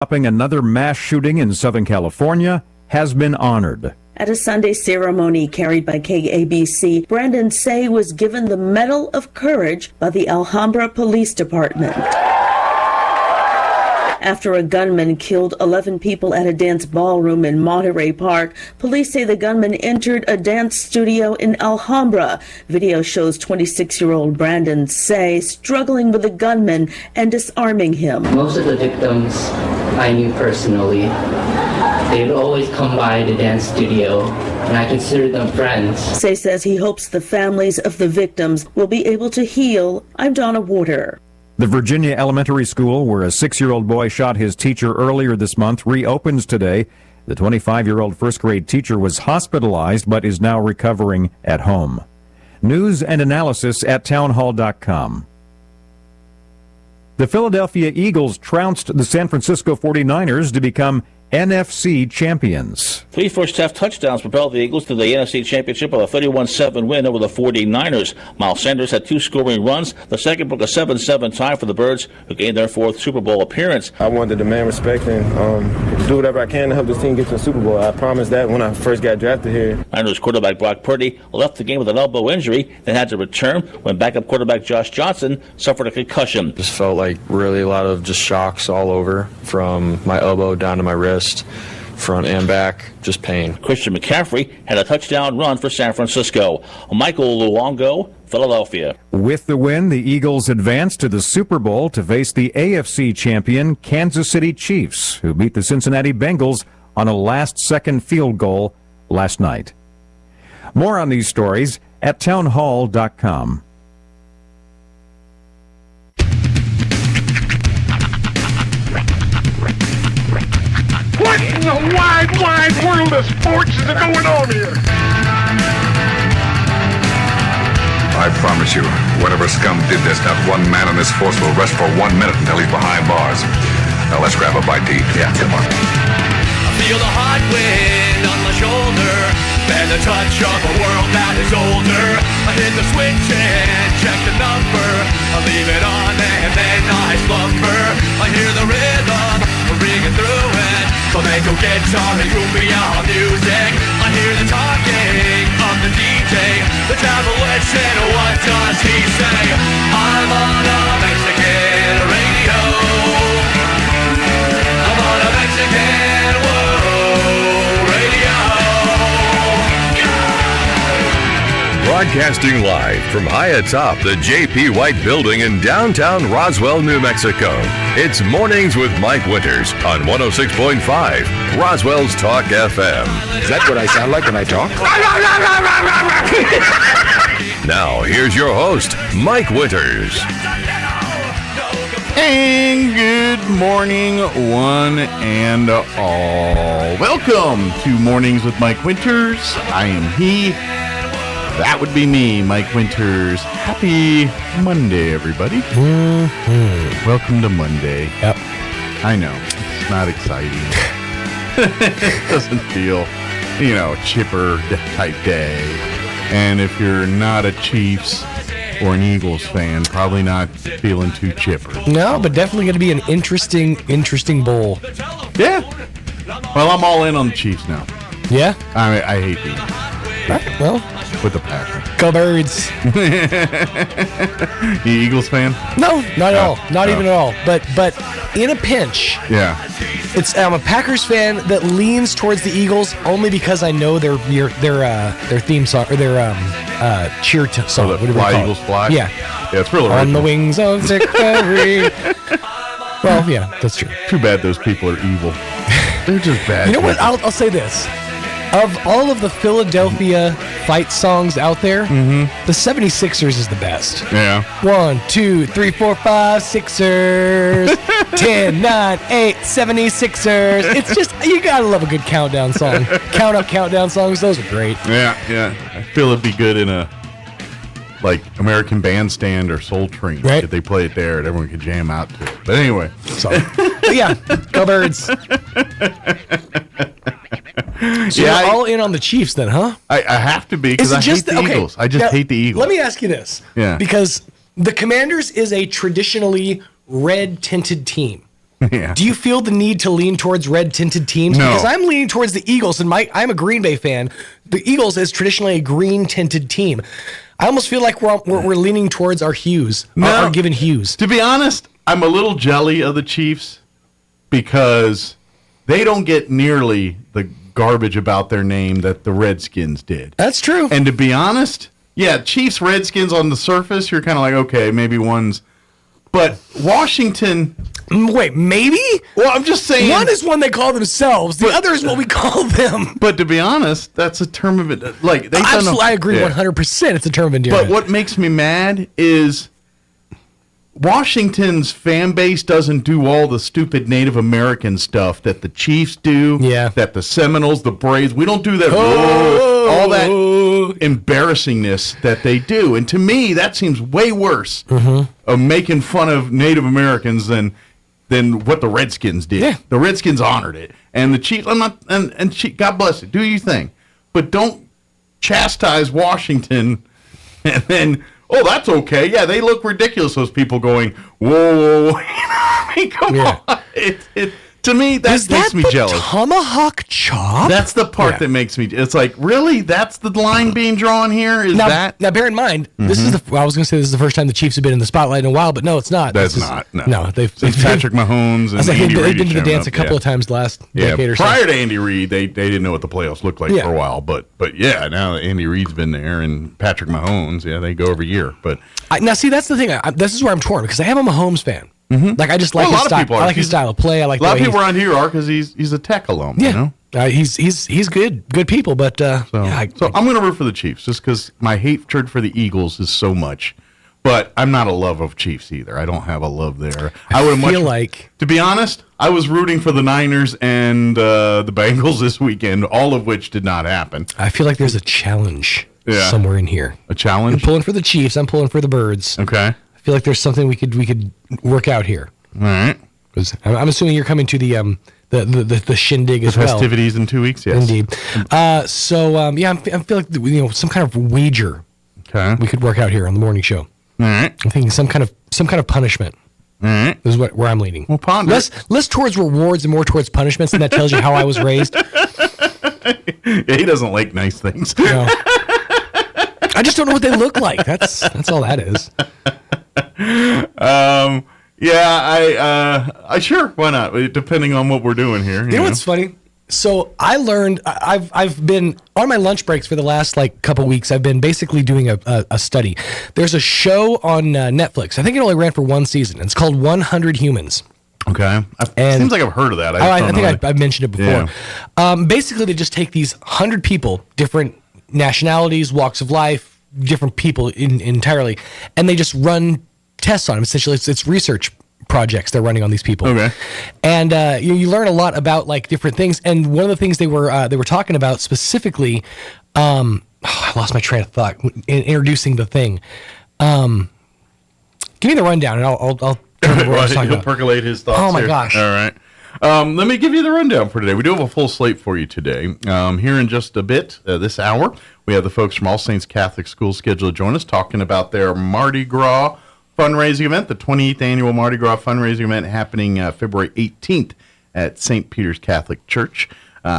stopping another mass shooting in Southern California has been honored. At a Sunday ceremony carried by KABC, Brandon Say was given the Medal of Courage by the Alhambra Police Department. After a gunman killed 11 people at a dance ballroom in Monterey Park, police say the gunman entered a dance studio in Alhambra. Video shows 26-year-old Brandon Say struggling with the gunman and disarming him. Most of the victims I knew personally. They would always come by the dance studio, and I consider them friends. Say says he hopes the families of the victims will be able to heal. I'm Donna Warder. The Virginia Elementary School, where a 6-year-old boy shot his teacher earlier this month, reopens today. The 25-year-old first-grade teacher was hospitalized but is now recovering at home. News and analysis at townhall.com. The Philadelphia Eagles trounced the San Francisco 49ers to become NFC champions. 3 first-half touchdowns propelled the Eagles to the NFC Championship with a 31-7 win over the 49ers. Miles Sanders had 2 scoring runs. The second broke a 7-7 tie for the Birds, who gained their 4th Super Bowl appearance. I wanted to demand respect and do whatever I can to help this team get to the Super Bowl. I promised that when I first got drafted here. Niners quarterback Brock Purdy left the game with an elbow injury, then had to return when backup quarterback Josh Johnson suffered a concussion. Just felt like really a lot of just shocks all over, from my elbow down to my wrist. Front and back, just pain. Christian McCaffrey had a touchdown run for San Francisco. Michael Luongo, Philadelphia. With the win, the Eagles advanced to the Super Bowl to face the AFC champion Kansas City Chiefs, who beat the Cincinnati Bengals on a last-second field goal last night. More on these stories at townhall.com. What in the wide world of sports is going on here? I promise you, whatever scum did this, not one man on this force will rest for 1 minute until he's behind bars. Now let's grab a bite to eat. Yeah, come on. I feel the hot wind on my shoulder and the touch of a world that is older. I hit the switch and check the number. I leave it on and then I slumber. I hear the rhythm ringing through it. Flamenco guitar and cumbia music. I hear the talking of the DJ. The travel witch and what does he say? I'm on a Mexican radio. I'm on a Mexican radio. Broadcasting live from high atop the J.P. White Building in downtown Roswell, New Mexico. It's Mornings with Mike Winters on 106.5 Roswell's Talk FM. Is that what I sound like when I talk? Now, here's your host, Mike Winters. And good morning, one and all. Welcome to Mornings with Mike Winters. I am he. That would be me, Mike Winters. Happy Monday, everybody. Welcome to Monday. Yep. I know, it's not exciting. It doesn't feel, chipper type day. And if you're not a Chiefs or an Eagles fan, probably not feeling too chipper. No, but definitely going to be an interesting bowl. Yeah. Well, I'm all in on the Chiefs now. Yeah? I hate the Eagles. Right, well, with a passion. Go Birds. You Eagles fan? No, not at all. Not even at all. But in a pinch. Yeah. I'm a Packers fan that leans towards the Eagles only because I know their theme song or their cheer song. So Fly Eagles Fly? Yeah. Yeah, it's real original. On the wings of victory. Well, yeah, that's true. Too bad those people are evil. They're just bad. You know what? I'll say this. Of all of the Philadelphia fight songs out there, the 76ers is the best. Yeah. 1, 2, 3, 4, 5, Sixers. 10, 9, 8, 76ers. It's just, you gotta love a good countdown song. Countdown songs, those are great. Yeah. I feel it'd be good in a, American Bandstand or Soul Train. Right. If they play it there and everyone could jam out to it. But anyway. But yeah, go Birds. So you're all in on the Chiefs then, huh? I have to be because I hate the Eagles. I just hate the Eagles. Let me ask you this. Yeah. Because the Commanders is a traditionally red-tinted team. Yeah. Do you feel the need to lean towards red-tinted teams? No. Because I'm leaning towards the Eagles, and I'm a Green Bay fan. The Eagles is traditionally a green-tinted team. I almost feel like we're leaning towards our hues, our given hues. To be honest, I'm a little jelly of the Chiefs because they don't get nearly the garbage about their name that the Redskins did. That's true. And to be honest, yeah, Chiefs, Redskins on the surface, you're kind of like, okay, maybe one's... But Washington... Wait, maybe? Well, I'm just saying... One is one they call themselves. The other is what we call them. But to be honest, that's a term of it. Like they Absolutely, I agree 100%. It's a term of endearment. But what makes me mad is Washington's fan base doesn't do all the stupid Native American stuff that the Chiefs do. Yeah. That the Seminoles, the Braves, we don't do that. All that embarrassingness that they do. And to me, that seems way worse of making fun of Native Americans than what the Redskins did. Yeah. The Redskins honored it. And the Chiefs, God bless it, do your thing. But don't chastise Washington and then, oh, that's okay. Yeah, they look ridiculous, those people going, whoa. I mean, come on. To me, that makes me jealous. Tomahawk chop? That's the part that makes me. It's like, really? That's the line being drawn here? Now, bear in mind, this is I was going to say this is the first time the Chiefs have been in the spotlight in a while, but no, it's not. That's not. No, they've Patrick Mahomes and Andy Reid. They've been to the dance a couple of times last decade or so. Prior to Andy Reid, they didn't know what the playoffs looked like for a while, but yeah, now that Andy Reid's been there and Patrick Mahomes, they go every year. But now, see, that's the thing. This is where I'm torn because I am a Mahomes fan. Like I just like his style. I like his style of play. I like a lot of people around here are because he's a Tech alum. Yeah, you know? He's good people. But so I'm going to root for the Chiefs just because my hatred for the Eagles is so much. But I'm not a love of Chiefs either. I don't have a love there. I would feel like, to be honest, I was rooting for the Niners and the Bengals this weekend, all of which did not happen. I feel like there's a challenge somewhere in here. A challenge? You're pulling for the Chiefs. I'm pulling for the Birds. Okay. I feel like there's something we could work out here. All right. Because I'm assuming you're coming to the shindig as well. The festivities in 2 weeks. Yes. Indeed. I feel like some kind of wager. Okay. We could work out here on the morning show. All right. I'm thinking some kind of punishment. All right. This is where I'm leaning. Well, ponder. Less towards rewards and more towards punishments, and that tells you how I was raised. He doesn't like nice things. No. I just don't know what they look like. That's all that is. I sure, why not? Depending on what we're doing here. You know what's funny? So I learned I've been on my lunch breaks for the last couple weeks. I've been basically doing a study. There's a show on Netflix. I think it only ran for one season. It's called 100 Humans. Okay. It seems like I've heard of that. I think I've mentioned it before. Yeah. Basically, they just take these 100 people, different nationalities, walks of life, different people entirely, and they just run tests on them. Essentially, it's research projects they're running on these people. Okay. And you learn a lot about different things. And one of the things they were talking about specifically, I lost my train of thought in introducing the thing. Give me the rundown, and I'll turn over what I was talking he'll about. Percolate his thoughts. Oh my here. gosh! All right. Let me give you the rundown for today. We do have a full slate for you today. Here in just a bit, this hour, we have the folks from All Saints Catholic School scheduled to join us talking about their Mardi Gras fundraising event, the 28th annual Mardi Gras fundraising event happening February 18th at St. Peter's Catholic Church.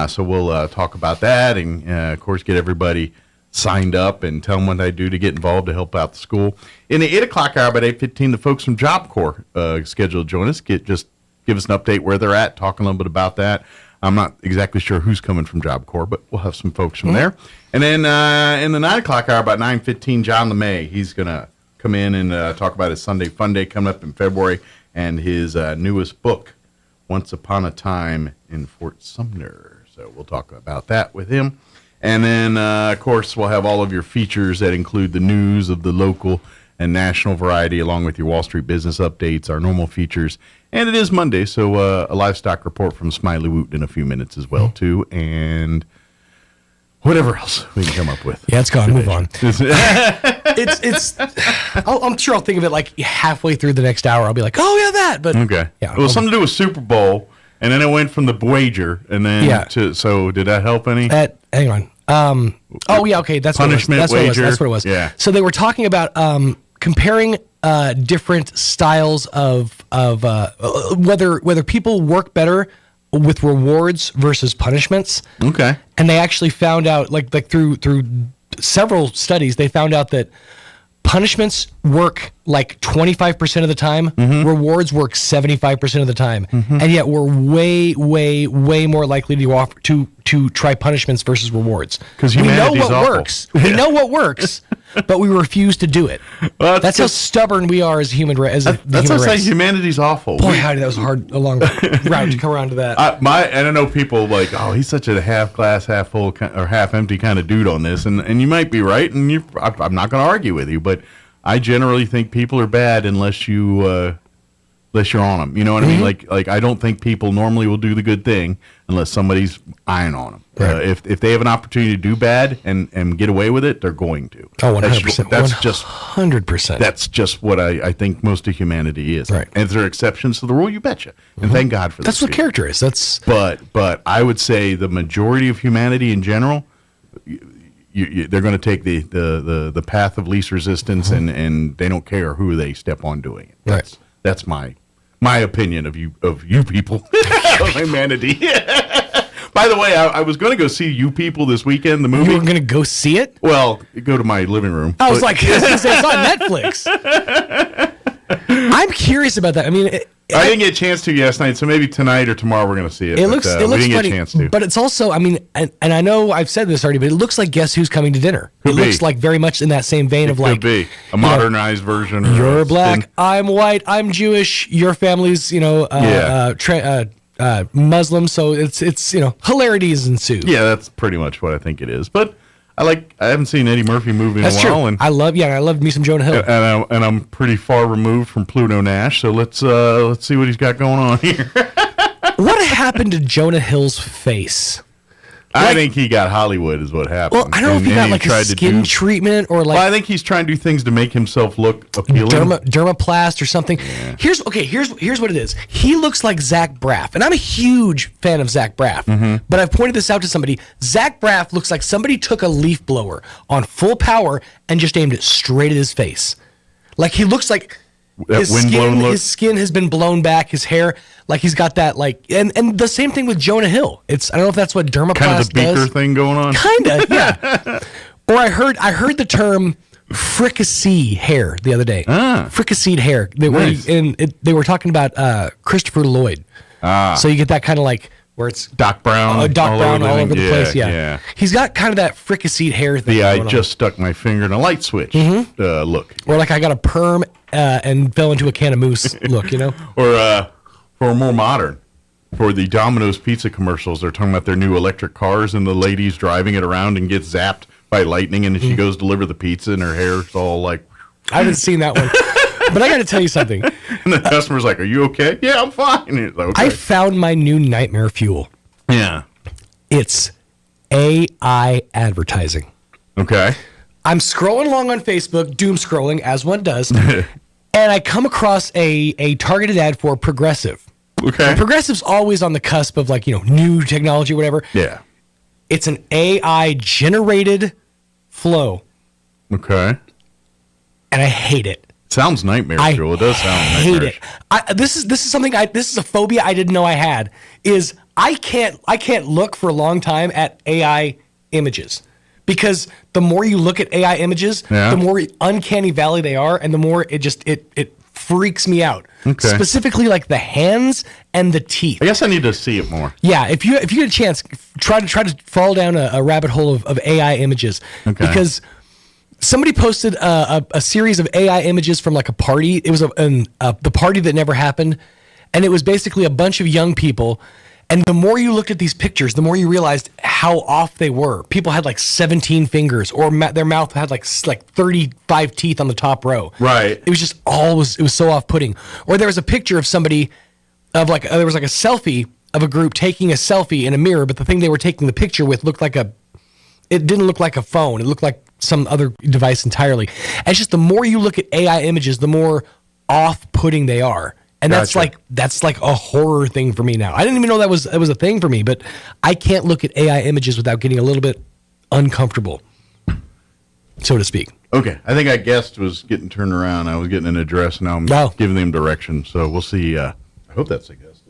So we'll talk about that and, of course, get everybody signed up and tell them what they do to get involved to help out the school. In the 8 o'clock hour, about 8:15, the folks from Job Corps scheduled to join us. Give us an update where they're at, talk a little bit about that. I'm not exactly sure who's coming from Job Corps, but we'll have some folks from there. And then in the 9 o'clock hour, about 9:15, John LeMay, he's going to come in and talk about his Sunday Fun Day coming up in February and his newest book, Once Upon a Time in Fort Sumner. So we'll talk about that with him. And then, of course, we'll have all of your features that include the news of the local and national variety, along with your Wall Street business updates, our normal features. And it is Monday, so a livestock report from Smiley Woot in a few minutes as well, too. And whatever else we can come up with. Yeah, it's gone. Move on. I'm sure I'll think of it halfway through the next hour. I'll be like, oh, yeah, that. But okay. Yeah, well, something to do with Super Bowl, and then it went from the wager, and then so did that help any? Hang on. Okay. That's punishment what it was. wager. That's what it was. Yeah. So they were talking about comparing different styles of whether people work better with rewards versus punishments. Okay. And they actually found out, like through several studies, they found out that punishments work like 25% of the time. Rewards work 75% of the time. And yet we're way, way, way more likely to offer to try punishments versus rewards. Because we know humanity's what awful. works. We know what works, but we refuse to do it. Well, that's how stubborn we are as human race. That's what I say. Humanity's awful. Boy, howdy, that was a long route to come around to that. And I know people like, oh, he's such a half glass, half full, or half empty kind of dude on this, and you might be right, and I'm not going to argue with you, but I generally think people are bad unless you're on them. You know what I mean? Like I don't think people normally will do the good thing unless somebody's eyeing on them. Right. If they have an opportunity to do bad and get away with it, they're going to. Oh, 100%. That's just 100%. That's just what I think most of humanity is. Right. And if there are exceptions to the rule, you betcha. And thank God for that. That's what character is. That's. But I would say the majority of humanity in general, they're going to take the path of least resistance, and they don't care who they step on doing it. That's my opinion of you people of humanity. By the way, I was going to go see You People this weekend, the movie. You were going to go see it? Well, go to my living room. I was like, it's on Netflix. I'm curious about that. I mean, I didn't get a chance to last night, so maybe tonight or tomorrow we're going to see it. It looks we didn't funny, get a chance to. But it's also, I mean, and I know I've said this already, but it looks like Guess Who's Coming to Dinner. Could it be. looks like very much in that same vein of Could like be a modernized version. You're black, I'm white, I'm Jewish, your family's Muslim, so it's hilarities ensue. Yeah, that's pretty much what I think it is. But I haven't seen Eddie Murphy movie in a while. True. And I love me some Jonah Hill. And I'm pretty far removed from Pluto Nash, so let's see what he's got going on here. What happened to Jonah Hill's face? I think he got Hollywood is what happened. Well, I don't know if he got like a skin treatment or like. Well, I think he's trying to do things to make himself look appealing. Dermaplast or something. Yeah. Here's what it is. He looks like Zach Braff, and I'm a huge fan of Zach Braff. But I've pointed this out to somebody. Zach Braff looks like somebody took a leaf blower on full power and just aimed it straight at his face. Like he looks like his skin has been blown back. His hair, like he's got that and the same thing with Jonah Hill. I don't know if that's what dermaplast kind of the Beaker thing going on. Kinda, yeah. Or I heard the term fricassee hair the other day. Fricasseed hair. They were talking about Christopher Lloyd. So you get that kind of like where it's Doc Brown, all over the place. Yeah, he's got kind of that fricasseed hair thing. I just stuck my finger in a light switch. Look, or like I got a perm and fell into a can of mousse. Look, or more modern. For the Domino's pizza commercials, they're talking about their new electric cars, and the lady's driving it around and gets zapped by lightning, and she goes to deliver the pizza, and her hair's all like. I haven't seen that one. But I got to tell you something. And the customer's like, "Are you okay?" "Yeah, I'm fine." And like, okay. I found my new nightmare fuel. Yeah. It's AI advertising. Okay. I'm scrolling along on Facebook, doom scrolling, as one does, and I come across a targeted ad for Progressive. Okay. And Progressive's always on the cusp of new technology or whatever. Yeah. It's an AI-generated flow. Okay. And I hate it. Sounds nightmarish, Joel. It does sound nightmarish. This is something this is a phobia I didn't know I had. Is I can't look for a long time at AI images, because the more you look at AI images, the more uncanny valley they are, and the more it freaks me out. Okay. Specifically, like the hands and the teeth. I guess I need to see it more. Yeah, if you get a chance, try to fall down a rabbit hole of AI images, because. Somebody posted a series of AI images from like a party. It was the party that never happened, and it was basically a bunch of young people. And the more you looked at these pictures, the more you realized how off they were. People had like 17 fingers, or their mouth had like 35 teeth on the top row. Right. It was just it was so off-putting. Or there was a picture of somebody there was like a selfie of a group taking a selfie in a mirror, but the thing they were taking the picture with it didn't look like a phone. It looked like some other device entirely. And it's just the more you look at AI images, the more off-putting they are. And that's like a horror thing for me now. I didn't even know that was a thing for me, but I can't look at AI images without getting a little bit uncomfortable, so to speak. Okay, I think I guessed was getting turned around. I was getting an address, now I'm giving them direction. So we'll see. I hope that's a guess.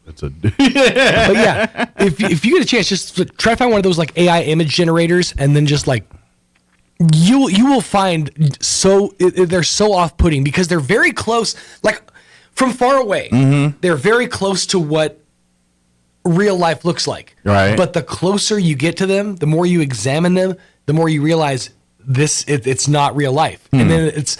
It's a. But yeah, if you get a chance, just try to find one of those like AI image generators, and then just like you will find they're so off-putting because they're very close, like from far away. Mm-hmm. They're very close to what real life looks like. Right. But the closer you get to them, the more you examine them, the more you realize it's not real life. And then it's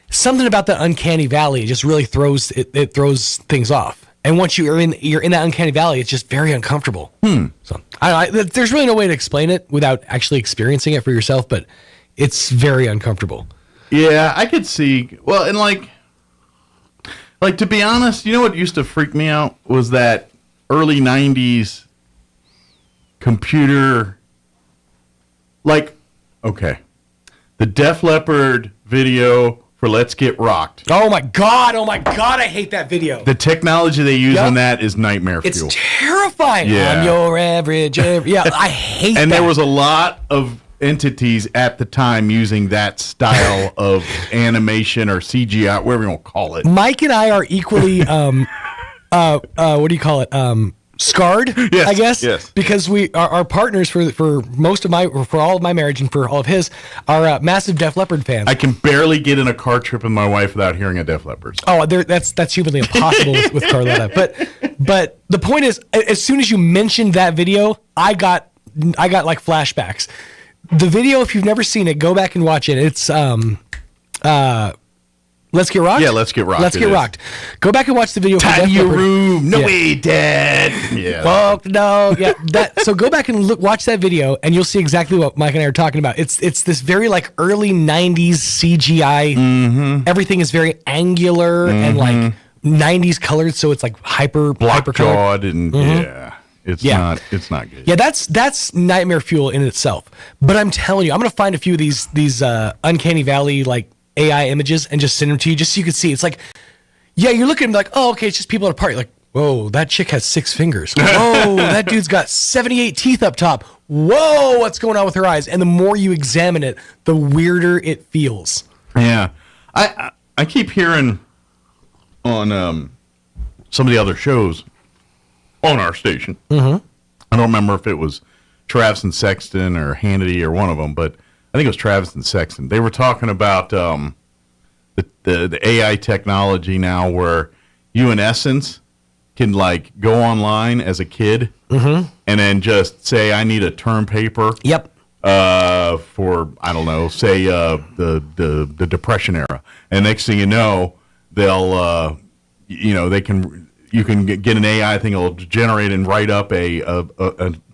something about the uncanny valley. It just really throws things off. And once you're in that uncanny valley, it's just very uncomfortable. So there's really no way to explain it without actually experiencing it for yourself, but it's very uncomfortable. Yeah, I could see. Well, and like to be honest, you know what used to freak me out was that early 90s computer, the Def Leppard video for Let's Get Rocked. Oh my God, I hate that video. The technology they use on that is nightmare fuel. It's terrifying. Yeah. I'm your average. Yeah, I hate that. And there was a lot of entities at the time using that style of animation or CGI, whatever you want to call it. Mike and I are equally, what do you call it? Scarred, yes, I guess. Yes. Because we our partners for all of my marriage and for all of his are massive Def Leppard fans. I can barely get in a car trip with my wife without hearing a Def Leppard song. Oh, that's humanly impossible with Carlotta. But the point is, as soon as you mentioned that video, I got like flashbacks. The video, if you've never seen it, go back and watch it. It's Let's Get Rocked? Yeah, Let's Get Rocked. Let's Get Rocked. Go back and watch the video. Time your room. No way, Dad. Yeah. Fuck no. Yeah. So go back and watch that video, and you'll see exactly what Mike and I are talking about. It's this very like early 90s CGI. Mm-hmm. Everything is very angular and like 90s colored, so it's like hyper jawed and It's not good. Yeah, that's nightmare fuel in itself. But I'm telling you, I'm gonna find a few of these uncanny valley like AI images and just send them to you just so you can see. It's like, yeah, you're looking like, oh, okay, it's just people at a party. Like, whoa, that chick has 6 fingers. Whoa, that dude's got 78 teeth up top. Whoa, what's going on with her eyes? And the more you examine it, the weirder it feels. Yeah, I keep hearing on some of the other shows on our station. Mm-hmm. I don't remember if it was Travis and Sexton or Hannity or one of them, but I think it was Travis and Sexton. They were talking about the AI technology now where you, in essence, can like go online as a kid and then just say, I need a term paper. Yep. For, I don't know, say the Depression era. And next thing you know, they'll, you can get an AI thing that'll generate and write up a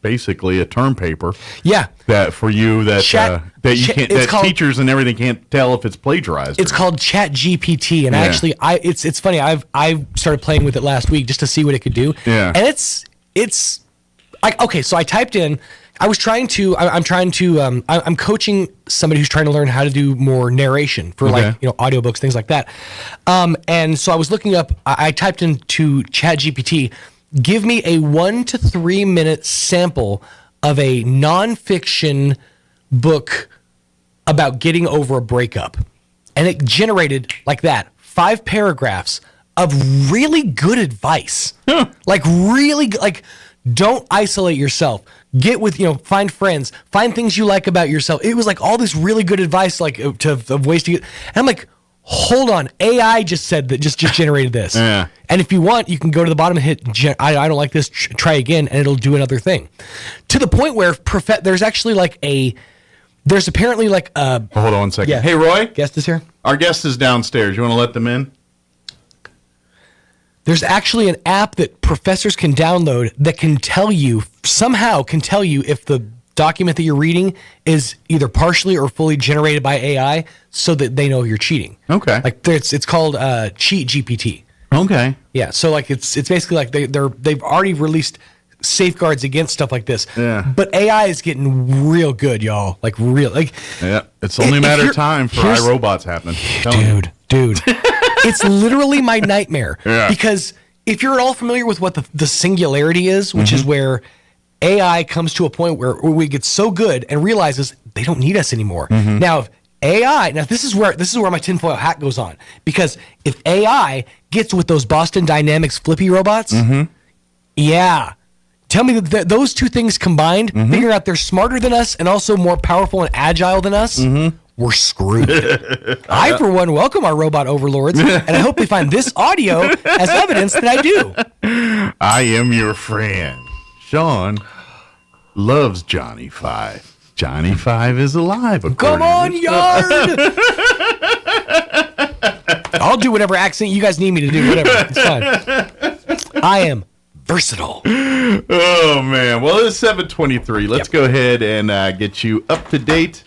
basically a term paper. Yeah. That for you that teachers and everything can't tell if it's plagiarized. It's called Chat GPT, and it's funny. I started playing with it last week just to see what it could do. Yeah. And it's like, okay, so I typed in. I'm coaching somebody who's trying to learn how to do more narration for audiobooks, things like that. And so I was looking up, I typed into ChatGPT, give me a 1 to 3 minute sample of a nonfiction book about getting over a breakup. And it generated like that, 5 paragraphs of really good advice. Like really good, like don't isolate yourself. Get with, find friends, find things you like about yourself. It was like all this really good advice, like of ways to get. And I'm like, hold on, AI just said that, just generated this. Yeah. And if you want, you can go to the bottom and hit, I don't like this, try again, and it'll do another thing. To the point where there's actually there's apparently like a. Hold on 1 second. Yeah. Hey, Roy. Guest is here. Our guest is downstairs. You want to let them in? There's actually an app that professors can download that can tell you if the document that you're reading is either partially or fully generated by AI so that they know you're cheating. Okay. Like it's called Cheat GPT. Okay. Yeah. So like it's basically like they've already released safeguards against stuff like this. Yeah. But AI is getting real good, y'all. Like real. Like yeah. It's only a matter of time for iRobots happening. Dude. It's literally my nightmare. Yeah. Because if you're at all familiar with what the singularity is, which is where AI comes to a point where we get so good and realizes they don't need us anymore. Now, AI. Now this is where my tinfoil hat goes on, because if AI gets with those Boston Dynamics flippy robots, yeah, tell me that those two things combined, figuring out they're smarter than us and also more powerful and agile than us, we're screwed. I, for one, welcome our robot overlords, and I hope they find this audio as evidence that I do. I am your friend. Sean loves Johnny Five. Johnny Five is alive. Come on, Yard! I'll do whatever accent you guys need me to do. Whatever. It's fine. I am versatile. Oh, man. Well, it's 7:23. Let's go ahead and get you up to date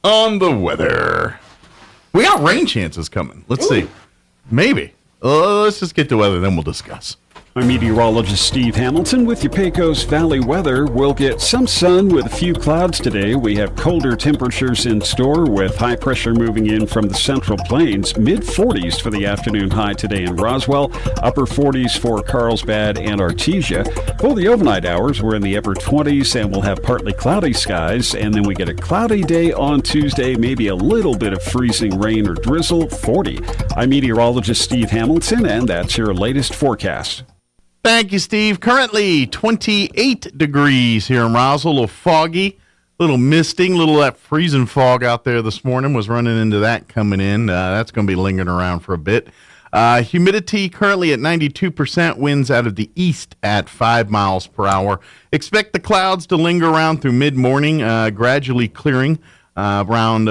on the weather. We got rain chances coming. Let's see. Maybe. Let's just get the weather, then we'll discuss. I'm meteorologist Steve Hamilton with your Pecos Valley weather. We'll get some sun with a few clouds today. We have colder temperatures in store with high pressure moving in from the Central Plains. Mid-40s for the afternoon high today in Roswell. Upper 40s for Carlsbad and Artesia. For the overnight hours, we're in the upper 20s and we'll have partly cloudy skies. And then we get a cloudy day on Tuesday, maybe a little bit of freezing rain or drizzle, 40. I'm meteorologist Steve Hamilton, and that's your latest forecast. Thank you, Steve. Currently 28 degrees here in Roswell. A little foggy, a little misting, a little of that freezing fog out there this morning. Was running into that coming in. That's going to be lingering around for a bit. Humidity currently at 92%. Winds out of the east at 5 miles per hour. Expect the clouds to linger around through mid-morning, gradually clearing around,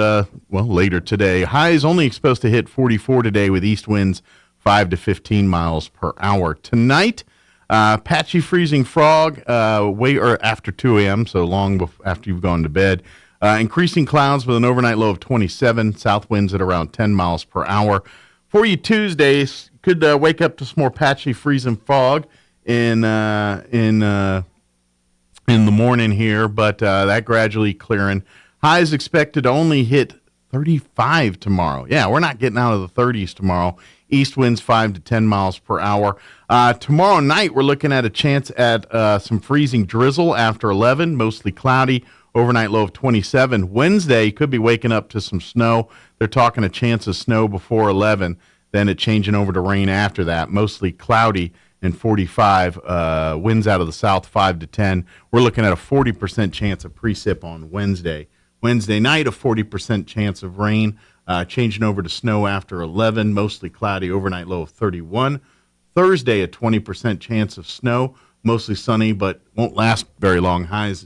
later today. Highs only supposed to hit 44 today with east winds 5 to 15 miles per hour. Tonight, patchy freezing fog after 2 a.m., so long after you've gone to bed. Increasing clouds with an overnight low of 27. South winds at around 10 miles per hour. For you Tuesdays, could wake up to some more patchy freezing fog in the morning here, but that gradually clearing. Highs expected to only hit 35 tomorrow. Yeah, we're not getting out of the 30s tomorrow. East winds 5 to 10 miles per hour. Tomorrow night, we're looking at a chance at some freezing drizzle after 11, mostly cloudy, overnight low of 27. Wednesday, could be waking up to some snow. They're talking a chance of snow before 11, then it changing over to rain after that, mostly cloudy and 45. Winds out of the south 5 to 10. We're looking at a 40% chance of precip on Wednesday. Wednesday night, a 40% chance of rain. Changing over to snow after 11, mostly cloudy, overnight low of 31. Thursday, a 20% chance of snow, mostly sunny, but won't last very long. Highs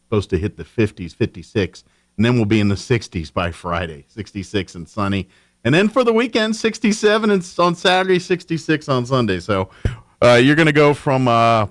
supposed to hit the 50s, 56, and then we'll be in the 60s by Friday, 66 and sunny. And then for the weekend, 67 on Saturday, 66 on Sunday. So you're going to go from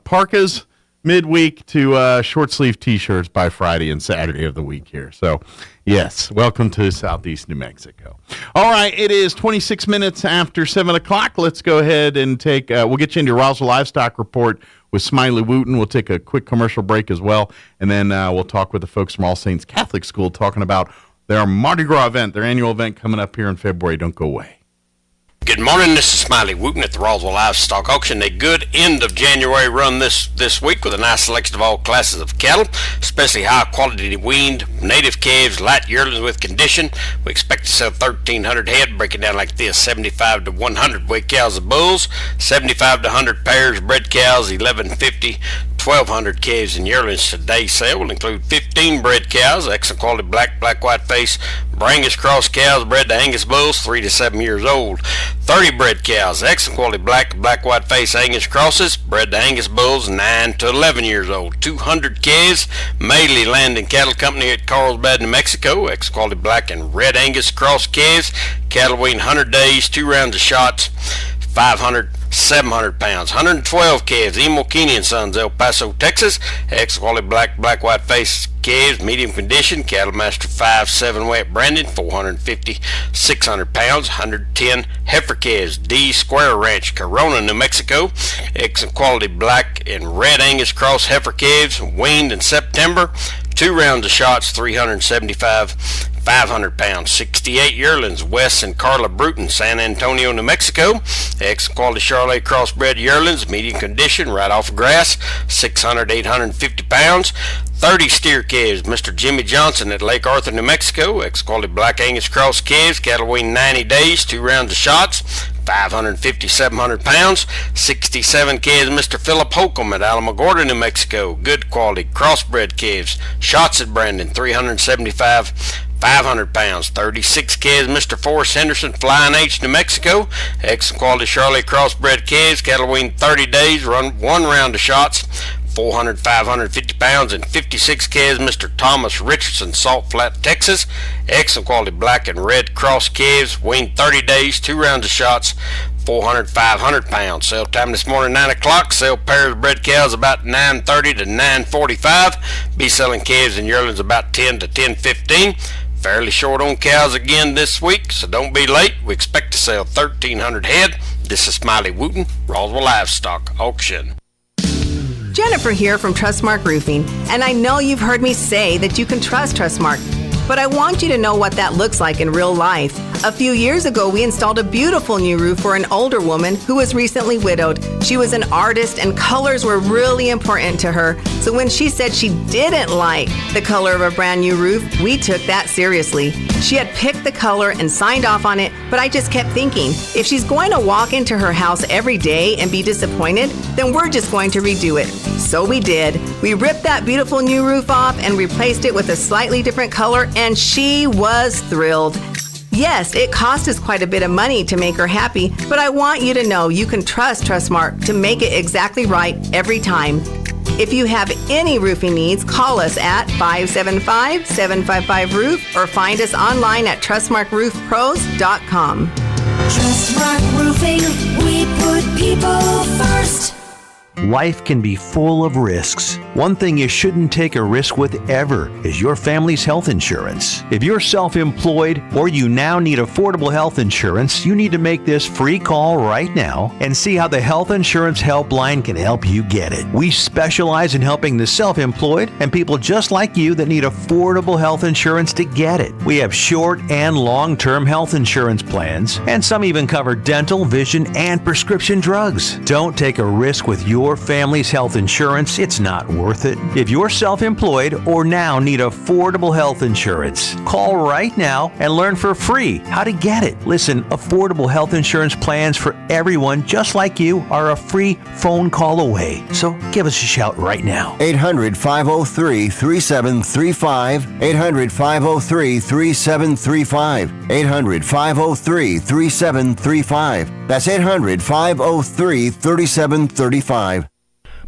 parkas midweek to short sleeve T-shirts by Friday and Saturday of the week here. So, yes, welcome to Southeast New Mexico. All right, it is 26 minutes after 7 o'clock. Let's go ahead and we'll get you into your Roswell Livestock Report with Smiley Wooten. We'll take a quick commercial break as well, and then we'll talk with the folks from All Saints Catholic School talking about their Mardi Gras event, their annual event coming up here in February. Don't go away. Good morning, this is Smiley Wooten at the Roswell Livestock Auction. A good end of January run this week with a nice selection of all classes of cattle, especially high-quality weaned native calves, light yearlings with condition. We expect to sell 1,300 head, breaking down like this: 75 to 100 weight cows of bulls, 75 to 100 pairs bred cows, 1,150 1,200 calves and yearlings. Today's sale will include 15 bred cows, excellent quality black, white face, Angus cross cows bred to Angus bulls 3 to 7 years old. 30 bred cows, excellent quality black, white face Angus crosses bred to Angus bulls 9 to 11 years old. 200 calves, Mailey Land and Cattle Company at Carlsbad, New Mexico, excellent quality black and red Angus cross calves, cattle weighing 100 days, 2 rounds of shots, 500, 700 pounds. 112 calves, Emo Keeney and Sons, El Paso, Texas. Excellent quality black, white face calves, medium condition. Cattle Master 5-7 weight Brandon, 450, 600 pounds. 110 heifer calves, D Square Ranch, Corona, New Mexico. Excellent quality black and red Angus cross heifer calves, weaned in September. 2 rounds of shots, 375. 500 pounds. 68 yearlings, Wes and Carla Bruton, San Antonio, New Mexico. Excellent quality Charolais crossbred yearlings, medium condition, right off of grass, 600 to 850 pounds. 30 steer calves, Mr. Jimmy Johnson at Lake Arthur, New Mexico. Excellent quality Black Angus cross calves, cattle weigh 90 days, 2 rounds of shots, 550, 700 pounds. 67 calves, Mr. Philip Holcomb at Alamogordo, New Mexico. Good quality crossbred calves, shots at Brandon, 375, 500 pounds. 36 calves, Mr. Forrest Henderson, Flying H, New Mexico. Excellent quality Charolais crossbred calves, cattle weigh 30 days, run 1 round of shots, 400, 550 pounds. And 56 calves, Mr. Thomas Richardson, Salt Flat, Texas. Excellent quality black and red cross calves, weighing 30 days, 2 rounds of shots, 400, 500 pounds. Sale time this morning, 9 o'clock. Sale pairs of bred cows about 9:30 to 9:45. Be selling calves and yearlings about 10 to 10:15. Fairly short on cows again this week, so don't be late. We expect to sell 1,300 head. This is Smiley Wooten, Roswell Livestock Auction. Jennifer here from Trustmark Roofing, and I know you've heard me say that you can trust Trustmark, but I want you to know what that looks like in real life. A few years ago, we installed a beautiful new roof for an older woman who was recently widowed. She was an artist and colors were really important to her. So when she said she didn't like the color of a brand new roof, we took that seriously. She had picked the color and signed off on it, but I just kept thinking, if she's going to walk into her house every day and be disappointed, then we're just going to redo it. So we did. We ripped that beautiful new roof off and replaced it with a slightly different color, and she was thrilled. Yes, it cost us quite a bit of money to make her happy, but I want you to know you can trust Trustmark to make it exactly right every time. If you have any roofing needs, call us at 575-755-ROOF or find us online at trustmarkroofpros.com. Trustmark Roofing, we put people first. Life can be full of risks. One thing you shouldn't take a risk with ever is your family's health insurance. If you're self-employed or you now need affordable health insurance, you need to make this free call right now and see how the Health Insurance Helpline can help you get it. We specialize in helping the self-employed and people just like you that need affordable health insurance to get it. We have short and long-term health insurance plans, and some even cover dental, vision, and prescription drugs. Don't take a risk with your family's health insurance. It's not worth it. If you're self-employed or now need affordable health insurance, call right now and learn for free how to get it. Listen, affordable health insurance plans for everyone just like you are a free phone call away. So give us a shout right now. 800-503-3735. 800-503-3735. 800-503-3735. That's 800-503-3735.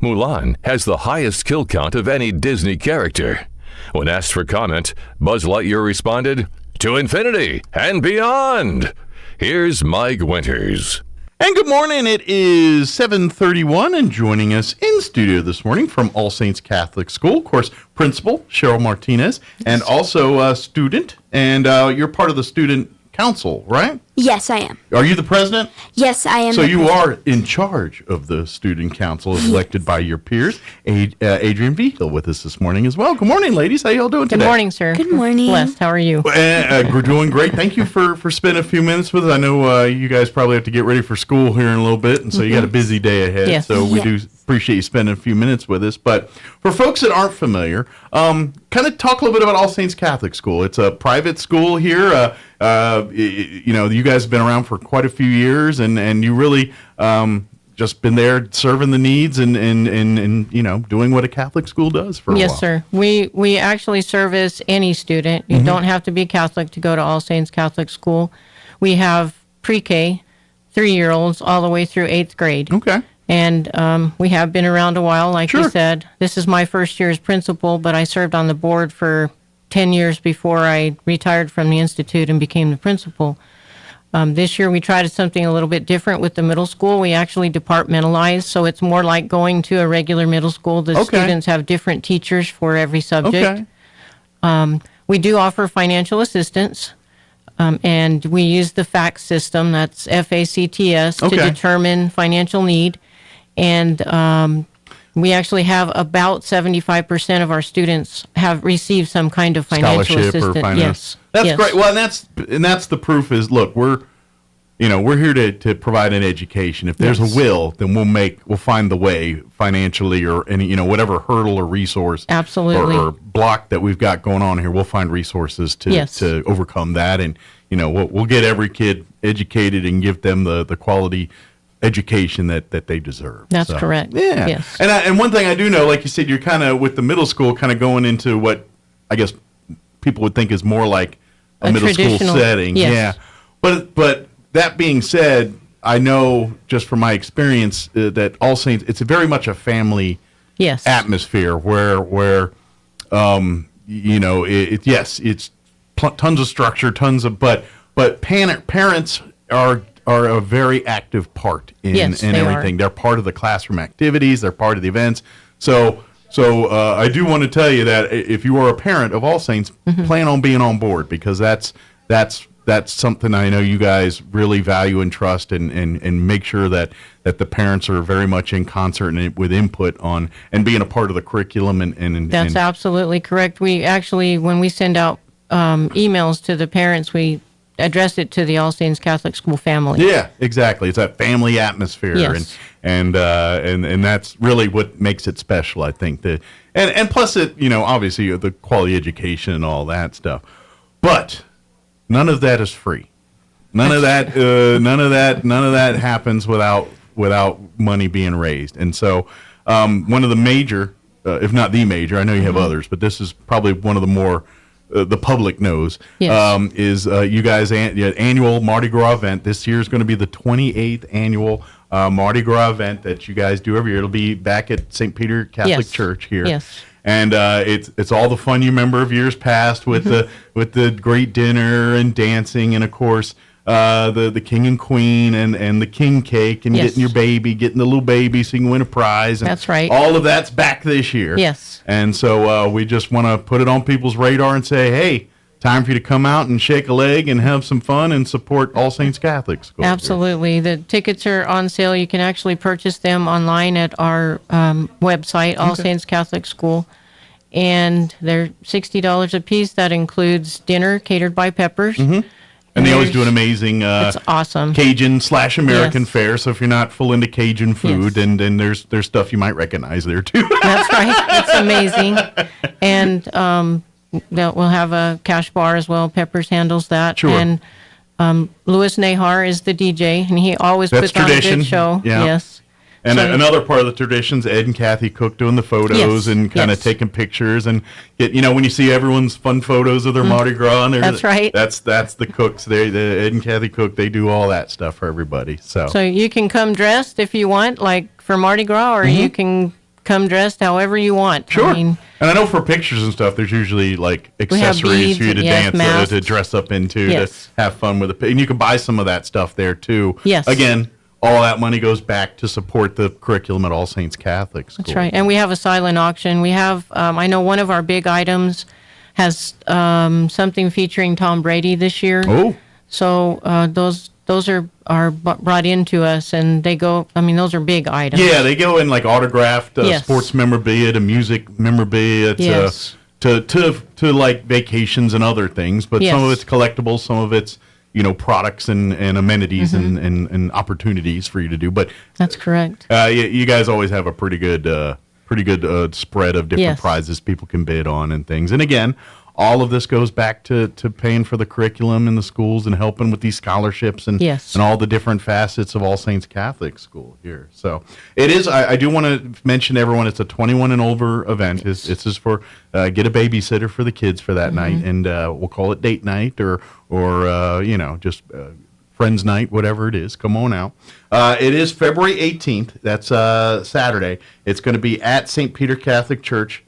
Mulan has the highest kill count of any Disney character. When asked for comment, Buzz Lightyear responded, "To infinity and beyond." Here's Mike Winters. And good morning. It is 7:31, and joining us in studio this morning from All Saints Catholic School, of course, Principal Cheryl Martinez, and also a student, and you're part of the student council, right? Yes, I am. Are you the president? Yes, I am. So you are in charge of the student council as elected by your peers. Adrian Vigil with us this morning as well. Good morning, ladies. How y'all doing today? Good morning, sir. Good morning. Blessed. How are you? We're doing great. Thank you for spending a few minutes with us. I know you guys probably have to get ready for school here in a little bit, and so you got a busy day ahead. Yes. So we do appreciate you spending a few minutes with us. But for folks that aren't familiar, kind of talk a little bit about All Saints Catholic School. It's a private school here. You guys have been around for quite a few years, and you really just been there serving the needs and doing what a Catholic school does for a while. Yes, sir. We actually service any student. You don't have to be Catholic to go to All Saints Catholic School. We have pre-K, 3-year-olds, all the way through 8th grade. Okay. And we have been around a while, like you said. This is my first year as principal, but I served on the board for 10 years before I retired from the Institute and became the principal. This year we tried something a little bit different with the middle school. We actually departmentalized, so it's more like going to a regular middle school. The students have different teachers for every subject. We do offer financial assistance, and we use the FACTS system, that's FACTS, to determine financial need. And We actually have about 75% of our students have received some kind of financial Scholarship assistance. or finance. Yes. That's yes. great. Well, and that's the proof is, look, we're here to provide an education. If there's Yes. a will, then we'll find the way financially or any, whatever hurdle or resource Absolutely. or block that we've got going on here, we'll find resources to overcome that. And, we'll get every kid educated and give them the quality education that they deserve. That's correct. Yeah. Yes. And one thing I do know, like you said, you're kind of with the middle school kind of going into what I guess people would think is more like a middle school setting. Yes. Yeah. But that being said, I know just from my experience that All Saints, it's very much a family atmosphere where it's tons of structure, but parents are a very active part in everything. They're part of the classroom activities. They're part of the events. So I do want to tell you that if you are a parent of All Saints, plan on being on board, because that's something I know you guys really value and trust, and make sure that the parents are very much in concert and with input on and being a part of the curriculum. That's absolutely correct. We actually, when we send out emails to the parents, we address it to the All Saints Catholic School family. Yeah, exactly. It's that family atmosphere, Yes. and that's really what makes it special, I think. And plus it, obviously the quality education and all that stuff, but none of that is free. None of that happens without money being raised. And so one of the major, if not the major, I know you have others, but this is probably one of the more the public knows, is you guys' annual Mardi Gras event. This year is going to be the 28th annual Mardi Gras event that you guys do every year. It'll be back at St. Peter Catholic Church here. Yes. And it's all the fun you remember of years past with the great dinner and dancing, and of course the king and queen and the king cake, and getting the little baby so you can win a prize. And that's right. All of that's back this year. Yes. And so we just want to put it on people's radar and say, hey, time for you to come out and shake a leg and have some fun and support All Saints Catholic School. Absolutely. The tickets are on sale. You can actually purchase them online at our website, All Saints Catholic School. And they're $60 a piece. That includes dinner catered by Peppers. Mm-hmm. And they always do an amazing it's awesome. Cajun/American fare. So if you're not full into Cajun food, then there's stuff you might recognize there too. That's right. It's amazing. And we'll have a cash bar as well. Peppers handles that. Sure. And Louis Nahar is the DJ, and he always puts on a good show. Yeah. Yes. And another part of the traditions, Ed and Kathy Cook doing the photos and kind of taking pictures, and when you see everyone's fun photos of their Mardi Gras, and that's right. That's the Cooks. The Ed and Kathy Cook, they do all that stuff for everybody. So you can come dressed if you want, like for Mardi Gras, or you can come dressed however you want. Sure. And I know for pictures and stuff, there's usually like accessories for you to dance, to dress up into, to have fun with and you can buy some of that stuff there too. Yes. Again, all that money goes back to support the curriculum at All Saints Catholic School. That's right. And we have a silent auction. We have, I know one of our big items has something featuring Tom Brady this year. Oh. So those are brought into us, and they go, those are big items. Yeah, they go in like autographed sports memorabilia to music memorabilia to like vacations and other things. But some of it's collectibles, some of it's products and amenities and opportunities for you to do. But that's correct. You guys always have a pretty good spread of different prizes people can bid on and things. And again, all of this goes back to paying for the curriculum in the schools and helping with these scholarships and all the different facets of All Saints Catholic School here. So it is. I do want to mention to everyone, it's a 21 and over event. It's just for get a babysitter for the kids for that night, and we'll call it date night or just friends night, whatever it is. Come on out. It is February 18th. That's Saturday. It's going to be at St. Peter Catholic Church.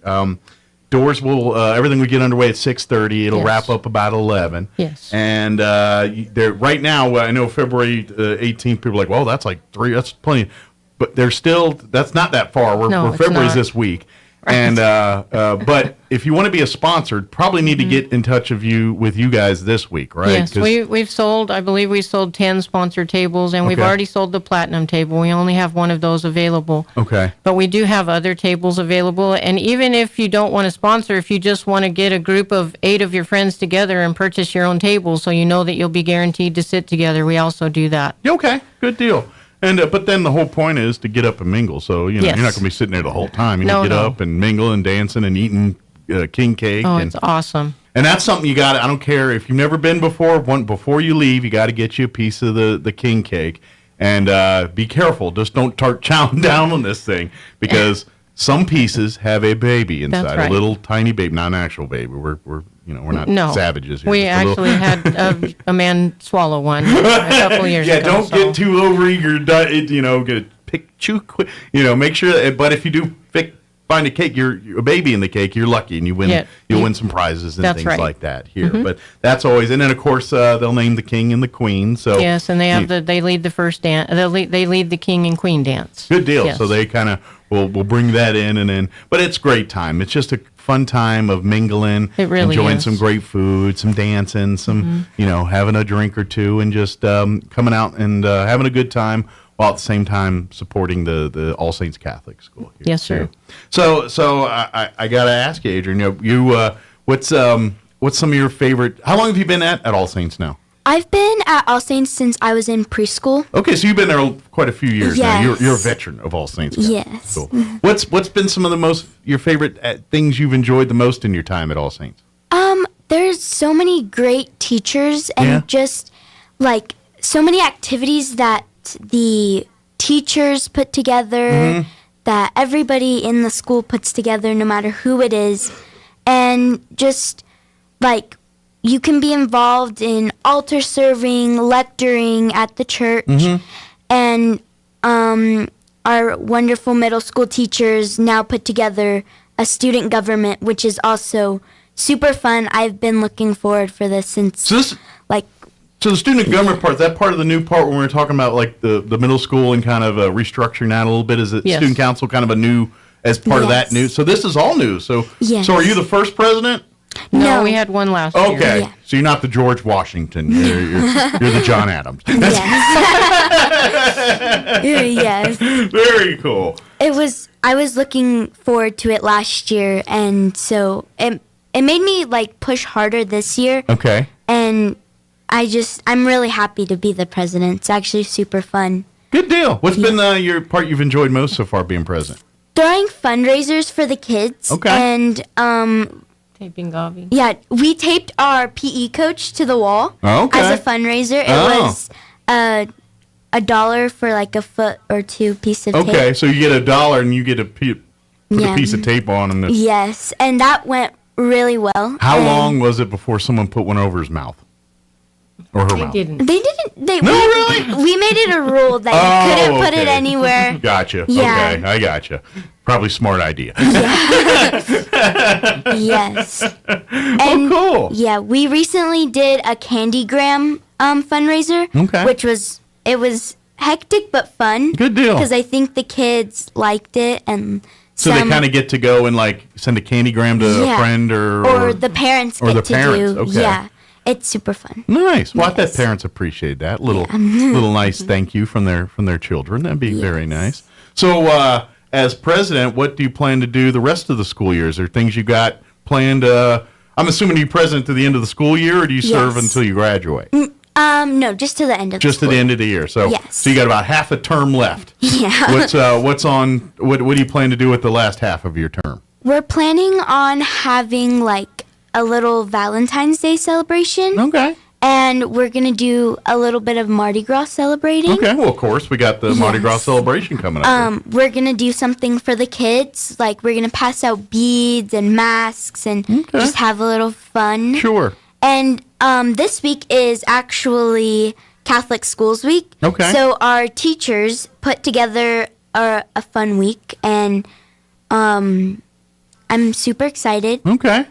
Doors will everything will get underway at 6:30. It'll wrap up about 11. Yes. And right now, I know February 18th. People are like, well, that's like 3. That's plenty. But there's still that's not that far. February's this week. And but if you want to be a sponsor, probably need to get in touch with you guys this week, right? Yes, we've sold. I believe we sold 10 sponsored tables, and we've already sold the platinum table. We only have one of those available. Okay. But we do have other tables available, and even if you don't want to sponsor, if you just want to get a group of 8 of your friends together and purchase your own table, so you know that you'll be guaranteed to sit together, we also do that. Okay, good deal. And but then the whole point is to get up and mingle. So you're not going to be sitting there the whole time. You need to get up and mingle and dancing and eating king cake. Oh, it's awesome. And that's something you got. I don't care if you've never been before. Before you leave, you got to get you a piece of the king cake. And be careful. Just don't start chowing down on this thing, because some pieces have a baby inside, That's right. a little tiny baby, not an actual baby. We're not savages here. We actually had a man swallow one a couple years ago. Don't get too overeager. Make sure that, but if you do find a cake, you're a baby in the cake, you're lucky, and you win. You'll win some prizes and things like that here. But that's always, and then of course they'll name the king and the queen. So yes, and they lead the first dance. They lead the king and queen dance. Good deal. Yes. So they kind of will bring that in, and then, but it's great time. It's just a fun time of mingling, it really enjoying is. some great food, some dancing, some having a drink or two, and just coming out and having a good time, while at the same time supporting the All Saints Catholic School here. Yes, sir. So I gotta ask you, Adrian, what's some of your favorite? How long have you been at All Saints now? I've been at All Saints since I was in preschool. Okay, so you've been there quite a few years now. Yes. You're a veteran of All Saints. Yes. Cool. What's been some of your favorite things you've enjoyed the most in your time at All Saints? There's so many great teachers and just like so many activities that the teachers put together, that everybody in the school puts together, no matter who it is, and just like you can be involved in altar serving, lecturing at the church, and our wonderful middle school teachers now put together a student government, which is also super fun. I've been looking forward for this since So the student government part, that part of the new part when we were talking about like the middle school and kind of restructuring that a little bit, is it student council kind of a new, as part of that new? So this is all new. So so are you the first president? No, we had one last year. Okay, so you're not the George Washington. You're the John Adams. Yes. Very cool. I was looking forward to it last year, and so it made me like push harder this year. Okay. And I'm really happy to be the president. It's actually super fun. Good deal. What's been your part you've enjoyed most so far being president? Throwing fundraisers for the kids. Okay. And taping Gavi. Yeah, we taped our PE coach to the wall Okay. as a fundraiser. It was $1 for like a foot or two piece of tape. Okay, so you get $1 and you get to put a piece of tape on them. Yes, and that went really well. How long was it before someone put one over his mouth? Or her mouth? They didn't. Really? We made it a rule that you couldn't put it anywhere. Gotcha. Yeah. Okay, I gotcha. Probably smart idea. Yes. And, cool. Yeah, we recently did a Candygram fundraiser. Okay. Which was hectic but fun. Good deal. Because I think the kids liked it, and So they kind of get to go and like send a candygram to a friend or the parents get to do. Okay. Yeah. It's super fun. Nice. Well, I bet parents appreciate that little nice thank you from their children. That'd be very nice. So, as president, what do you plan to do the rest of the school year? Is there things you got planned? I'm assuming you're president to the end of the school year, or do you serve until you graduate? No, just to the end of Just the to the end of the year. So, Yes. so you got about half a term left. Yeah. What do you plan to do with the last half of your term? We're planning on having like a little Valentine's Day celebration. Okay. And we're going to do a little bit of Mardi Gras celebrating. Okay. Well, of course, we got the Mardi Gras celebration coming up. We're going to do something for the kids. Like, we're going to pass out beads and masks and just have a little fun. Sure. And this week is actually Catholic Schools Week. Okay. So our teachers put together a fun week, and I'm super excited. Okay.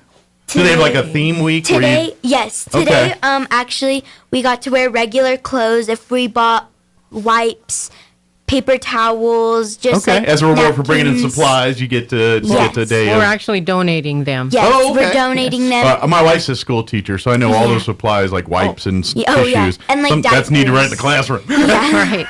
Do they have like a theme week? Today, actually, we got to wear regular clothes. If we bought wipes, paper towels, just Okay. like As a reward for bringing in napkins. supplies, you get to Yes. get a day. We're actually donating them. Yes, Oh, okay. we're donating them. My wife's a school teacher, so I know all Yeah. those supplies like wipes and Oh, yeah. tissues. And, like, That's needed right in the diapers. classroom. Yeah.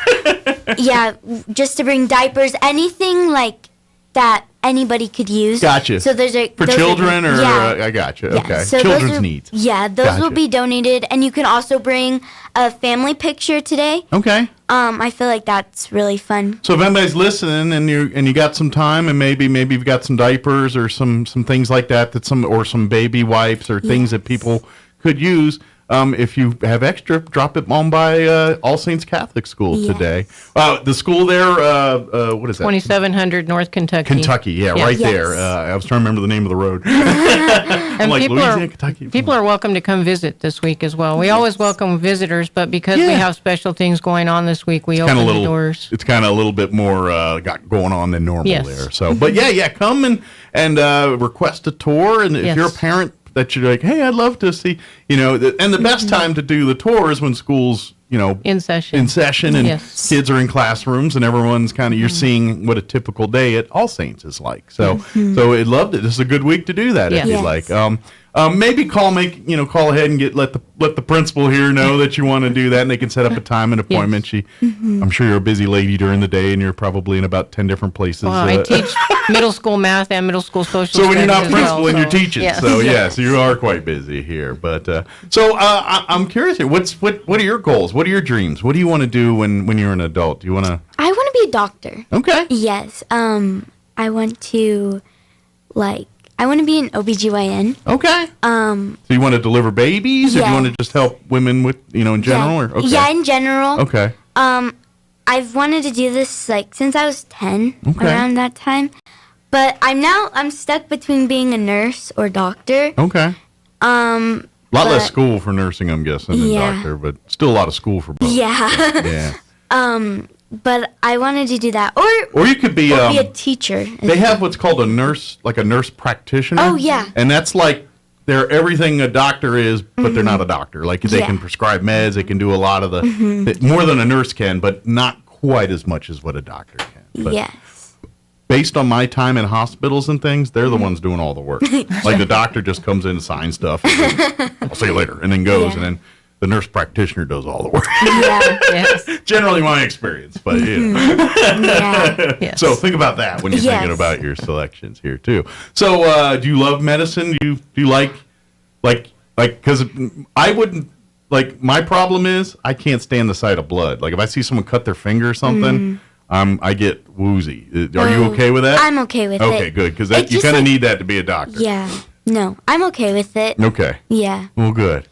Yeah, just to bring diapers, anything like that anybody could use. Gotcha. So those are For those children, are, or yeah. I gotcha. Yeah, Okay, so children's those are, needs. Yeah, those will Gotcha. be donated, and you can also bring a family picture today. Okay. I feel like that's really fun. So if anybody's listening and you got some time and maybe you've got some diapers or some things like that or some baby wipes or things that people could use. If you have extra, drop it on by All Saints Catholic School Yes. today. The school there, what is that? 2700 North Kentucky. Kentucky, yeah, Yes. right there. I was trying to remember the name of the road. And like, people Louisiana, are, Kentucky. people are welcome to come visit this week as well. We always welcome visitors, but because we Yeah. have special things going on this week, we open Kinda the doors. It's kind of a little bit more got going on than normal Yes. there. So, but yeah, come and request a tour. And if Yes. you're a parent that you're like, hey, I'd love to see, and the best time to do the tour is when school's, in session. and Yes. kids are in classrooms and everyone's kind of, you're seeing what a typical day at All Saints is like. So, so it loved it. This is a good week to do that if you'd like. Maybe call ahead and let the principal here know that you want to do that, and they can set up a time and appointment. Yes. I'm sure you're a busy lady during the day, and you're probably in about 10 different places. Well, I teach middle school math and middle school social So when you're not studies as principal well, and you're so, teaching, yes. so you are quite busy here. But I'm curious here. What are your goals? What are your dreams? What do you want to do when you're an adult? Do you want to? I want to be a doctor. Okay. Yes. I want to, I want to be an OBGYN. Okay. So you want to deliver babies, or do you want to just help women with, in general? Or okay. Yeah, in general. Okay. I've wanted to do this since I was 10, Okay. around that time. But I'm stuck between being a nurse or doctor. Okay. A lot less but- school for nursing, I'm guessing, than Yeah. doctor, but still a lot of school for both. Yeah. Yeah. But I wanted to do that, Or you could be a teacher. They have what's called a nurse, like a nurse practitioner. Oh, yeah. And that's like they're everything a doctor is, but they're not a doctor. Like they can prescribe meds, they can do a lot of more than a nurse can, but not quite as much as what a doctor can. But Yes. based on my time in hospitals and things, they're the ones doing all the work. Like the doctor just comes in and signs stuff. And then, I'll see you later, and then goes, and then the nurse practitioner does all the work. Yes. Generally my experience, but Yes. So think about that when you're thinking about your selections here too. So do you love medicine? Do you like because I wouldn't my problem is I can't stand the sight of blood. Like if I see someone cut their finger or something, I get woozy. Are you okay with that? I'm okay with it. Okay, good, because It's you just kind of like- need that to be a doctor. Yeah. No, I'm okay with it. Okay. Yeah. Well, good.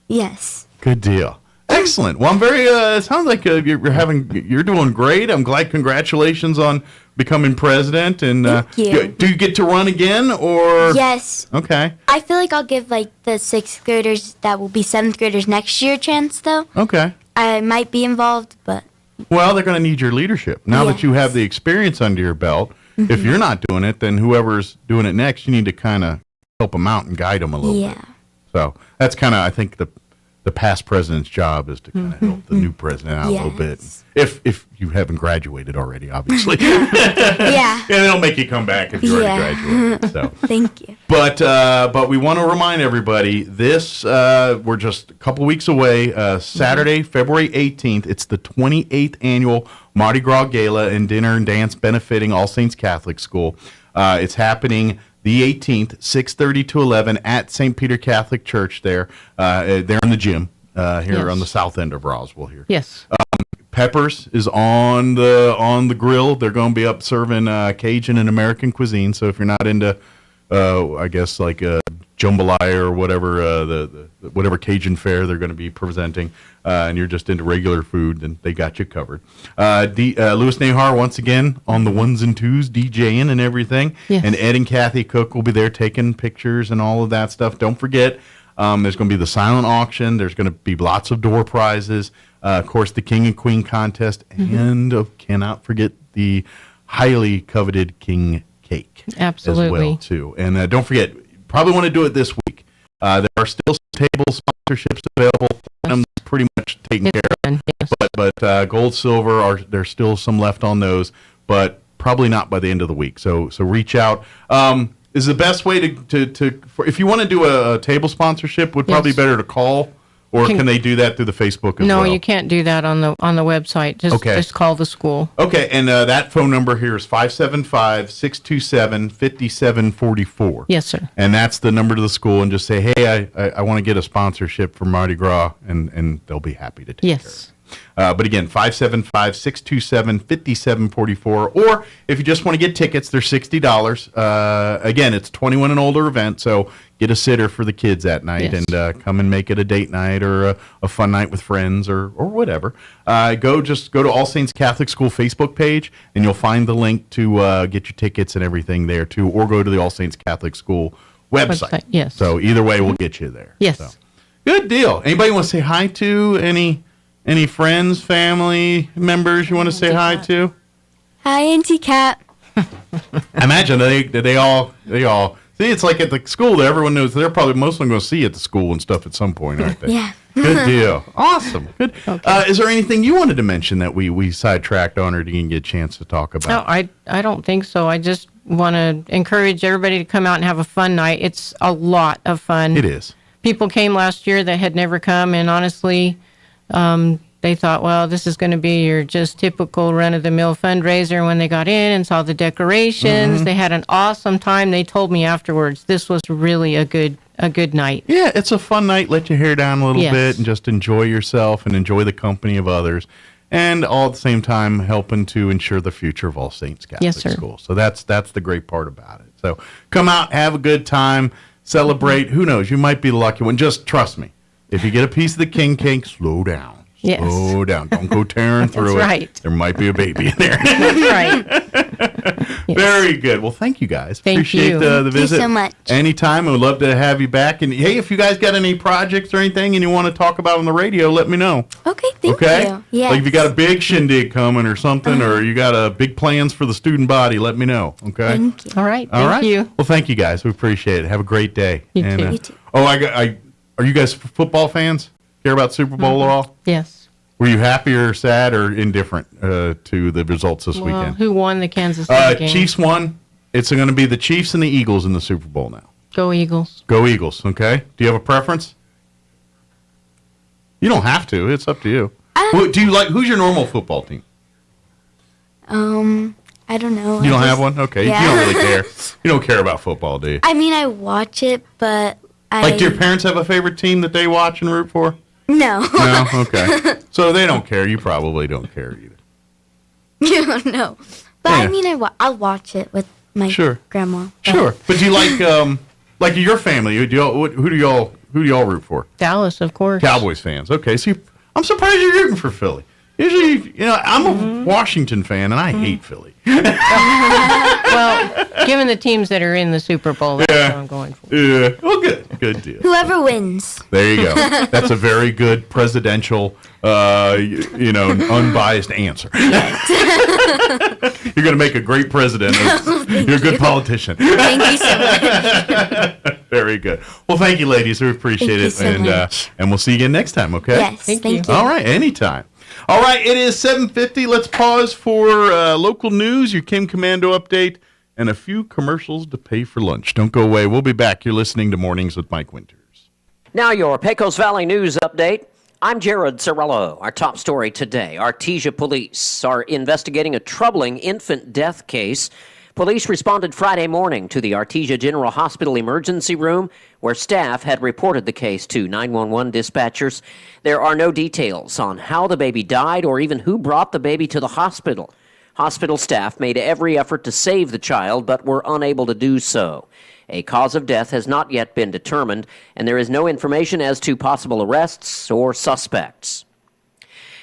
Yes. Good deal. Excellent. Well, I'm very. It sounds like you're doing great. I'm glad. Congratulations on becoming president. And Thank you. do you get to run again or? Yes. Okay. I feel like I'll give the 6th graders that will be 7th graders next year a chance though. Okay. I might be involved, but Well, they're going to need your leadership now that you have the experience under your belt. If you're not doing it, then whoever's doing it next, you need to kind of help them out and guide them a little bit. So that's kind of, I think, the past president's job is to kind of help the new president out a little bit. If you haven't graduated already, obviously. Yeah. And they'll make you come back if you already graduated. So. Thank you. But we want to remind everybody this we're just a couple weeks away. Saturday, February 18th. It's the 28th annual Mardi Gras Gala and Dinner and Dance benefiting All Saints Catholic School. It's happening the 18th, 6:30 to 11 at St. Peter Catholic Church there. They're in the gym here on the south end of Roswell here. Yes. Peppers is on the grill. They're going to be up serving Cajun and American cuisine. So if you're not into, I guess like jambalaya or whatever whatever Cajun fare they're going to be presenting, and you're just into regular food, then they got you covered. Louis Nahar once again on the ones and twos, DJing and everything. Yes. And Ed and Kathy Cook will be there taking pictures and all of that stuff. Don't forget. There's going to be the silent auction. There's going to be lots of door prizes. Of course, the King and Queen contest. And cannot forget the highly coveted King Cake. Absolutely. As well, too. And don't forget, probably want to do it this week. There are still some table sponsorships available. Platinum's pretty much much taken care of. Yes. But gold, silver, there's still some left on those, but probably not by the end of the week. So reach out. Is the best way to if you want to do a table sponsorship, would probably better to call, or can they do that through the Facebook as well? No, you can't do that on the website. Just call the school. Okay, and that phone number here is 575-627-5744. Yes, sir. And that's the number to the school, and just say, hey, I want to get a sponsorship for Mardi Gras, and they'll be happy to take care of it. But again, 575-627-5744. Or if you just want to get tickets, they're $60. Again, it's 21 and older event, so get a sitter for the kids that night and come and make it a date night or a fun night with friends or whatever. Go to All Saints Catholic School Facebook page, and you'll find the link to get your tickets and everything there too, or go to the All Saints Catholic School website. Yes. So either way, we'll get you there. Yes. So, good deal. Anybody want to say hi to any friends, family members you want to say hi to? Hi, Auntie Kat. I imagine they all see. It's like at the school that everyone knows. They're probably most of them going to see you at the school and stuff at some point, aren't they? Yeah. Good deal. Awesome. Good. Okay. Is there anything you wanted to mention that we sidetracked on, or didn't get a chance to talk about? No, I don't think so. I just want to encourage everybody to come out and have a fun night. It's a lot of fun. It is. People came last year that had never come, and honestly, they thought, well, this is going to be your just typical run-of-the-mill fundraiser. When they got in and saw the decorations, they had an awesome time. They told me afterwards, this was really a good night. Yeah, it's a fun night. Let your hair down a little bit and just enjoy yourself and enjoy the company of others. And all at the same time helping to ensure the future of All Saints Catholic School. So that's the great part about it. So come out, have a good time, celebrate. Who knows? You might be the lucky one. Just trust me. If you get a piece of the king cake, slow down. Yes. Slow down. Don't go tearing through That's it. right. There might be a baby in there. That's right. Yes. Very good. Well, thank you guys. Thank Appreciate you. the visit. Thank you so much. Anytime. We'd love to have you back. And hey, if you guys got any projects or anything and you want to talk about on the radio, let me know. Okay, thank you. Yes. Like if you got a big shindig coming or something, or you got big plans for the student body, let me know. Okay. Thank you. All right. Thank you. Well, thank you guys. We appreciate it. Have a great day. You too. And, You too. Oh, are you guys football fans? Care about Super Bowl at all? Yes. Were you happy or sad or indifferent to the results this weekend? Who won the Kansas City game? Chiefs won. It's going to be the Chiefs and the Eagles in the Super Bowl now. Go Eagles. Go Eagles, okay? Do you have a preference? You don't have to. It's up to you. Who's your normal football team? I don't know. You don't have one? Okay. Yeah. You don't really care. You don't care about football, do you? I mean, I watch it, but do your parents have a favorite team that they watch and root for? No. No? Okay. So they don't care. You probably don't care either. No. But I mean, I'll watch it with my grandma. Sure. But do you like your family? Who do y'all root for? Dallas, of course. Cowboys fans. Okay. So I'm surprised you're rooting for Philly. Usually, I'm a Washington fan, and I hate Philly. Well, given the teams that are in the Super Bowl, that's what I'm going for. Yeah. Well, good deal. Whoever wins. There you go. That's a very good presidential, unbiased answer. You're going to make a great president. You're a good politician. Thank you so much. Very good. Well, thank you, ladies. We appreciate it. Thank you so much. And we'll see you again next time, okay? Yes, thank you. All right, anytime. All right, it is 7:50. Let's pause for local news, your Kim Commando update, and a few commercials to pay for lunch. Don't go away. We'll be back. You're listening to Mornings with Mike Winters. Now your Pecos Valley News update. I'm Jared Cirillo. Our top story today. Artesia police are investigating a troubling infant death case. Police responded Friday morning to the Artesia General Hospital emergency room where staff had reported the case to 911 dispatchers. There are no details on how the baby died or even who brought the baby to the hospital. Hospital staff made every effort to save the child but were unable to do so. A cause of death has not yet been determined, and there is no information as to possible arrests or suspects.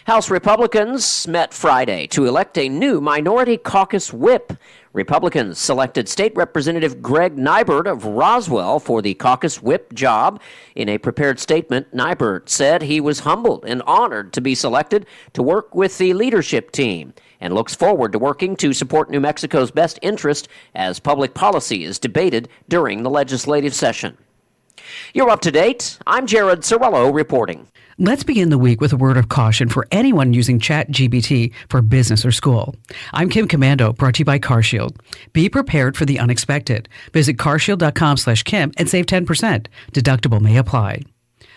House Republicans met Friday to elect a new minority caucus whip. Republicans selected State Representative Greg Nybert of Roswell for the caucus whip job. In a prepared statement, Nybert said he was humbled and honored to be selected to work with the leadership team and looks forward to working to support New Mexico's best interest as public policy is debated during the legislative session. You're up to date. I'm Jared Cirillo reporting. Let's begin the week with a word of caution for anyone using ChatGPT for business or school. I'm Kim Commando, brought to you by CarShield. Be prepared for the unexpected. Visit carshield.com/Kim and save 10%. Deductible may apply.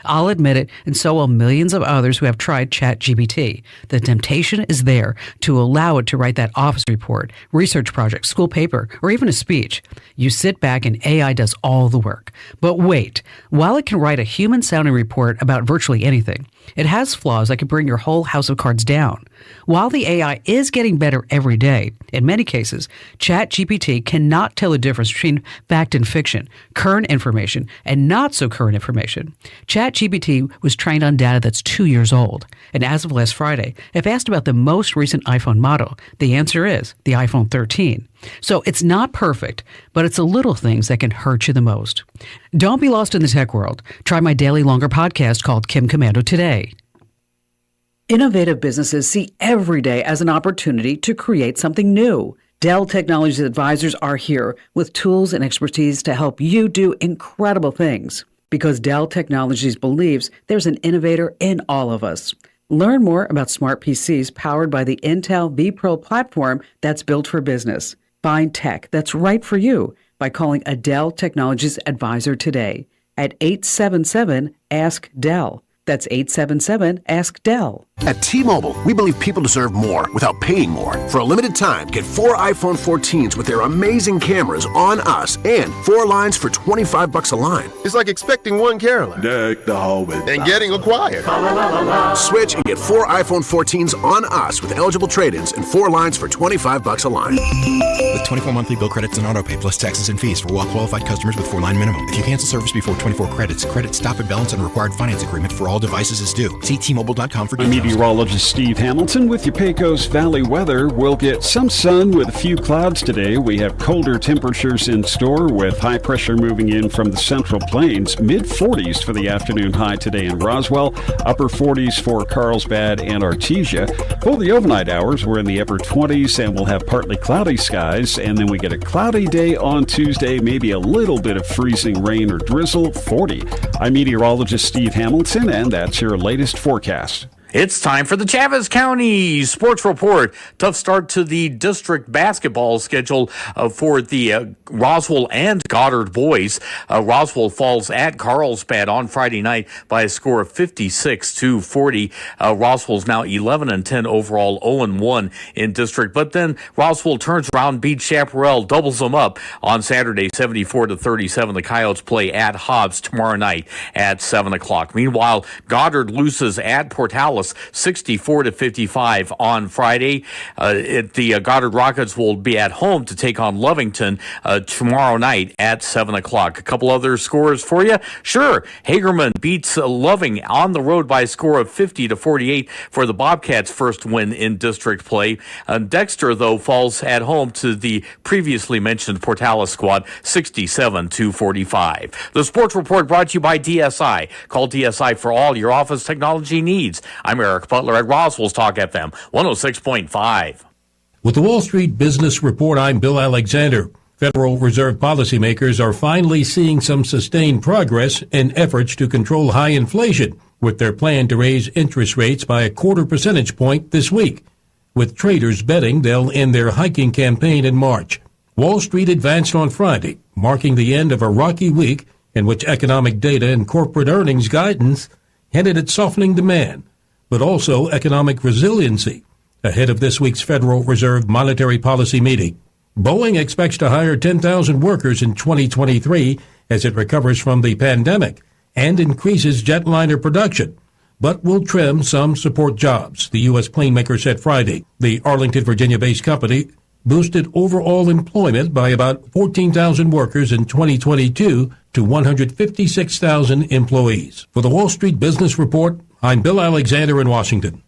I'll admit it, and so will millions of others who have tried ChatGPT. The temptation is there to allow it to write that office report, research project, school paper, or even a speech. You sit back and AI does all the work. But wait, while it can write a human-sounding report about virtually anything, it has flaws that can bring your whole house of cards down. While the AI is getting better every day, in many cases, ChatGPT cannot tell the difference between fact and fiction, current information, and not so current information. ChatGPT was trained on data that's 2 years old. And as of last Friday, if asked about the most recent iPhone model, the answer is the iPhone 13. So it's not perfect, but it's the little things that can hurt you the most. Don't be lost in the tech world. Try my daily longer podcast called Kim Commando Today. Innovative businesses see every day as an opportunity to create something new. Dell Technologies Advisors are here with tools and expertise to help you do incredible things. Because Dell Technologies believes there's an innovator in all of us. Learn more about smart PCs powered by the Intel vPro platform that's built for business. Find tech that's right for you by calling a Dell Technologies Advisor today at 877-ASK-DELL. That's 877-ASK-DELL. At T-Mobile, we believe people deserve more without paying more. For a limited time, get 4 iPhone 14s with their amazing cameras on us and 4 lines for $25 a line. It's like expecting one Carolyn. Deck the hallway. And getting acquired. Switch and get 4 iPhone 14s on us with eligible trade-ins and 4 lines for $25 a line. With 24 monthly bill credits and auto pay plus taxes and fees for well-qualified customers with 4-line minimum. If you cancel service before 24 credits, credit stop and balance and required finance agreement for all devices is due. See T-Mobile.com for details. Meteorologist Steve Hamilton with your Pecos Valley weather. We'll get some sun with a few clouds today. We have colder temperatures in store with high pressure moving in from the Central Plains. Mid-40s for the afternoon high today in Roswell. Upper 40s for Carlsbad and Artesia. For the overnight hours, we're in the upper 20s and we'll have partly cloudy skies. And then we get a cloudy day on Tuesday, maybe a little bit of freezing rain or drizzle, 40. I'm meteorologist Steve Hamilton, and that's your latest forecast. It's time for the Chavez County Sports Report. Tough start to the district basketball schedule for the Roswell and Goddard boys. Roswell falls at Carlsbad on Friday night by a score of 56-40. Roswell's now 11-10 overall, 0-1 in district. But then Roswell turns around, beats Chaparral, doubles them up on Saturday, 74-37. The Coyotes play at Hobbs tomorrow night at 7 o'clock. Meanwhile, Goddard loses at Portales 64-55 on Friday. The Goddard Rockets will be at home to take on Lovington tomorrow night at 7 o'clock. A couple other scores for you. Sure, Hagerman beats Loving on the road by a score of 50-48 for the Bobcats' first win in district play. Dexter, though, falls at home to the previously mentioned Portales squad, 67-45. The Sports Report brought to you by DSI. Call DSI for all your office technology needs. I'm Eric Butler at Roswell's Talk FM 106.5. With the Wall Street Business Report, I'm Bill Alexander. Federal Reserve policymakers are finally seeing some sustained progress in efforts to control high inflation, with their plan to raise interest rates by a 0.25 percentage point this week, with traders betting they'll end their hiking campaign in March. Wall Street advanced on Friday, marking the end of a rocky week in which economic data and corporate earnings guidance hinted at softening demand, but also economic resiliency ahead of this week's Federal Reserve monetary policy meeting. Boeing expects to hire 10,000 workers in 2023 as it recovers from the pandemic and increases jetliner production, but will trim some support jobs, the U.S. plane maker said Friday. The Arlington, Virginia-based company boosted overall employment by about 14,000 workers in 2022 to 156,000 employees. For the Wall Street Business Report, I'm Bill Alexander in Washington.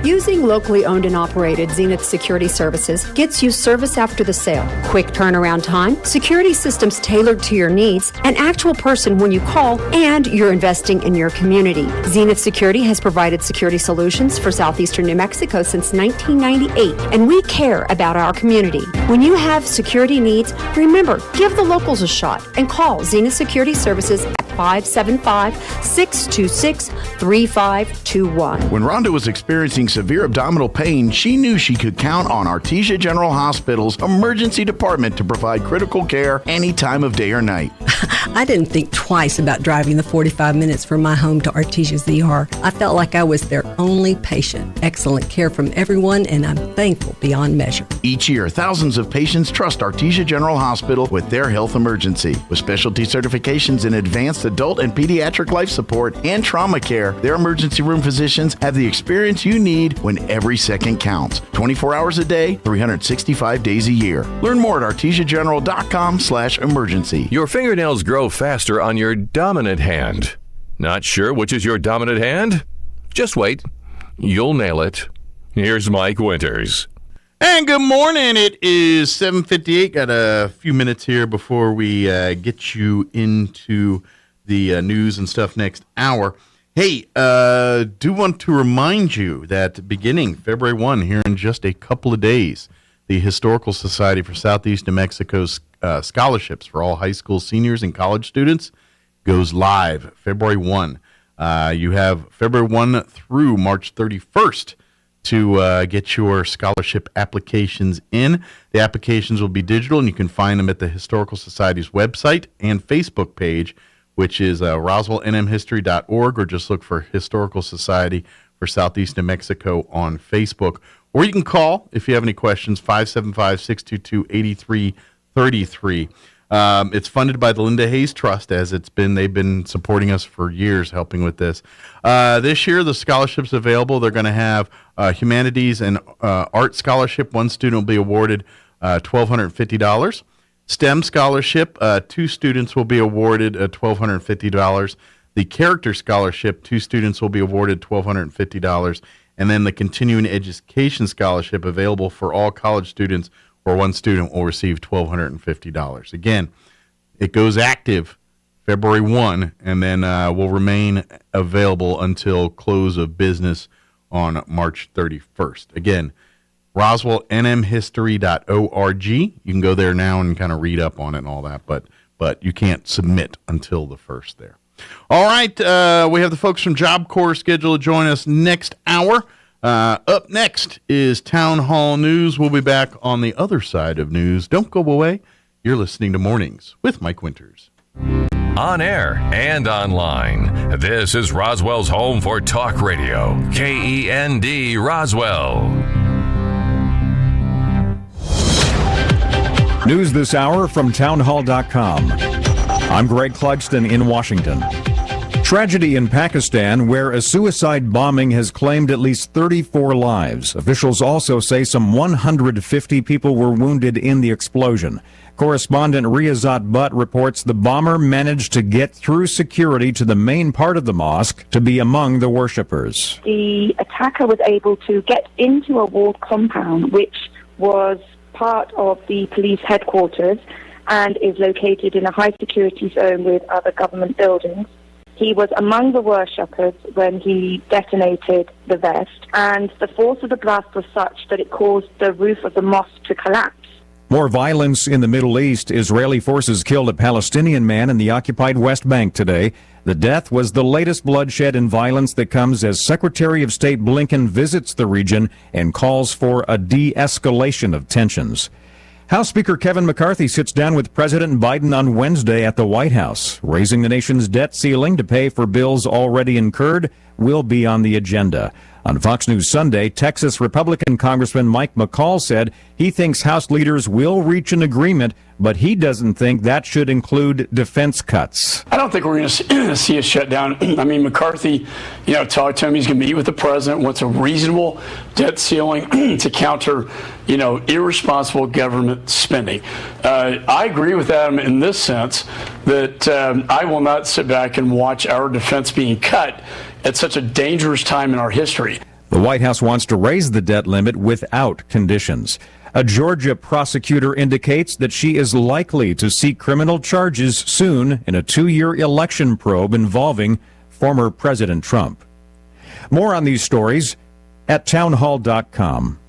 Using locally owned and operated Zenith Security Services gets you service after the sale, quick turnaround time, security systems tailored to your needs, an actual person when you call, and you're investing in your community. Zenith Security has provided security solutions for southeastern New Mexico since 1998, and we care about our community. When you have security needs, remember, give the locals a shot and call Zenith Security Services at 575-626-3521. When Rhonda was experiencing severe abdominal pain, she knew she could count on Artesia General Hospital's emergency department to provide critical care any time of day or night. I didn't think twice about driving the 45 minutes from my home to Artesia's ER. I felt like I was their only patient. Excellent care from everyone, and I'm thankful beyond measure. Each year, thousands of patients trust Artesia General Hospital with their health emergency. With specialty certifications in advanced adult and pediatric life support and trauma care, their emergency room physicians have the experience you need when every second counts. 24 hours a day, 365 days a year. Learn more at artesiageneral.com/emergency. Your fingernails grow faster on your dominant hand. Not sure which is your dominant hand? Just wait. You'll nail it. Here's Mike Winters. And good morning. It is 7:58. Got a few minutes here before we get you into the news and stuff next hour. Hey, do want to remind you that beginning February 1, here in just a couple of days, the Historical Society for Southeast New Mexico's scholarships for all high school seniors and college students goes live February 1. You have February 1 through March 31st to get your scholarship applications in. The applications will be digital, and you can find them at the Historical Society's website and Facebook page, which is roswellnmhistory.org, or just look for Historical Society for Southeast New Mexico on Facebook. Or you can call, if you have any questions, 575-622-8333. It's funded by the Linda Hayes Trust, as they've been supporting us for years, helping with this. This year, the scholarships available, they're going to have humanities and art scholarship. One student will be awarded $1,250. STEM scholarship, 2 students will be awarded $1,250. The character scholarship, 2 students will be awarded $1,250. And then the continuing education scholarship, available for all college students, or 1 student will receive $1,250. Again, it goes active February 1, and then will remain available until close of business on March 31st. Again, roswellnmhistory.org. You can go there now and kind of read up on it and all that, but you can't submit until the 1st there. All right, we have the folks from Job Corps scheduled to join us next hour. Up next is Town Hall News. We'll be back on the other side of news. Don't go away. You're listening to Mornings with Mike Winters. On air and online, this is Roswell's home for talk radio, KEND Roswell. News this hour from townhall.com. I'm Greg Clugston in Washington. Tragedy in Pakistan, where a suicide bombing has claimed at least 34 lives. Officials also say some 150 people were wounded in the explosion. Correspondent Riyazat Butt reports the bomber managed to get through security to the main part of the mosque to be among the worshippers. The attacker was able to get into a walled compound, which was part of the police headquarters and is located in a high-security zone with other government buildings. He was among the worshippers when he detonated the vest, and the force of the blast was such that it caused the roof of the mosque to collapse. More violence in the Middle East. Israeli forces killed a Palestinian man in the occupied West Bank today. The death was the latest bloodshed and violence that comes as Secretary of State Blinken visits the region and calls for a de-escalation of tensions. House Speaker Kevin McCarthy sits down with President Biden on Wednesday at the White House. Raising the nation's debt ceiling to pay for bills already incurred will be on the agenda. On Fox News Sunday, Texas Republican Congressman Mike McCall said he thinks House leaders will reach an agreement, but he doesn't think that should include defense cuts. I don't think we're going to see a shutdown. I mean, McCarthy, talked to him. He's going to meet with the president, wants a reasonable debt ceiling to counter, irresponsible government spending. I agree with Adam in this sense that I will not sit back and watch our defense being cut at such a dangerous time in our history. The White House wants to raise the debt limit without conditions. A Georgia prosecutor indicates that she is likely to seek criminal charges soon in a 2-year election probe involving former President Trump. More on these stories at townhall.com.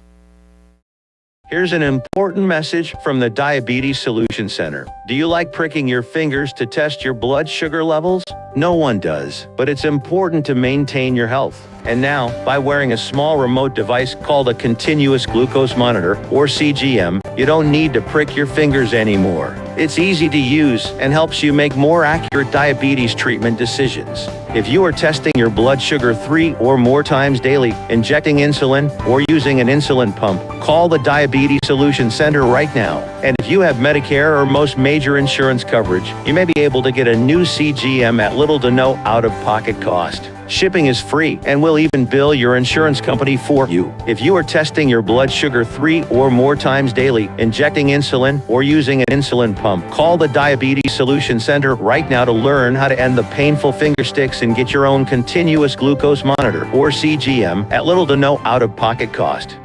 Here's an important message from the Diabetes Solution Center. Do you like pricking your fingers to test your blood sugar levels? No one does, but it's important to maintain your health. And now, by wearing a small remote device called a continuous glucose monitor, or CGM, you don't need to prick your fingers anymore. It's easy to use and helps you make more accurate diabetes treatment decisions. If you are testing your blood sugar 3 or more times daily, injecting insulin, or using an insulin pump, call the Diabetes Solution Center right now. And if you have Medicare or most major insurance coverage, you may be able to get a new CGM at little to no out-of-pocket cost. Shipping is free, and we'll even bill your insurance company for you. If you are testing your blood sugar 3 or more times daily, injecting insulin, or using an insulin pump, call the Diabetes Solution Center right now to learn how to end the painful finger sticks and get your own continuous glucose monitor, or CGM, at little to no out-of-pocket cost.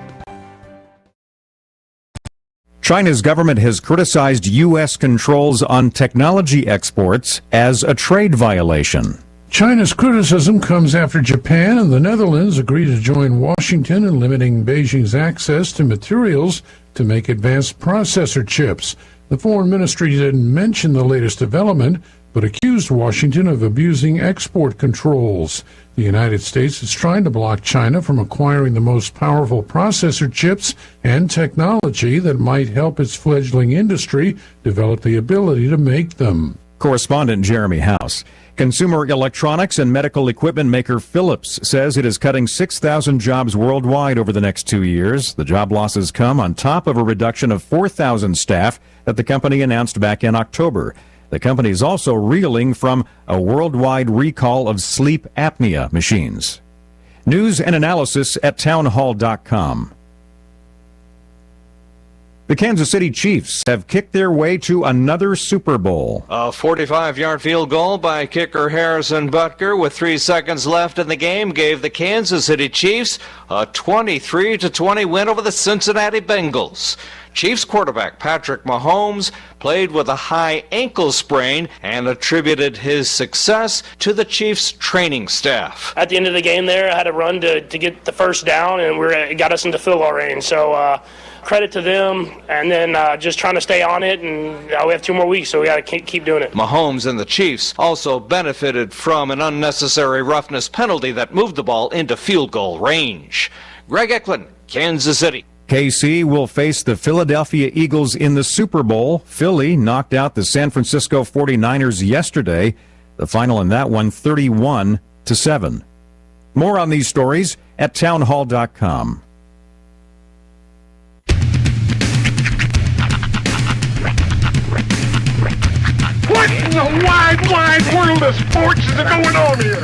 China's government has criticized U.S. controls on technology exports as a trade violation. China's criticism comes after Japan and the Netherlands agreed to join Washington in limiting Beijing's access to materials to make advanced processor chips. The foreign ministry didn't mention the latest development, but accused Washington of abusing export controls. The United States is trying to block China from acquiring the most powerful processor chips and technology that might help its fledgling industry develop the ability to make them. Correspondent Jeremy House. Consumer electronics and medical equipment maker Philips says it is cutting 6,000 jobs worldwide over the next 2 years. The job losses come on top of a reduction of 4,000 staff that the company announced back in October. The company is also reeling from a worldwide recall of sleep apnea machines. News and analysis at townhall.com. The Kansas City Chiefs have kicked their way to another Super Bowl. A 45-yard field goal by kicker Harrison Butker with 3 seconds left in the game gave the Kansas City Chiefs a 23-20 win over the Cincinnati Bengals. Chiefs quarterback Patrick Mahomes played with a high ankle sprain and attributed his success to the Chiefs training staff. At the end of the game there, I had a run to get the first down, and it got us into field goal range. So credit to them, and then just trying to stay on it, and we have 2 more weeks, so we got to keep doing it. Mahomes and the Chiefs also benefited from an unnecessary roughness penalty that moved the ball into field goal range. Greg Eklund, Kansas City. KC will face the Philadelphia Eagles in the Super Bowl. Philly knocked out the San Francisco 49ers yesterday. The final in that one, 31-7. More on these stories at townhall.com. What in the wide world of sports is going on here?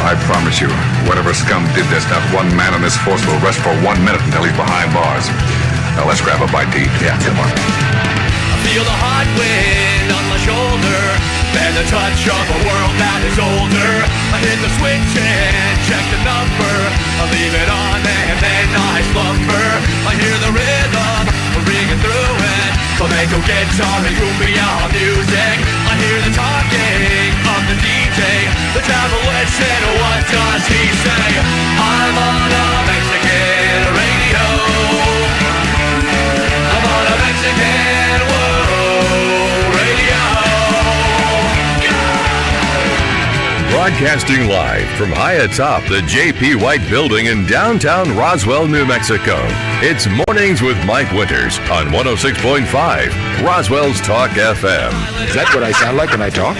I promise you, whatever scum did this, not one man in this force will rest for 1 minute until he's behind bars. Now let's grab a bite to eat. Yeah, come on. I feel the hot wind on my shoulder and the touch of a world that is older. I hit the switch and check the number. I leave it on and then I slumber. I hear the rhythm ringing through it. Flamenco guitar and cumbia music. I hear the talking of the DJ. The travel listen, what does he say? I'm on a Mexican radio. I'm on a Mexican radio. Broadcasting live from high atop the J.P. White Building in downtown Roswell, New Mexico. It's Mornings with Mike Winters on 106.5 Roswell's Talk FM. Is that what I sound like when I talk?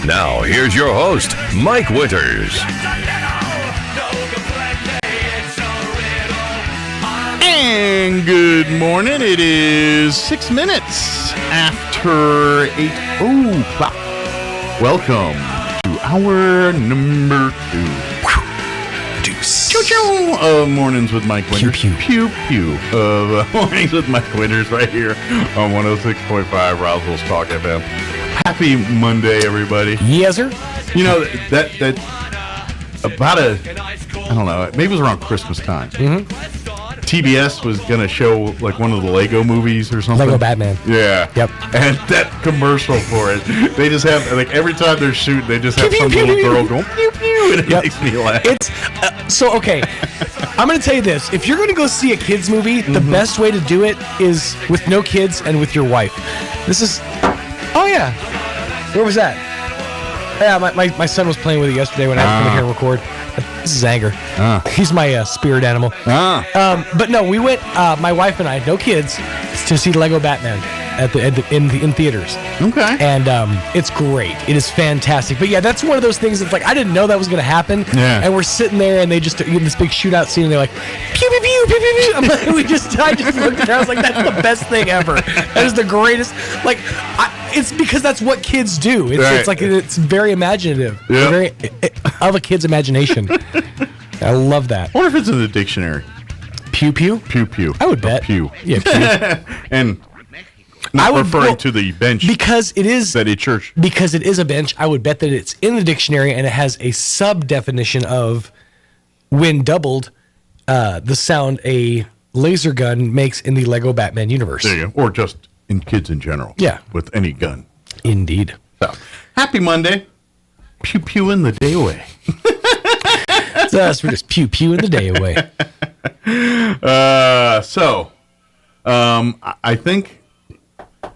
Now, here's your host, Mike Winters. And good morning. It is 6 minutes after 8 o'clock. Welcome to hour number 2. Deuce. Choo-choo. Mornings with Mike Winters. Pew, pew. Pew, pew. Mornings with Mike Winters right here on 106.5 Roswell's Talk FM. Happy Monday, everybody. Yes, sir. You know, that about I don't know, maybe it was around Christmas time. TBS was gonna show like one of the Lego movies or something. Lego Batman. Yeah. Yep. And that commercial for it, they just have like every time they're shooting, they just have some little girl going pew pew, and it makes me laugh. It's so okay. I'm gonna tell you this: if you're gonna go see a kids movie, the best way to do it is with no kids and with your wife. This is. Oh yeah. Where was that? Yeah, my son was playing with it yesterday when I had to come in here and record. This is Anger. He's my spirit animal. But no, we went, my wife and I, no kids, to see Lego Batman in theaters. Okay. And it's great. It is fantastic. But yeah, that's one of those things that's like, I didn't know that was going to happen. Yeah. And we're sitting there and they just get this big shootout scene and they're like, pew, pew, pew, pew, pew, pew. I'm like, I just looked at her. I was like, that's the best thing ever. That is the greatest. Like, it's because that's what kids do. It's like, it's very imaginative. Yep. Very of a kid's imagination. I love that. I wonder if it's in the dictionary. Pew pew? Pew pew. I would bet. Pew. Yeah, pew. And not referring to the bench because it is at a church. Because it is a bench, I would bet that it's in the dictionary and it has a sub-definition of, when doubled, the sound a laser gun makes in the Lego Batman universe. There you go. Or just in kids in general. Yeah. With any gun. Indeed. So, happy Monday. Pew pew in the day away. It's us. We're just pew pew in the day away. I think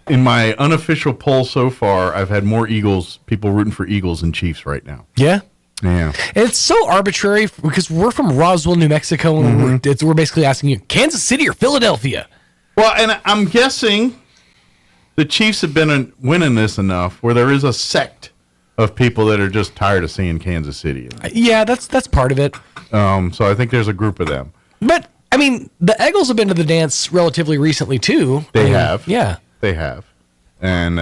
in my unofficial poll so far, I've had more people rooting for Eagles than Chiefs right now. Yeah. Yeah. It's so arbitrary because we're from Roswell, New Mexico, and we're basically asking you, Kansas City or Philadelphia? Well, and I'm guessing the Chiefs have been winning this enough where there is a sect of people that are just tired of seeing Kansas City. Yeah, that's part of it. So I think there's a group of them. But, I mean, the Eagles have been to the dance relatively recently, too. They have. Yeah. They have. And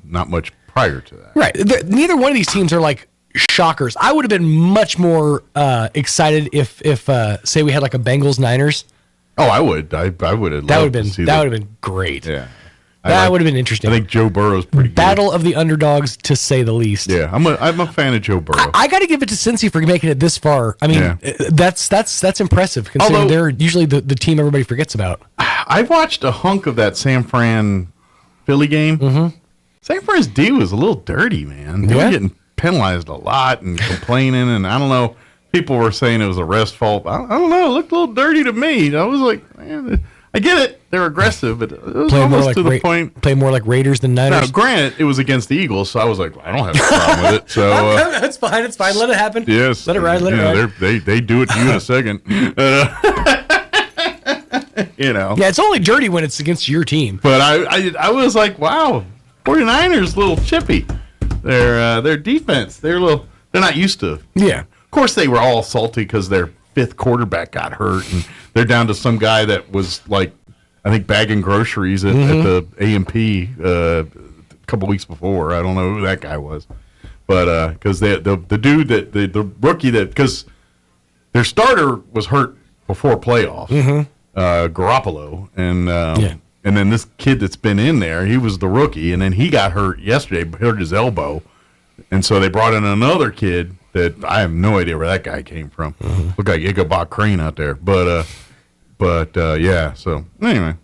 not much prior to that. Right. Neither one of these teams are like shockers. I would have been much more excited if say we had like a Bengals-Niners. Oh, I would. I would have loved to see that. That would have been great. Yeah. That would have been interesting. I think Joe Burrow's pretty good. Battle of the underdogs, to say the least. Yeah, I'm a fan of Joe Burrow. I got to give it to Cincy for making it this far. I mean, that's impressive considering they're usually the team everybody forgets about. I watched a hunk of that San Fran Philly game. Mm-hmm. San Fran's D was a little dirty, man. They were getting penalized a lot and complaining, and I don't know. People were saying it was a rest fault. I don't know. It looked a little dirty to me. I was like, man, I get it. They're aggressive, but it was almost to the point. Play more like Raiders than Niners. Now, granted, it was against the Eagles, so I was like, I don't have a problem with it. So that's fine. It's fine. Let it happen. Yes, let it ride. Let it ride. They do it to you in a second. Yeah, it's only dirty when it's against your team. But I was like, wow, 49ers a little chippy. Their defense, they're not used to. Yeah. Of course, they were all salty because their fifth quarterback got hurt, and they're down to some guy that was like, I think, bagging groceries at the A&P a couple weeks before. I don't know who that guy was, but because the dude the rookie because their starter was hurt before playoffs, Garoppolo, and then this kid that's been in there, he was the rookie, and then he got hurt yesterday, hurt his elbow, and so they brought in another kid that I have no idea where that guy came from. Looked like Ichabod Crane out there, but yeah. So anyway,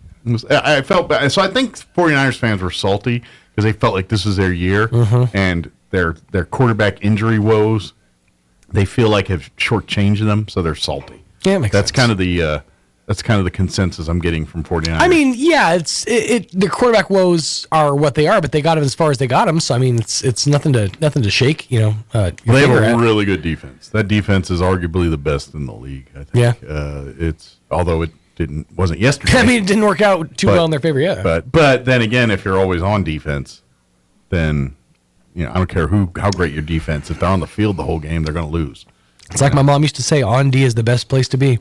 I felt bad. So I think 49ers fans were salty because they felt like this is their year, and their quarterback injury woes, they feel like have shortchanged them, so they're salty. Yeah, makes sense. That's kind of the consensus I'm getting from 49ers. I mean, yeah, the quarterback woes are what they are, but they got him as far as they got him. So I mean, it's nothing to shake. They have a really good defense. That defense is arguably the best in the league. I think. Yeah. Although it wasn't yesterday. I mean, it didn't work out too well in their favor. Yeah. But then again, if you're always on defense, then I don't care how great your defense. If they're on the field the whole game, they're going to lose. It's like my mom used to say, "On D is the best place to be."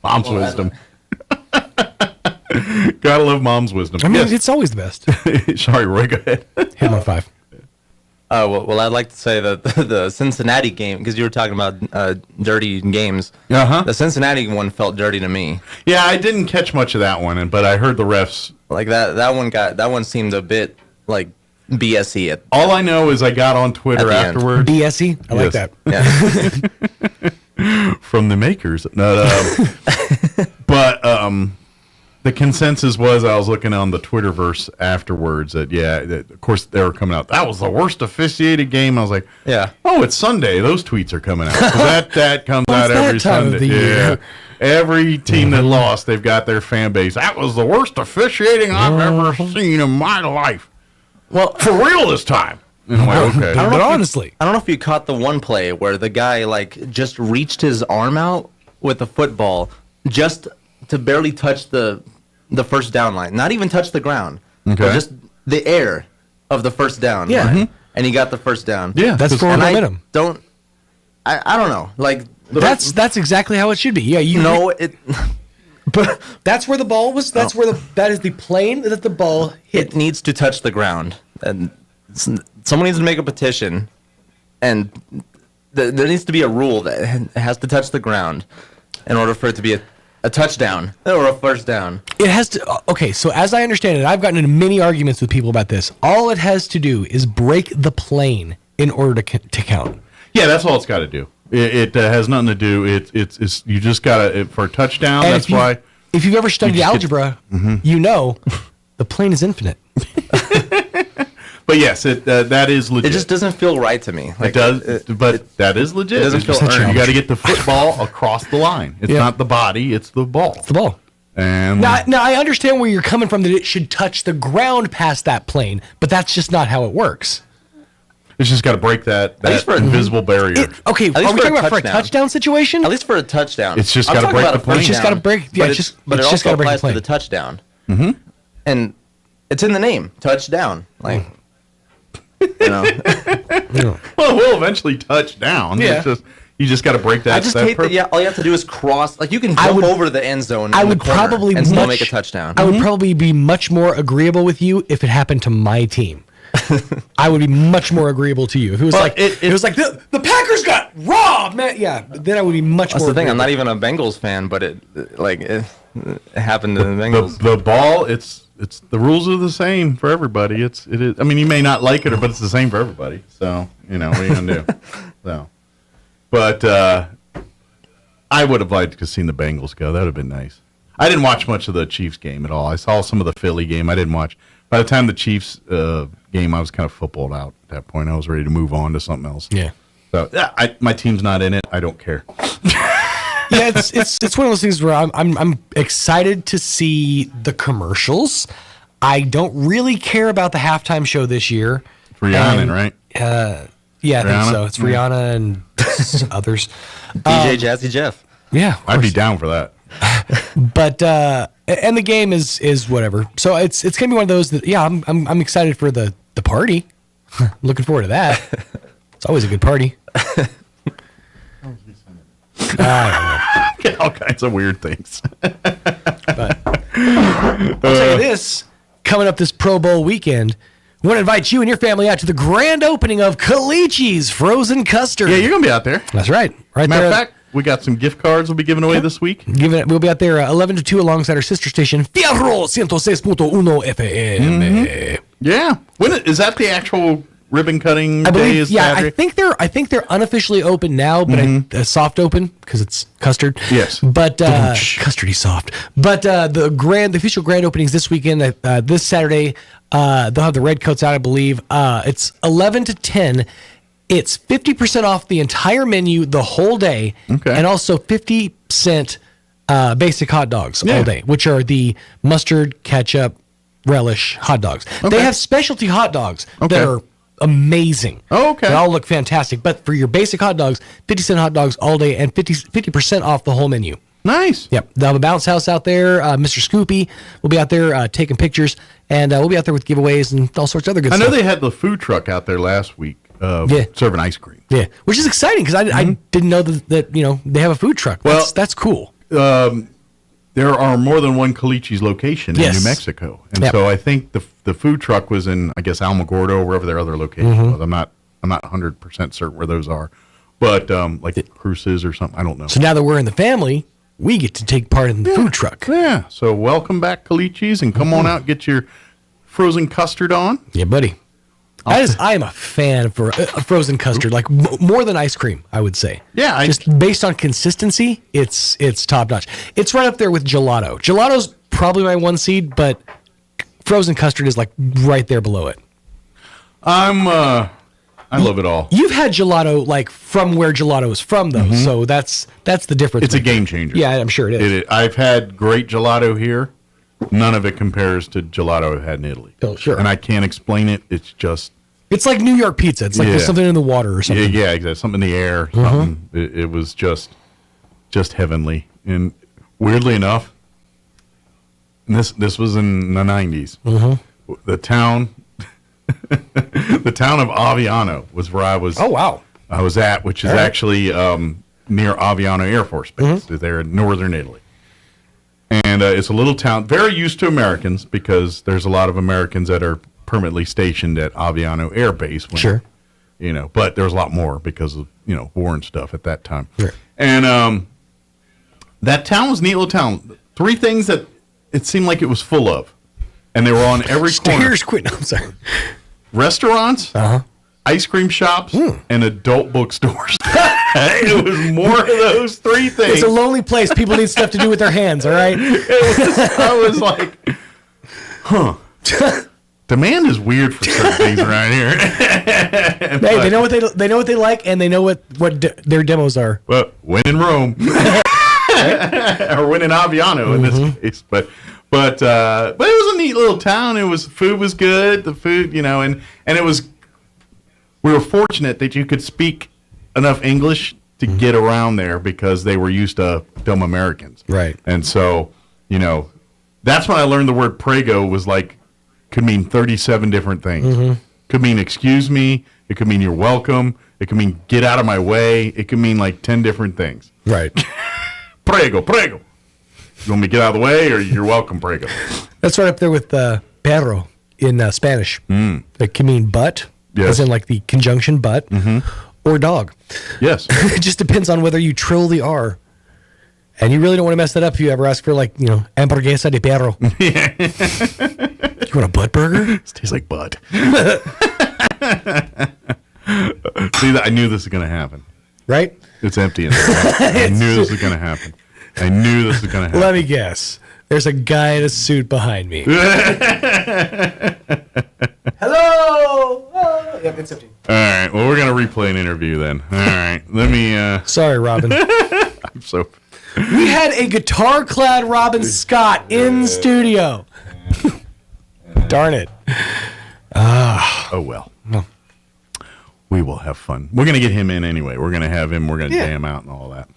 Mom's wisdom. Gotta love mom's wisdom. I mean, it's always the best. Sorry, Roy, go ahead. Hit him on 5. Well, I'd like to say that the Cincinnati game, because you were talking about dirty games. The Cincinnati one felt dirty to me. Yeah, I didn't catch much of that one, but I heard the refs. Like that one seemed a bit like BSE. All I know is I got on Twitter afterwards. BSE? I like that. Yeah. from the makers. But the consensus was, I was looking on the Twitterverse afterwards, that of course they were coming out, that was the worst officiated game. I was like, oh, it's Sunday, those tweets are coming out. So that comes out every Sunday. Every team that lost, they've got their fan base. That was the worst officiating I've ever seen in my life. Well, for real this time. And I'm like, okay. I don't know if you caught the one play where the guy just reached his arm out with a football just to barely touch the first down line. Not even touch the ground. Okay. But just the air of the first down line. And he got the first down. Yeah, that's forward momentum. I don't know. That's exactly how it should be. Yeah, but that's where the ball was. That is the plane that the ball hit. It needs to touch the ground, and someone needs to make a petition, and there needs to be a rule that it has to touch the ground in order for it to be a touchdown or a first down. It has to. Okay, so as I understand it, I've gotten into many arguments with people about this. All it has to do is break the plane in order to count. Yeah, that's all it's got to do. It has nothing to do. It's you just gotta for a touchdown. And that's why. If you've ever studied algebra, you know the plane is infinite. But yes, that is legit. It just doesn't feel right to me. It does, but that is legit. It doesn't feel earned. You got to get the football across the line. It's not the body; it's the ball. It's the ball. And now I understand where you're coming from, that it should touch the ground past that plane, but that's just not how it works. It's just got to break that invisible barrier. Are we talking about for a touchdown situation? At least for a touchdown. It's just got to break the plane. It's just got to break. Yeah, but it also applies to the touchdown. Mm-hmm. And it's in the name, touchdown. Well, we'll eventually touch down. Yeah. It's just, you just got to break that. I just hate that. All you have to do is cross. You can jump over the end zone. I would probably and still make a touchdown. I would probably be much more agreeable with you if it happened to my team. I would be much more agreable to you if it was the Packers got robbed, man. Yeah, then I would be much more. That's the thing. I'm not even a Bengals fan, but it happened to the Bengals. The ball. It's the rules are the same for everybody. It is. I mean, you may not like it, but it's the same for everybody. So what are you gonna do? So, but I would have liked to have seen the Bengals go. That would have been nice. I didn't watch much of the Chiefs game at all. I saw some of the Philly game. I didn't watch. By the time the Chiefs game, I was kind of footballed out at that point. I was ready to move on to something else. Yeah. So my team's not in it. I don't care. Yeah, it's one of those things where I'm excited to see the commercials. I don't really care about the halftime show this year. It's Rihanna, right? Yeah, I think so. It's Rihanna and others. DJ Jazzy Jeff. Yeah, I'd be down for that. But and the game is whatever. So it's gonna be one of those that I'm excited for the party. Looking forward to that. It's always a good party. I don't know. All kinds of weird things. But I'll tell you this: coming up this Pro Bowl weekend, we want to invite you and your family out to the grand opening of Calici's Frozen Custard. Yeah, you're gonna be out there. That's right. Matter of fact, we got some gift cards we'll be giving away this week. We'll be out there 11 to 2 alongside our sister station, Fierro 106.1 FM. Mm-hmm. Yeah. Is that the actual ribbon cutting day? I think they're unofficially open now, but soft open because it's custard. Yes. But custardy soft. But the official grand openings this weekend, this Saturday, they'll have the red coats out, I believe. It's 11 to 10. It's 50% off the entire menu the whole day, and also 50% basic hot dogs all day, which are the mustard, ketchup, relish hot dogs. They have specialty hot dogs that are amazing. Oh, okay. They all look fantastic. But for your basic hot dogs, 50-cent hot dogs all day and 50% off the whole menu. Nice. Yep. They'll have a bounce house out there. Mr. Scoopy will be out there taking pictures, and we'll be out there with giveaways and all sorts of other good stuff. I know they had the food truck out there last week. Serving ice cream. Yeah, which is exciting because I didn't know that they have a food truck. That's cool. There are more than one Calici's location in New Mexico, and so I think the food truck was in Alamogordo, wherever their other location was. I'm not 100% certain where those are, but like Cruces or something. I don't know. So now that we're in the family, we get to take part in the food truck. Yeah. So welcome back, Calici's, and come on out, get your frozen custard on. Yeah, buddy. I am a fan for frozen custard, like more than ice cream, I would say. Yeah, just based on consistency, it's top notch. It's right up there with gelato. Gelato's probably my 1 seed, but frozen custard is like right there below it. I love it all. You've had gelato like from where gelato is from, though, so that's the difference. It's a game changer. Yeah, I'm sure it is. I've had great gelato here. None of it compares to gelato I've had in Italy. Oh, sure. And I can't explain it. It's just... It's like New York pizza. It's like there's something in the water or something. Yeah, exactly. Something in the air. Something. It was just heavenly. And weirdly enough, this was in the 90s. The town of Aviano was where I was. Oh, wow. I was at, which is actually near Aviano Air Force Base. They're in northern Italy. And it's a little town, very used to Americans, because there's a lot of Americans that are permanently stationed at Aviano Air Base. Sure. But there's a lot more because of, war and stuff at that time. Sure. And that town was a neat little town. 3 things that it seemed like it was full of. And they were on every corner. I'm sorry. Restaurants, ice cream shops, and adult bookstores. It was more of those 3 things. It's a lonely place. People need stuff to do with their hands, all right? I was like, demand is weird for certain things around here. Hey, they know what they like, and they know what their demos are. Well, when in Rome, or when in Aviano in this case, but it was a neat little town. Food was good. The food, and it was. We were fortunate that you could speak enough English to get around there because they were used to dumb Americans, right? And so, that's when I learned the word prego could mean 37 different things. Could mean excuse me. It could mean you're welcome. It could mean get out of my way. It could mean like 10 different things. Right. Prego. You want me to get out of the way, or you're welcome, prego? That's right up there with perro in Spanish. It can mean butt, as in like the conjunction but, or dog. Yes. It just depends on whether you trill the R. And you really don't want to mess that up if you ever ask for hamburguesa de perro. You want a butt burger? It tastes like butt. See, I knew this was going to happen. Right? It's empty in there. I knew this was going to happen. Let me guess. There's a guy in a suit behind me. Hello! Oh, yep, it's empty. All right. Well, we're going to replay an interview then. All right. Let me... Sorry, Robin. I'm so... We had a guitar-clad Robin Scott in studio. Darn it. Oh, well. We will have fun. We're going to get him in anyway. We're going to have him. We're going to jam out and all that.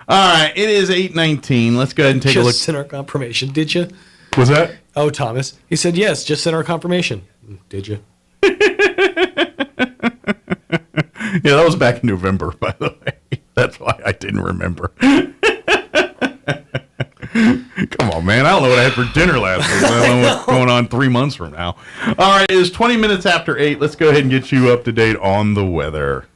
All right. It is 8:19. Let's go ahead and take a look. Just sent our confirmation, did you? Was that? Oh, Thomas. He said, yes, just sent our confirmation. Did you? Yeah, that was back in November, by the way. That's why I didn't remember. Come on, man. I don't know what I had for dinner last week. I don't know what's going on 3 months from now. All right, it is 20 minutes after 8. Let's go ahead and get you up to date on the weather.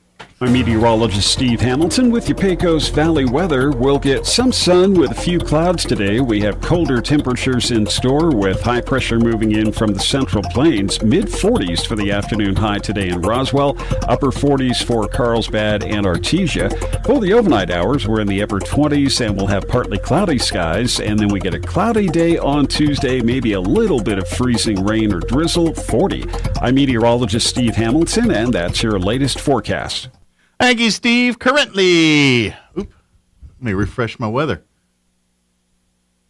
I'm meteorologist Steve Hamilton with your Pecos Valley weather. We'll get some sun with a few clouds today. We have colder temperatures in store with high pressure moving in from the Central Plains. Mid-40s for the afternoon high today in Roswell. Upper 40s for Carlsbad and Artesia. For the overnight hours, we're in the upper 20s and we'll have partly cloudy skies. And then we get a cloudy day on Tuesday, maybe a little bit of freezing rain or drizzle, 40. I'm meteorologist Steve Hamilton, and that's your latest forecast. Thank you, Steve. Currently, let me refresh my weather.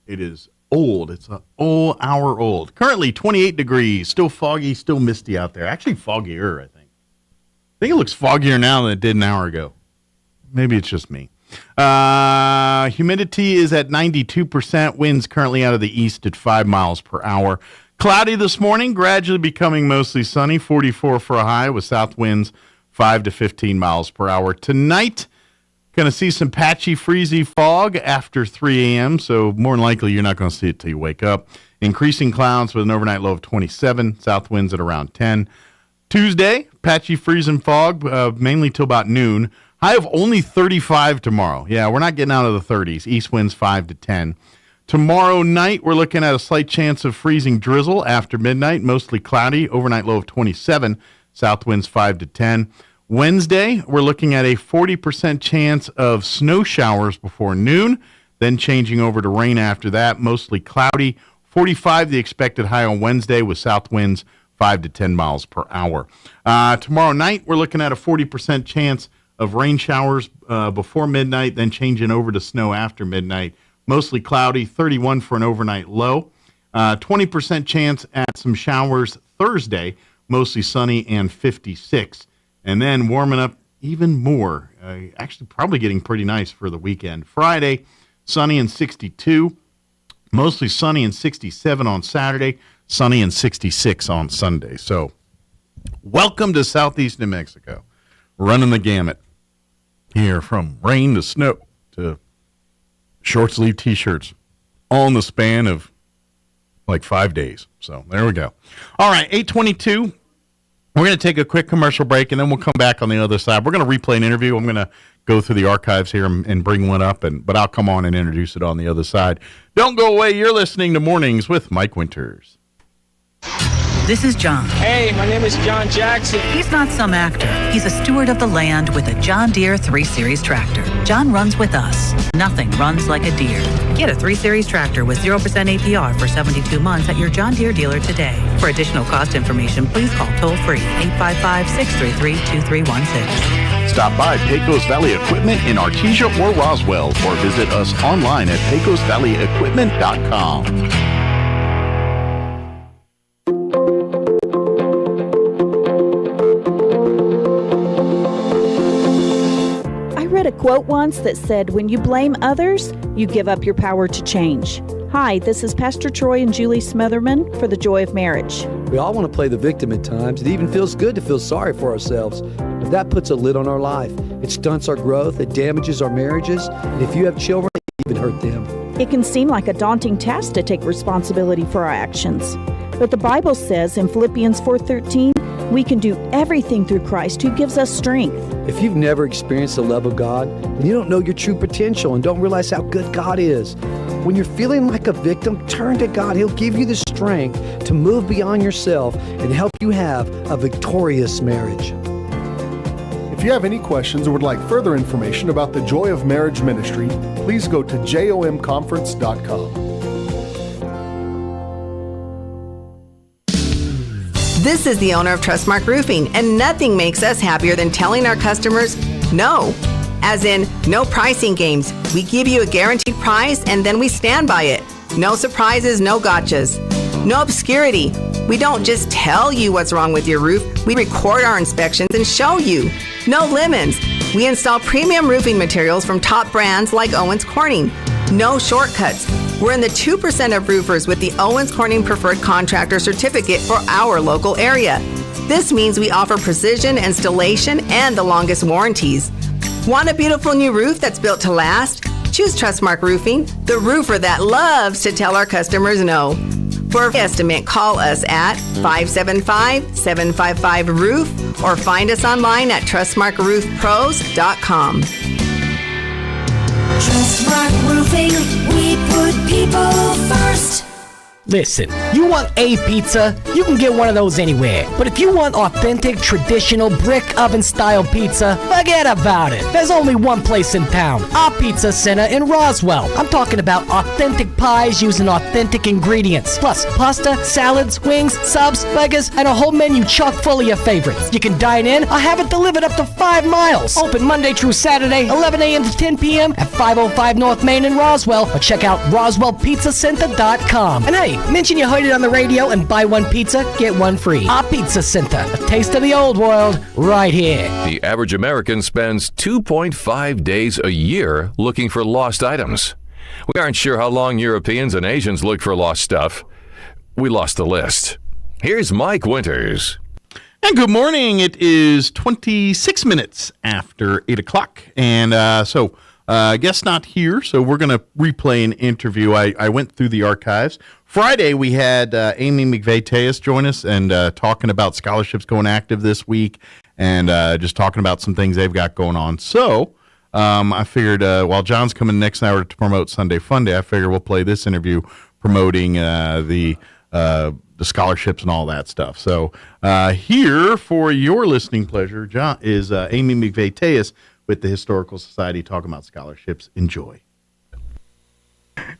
It is old. It's an hour old. Currently 28 degrees. Still foggy, still misty out there. Actually foggier, I think. I think it looks foggier now than it did an hour ago. Maybe it's just me. Humidity is at 92%. Winds currently out of the east at 5 miles per hour. Cloudy this morning, gradually becoming mostly sunny. 44 for a high with south winds 5 to 15 miles per hour. Tonight, going to see some patchy, freezy fog after 3 a.m., so more than likely you're not going to see it till you wake up. Increasing clouds with an overnight low of 27, south winds at around 10. Tuesday, patchy, freezing fog, mainly till about noon. High of only 35 tomorrow. Yeah, we're not getting out of the 30s. East winds 5 to 10. Tomorrow night, we're looking at a slight chance of freezing drizzle after midnight, mostly cloudy, overnight low of 27. south winds 5 to 10. Wednesday, we're looking at a 40% chance of snow showers before noon, then changing over to rain after that, mostly cloudy. 45 the expected high on Wednesday with south winds 5 to 10 miles per hour. Tomorrow night, we're looking at a 40% chance of rain showers before midnight, then changing over to snow after midnight. Mostly cloudy, 31 for an overnight low. 20% chance at some showers Thursday, mostly sunny and 56. And then warming up even more, actually probably getting pretty nice for the weekend. Friday, sunny and 62, mostly sunny and 67 on Saturday, sunny and 66 on Sunday. So welcome to Southeast New Mexico. Running the gamut here from rain to snow to short sleeve T-shirts, all in the span of like 5 days. So there we go. All right, 8:22. We're going to take a quick commercial break, and then we'll come back on the other side. We're going to replay an interview. I'm going to go through the archives here and bring one up, but I'll come on and introduce it on the other side. Don't go away. You're listening to Mornings with Mike Winters. This is John. Hey, my name is John Jackson. He's not some actor. He's a steward of the land with a John Deere 3 Series tractor. John runs with us. Nothing runs like a Deere. Get a 3 Series tractor with 0% APR for 72 months at your John Deere dealer today. For additional cost information, please call toll-free 855-633-2316. Stop by Pecos Valley Equipment in Artesia or Roswell, or visit us online at pecosvalleyequipment.com. A quote once that said, when you blame others, you give up your power to change. Hi, this is Pastor Troy and Julie Smotherman for The Joy of Marriage. We all want to play the victim at times. It even feels good to feel sorry for ourselves. But that puts a lid on our life. It stunts our growth. It damages our marriages. And if you have children, it even hurt them. It can seem like a daunting task to take responsibility for our actions. But the Bible says in Philippians 4:13, we can do everything through Christ who gives us strength. If you've never experienced the love of God, then you don't know your true potential and don't realize how good God is. When you're feeling like a victim, turn to God. He'll give you the strength to move beyond yourself and help you have a victorious marriage. If you have any questions or would like further information about the Joy of Marriage Ministry, please go to jomconference.com. This is the owner of Trustmark Roofing, and nothing makes us happier than telling our customers no. As in, no pricing games. We give you a guaranteed price, and then we stand by it. No surprises, no gotchas. No obscurity. We don't just tell you what's wrong with your roof. We record our inspections and show you. No lemons. We install premium roofing materials from top brands like Owens Corning. No shortcuts. We're in the 2% of roofers with the Owens Corning Preferred Contractor Certificate for our local area. This means we offer precision installation and the longest warranties. Want a beautiful new roof that's built to last? Choose Trustmark Roofing, the roofer that loves to tell our customers no. For an estimate, call us at 575-755-ROOF or find us online at trustmarkroofpros.com. Trustmark Roofing, we put people first. Listen, you want a pizza? You can get one of those anywhere. But if you want authentic, traditional, brick oven-style pizza, forget about it. There's only one place in town, our Pizza Center in Roswell. I'm talking about authentic pies using authentic ingredients. Plus, pasta, salads, wings, subs, burgers, and a whole menu chock full of your favorites. You can dine in or have it delivered up to 5 miles. Open Monday through Saturday, 11 a.m. to 10 p.m. at 505 North Main in Roswell. Or check out RoswellPizzaCenter.com. And hey, mention you heard it on the radio and buy one pizza, get one free. Our Pizza Center, a taste of the old world, right here. The average American spends 2.5 days a year looking for lost items. We aren't sure how long Europeans and Asians look for lost stuff. We lost the list. Here's Mike Winters. And good morning. It is 26 minutes after 8 o'clock. And guest not here, so we're going to replay an interview. I went through the archives. Friday, we had Amy McVeigh-Tejas join us and talking about scholarships going active this week and just talking about some things they've got going on. So I figured while John's coming next hour to promote Sunday Fun Day, I figured we'll play this interview promoting the the scholarships and all that stuff. So here for your listening pleasure, John, is Amy McVeigh-Tejas with the Historical Society talking about scholarships. Enjoy.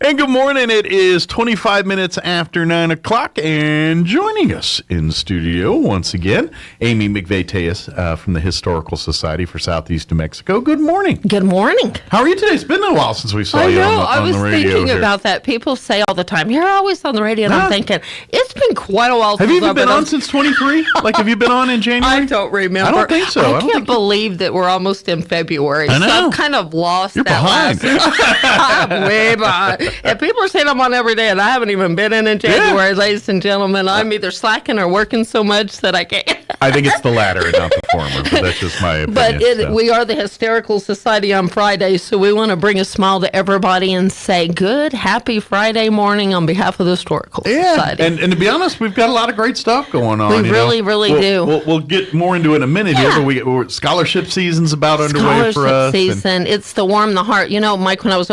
And good morning. It is 25 minutes after 9 o'clock, and joining us in studio once again, Amy McVeigh-Tejas from the Historical Society for Southeast New Mexico. Good morning. Good morning. How are you today? It's been a while since we saw you on the radio. I was thinking here. about that. People say all the time, you're always on the radio, and I'm thinking, it's been quite a while have since you even I've been on since 23? Like, have you been on in January? I don't remember. I don't think so. I can't believe that we're almost in February. I know. So I've kind of lost You're that behind. I'm way behind. And people are saying I'm on every day, and I haven't even been in January, ladies and gentlemen. I'm either slacking or working so much that I can't. I think it's the latter and not the former, but that's just my opinion. But we are the Hysterical Society on Friday, so we want to bring a smile to everybody and say good, happy Friday morning on behalf of the Historical Society. And to be honest, we've got a lot of great stuff going on. We really do. We'll get more into it in a minute here, but scholarship season's about underway for us. Scholarship season, it's the warm the heart. You know, Mike, when I was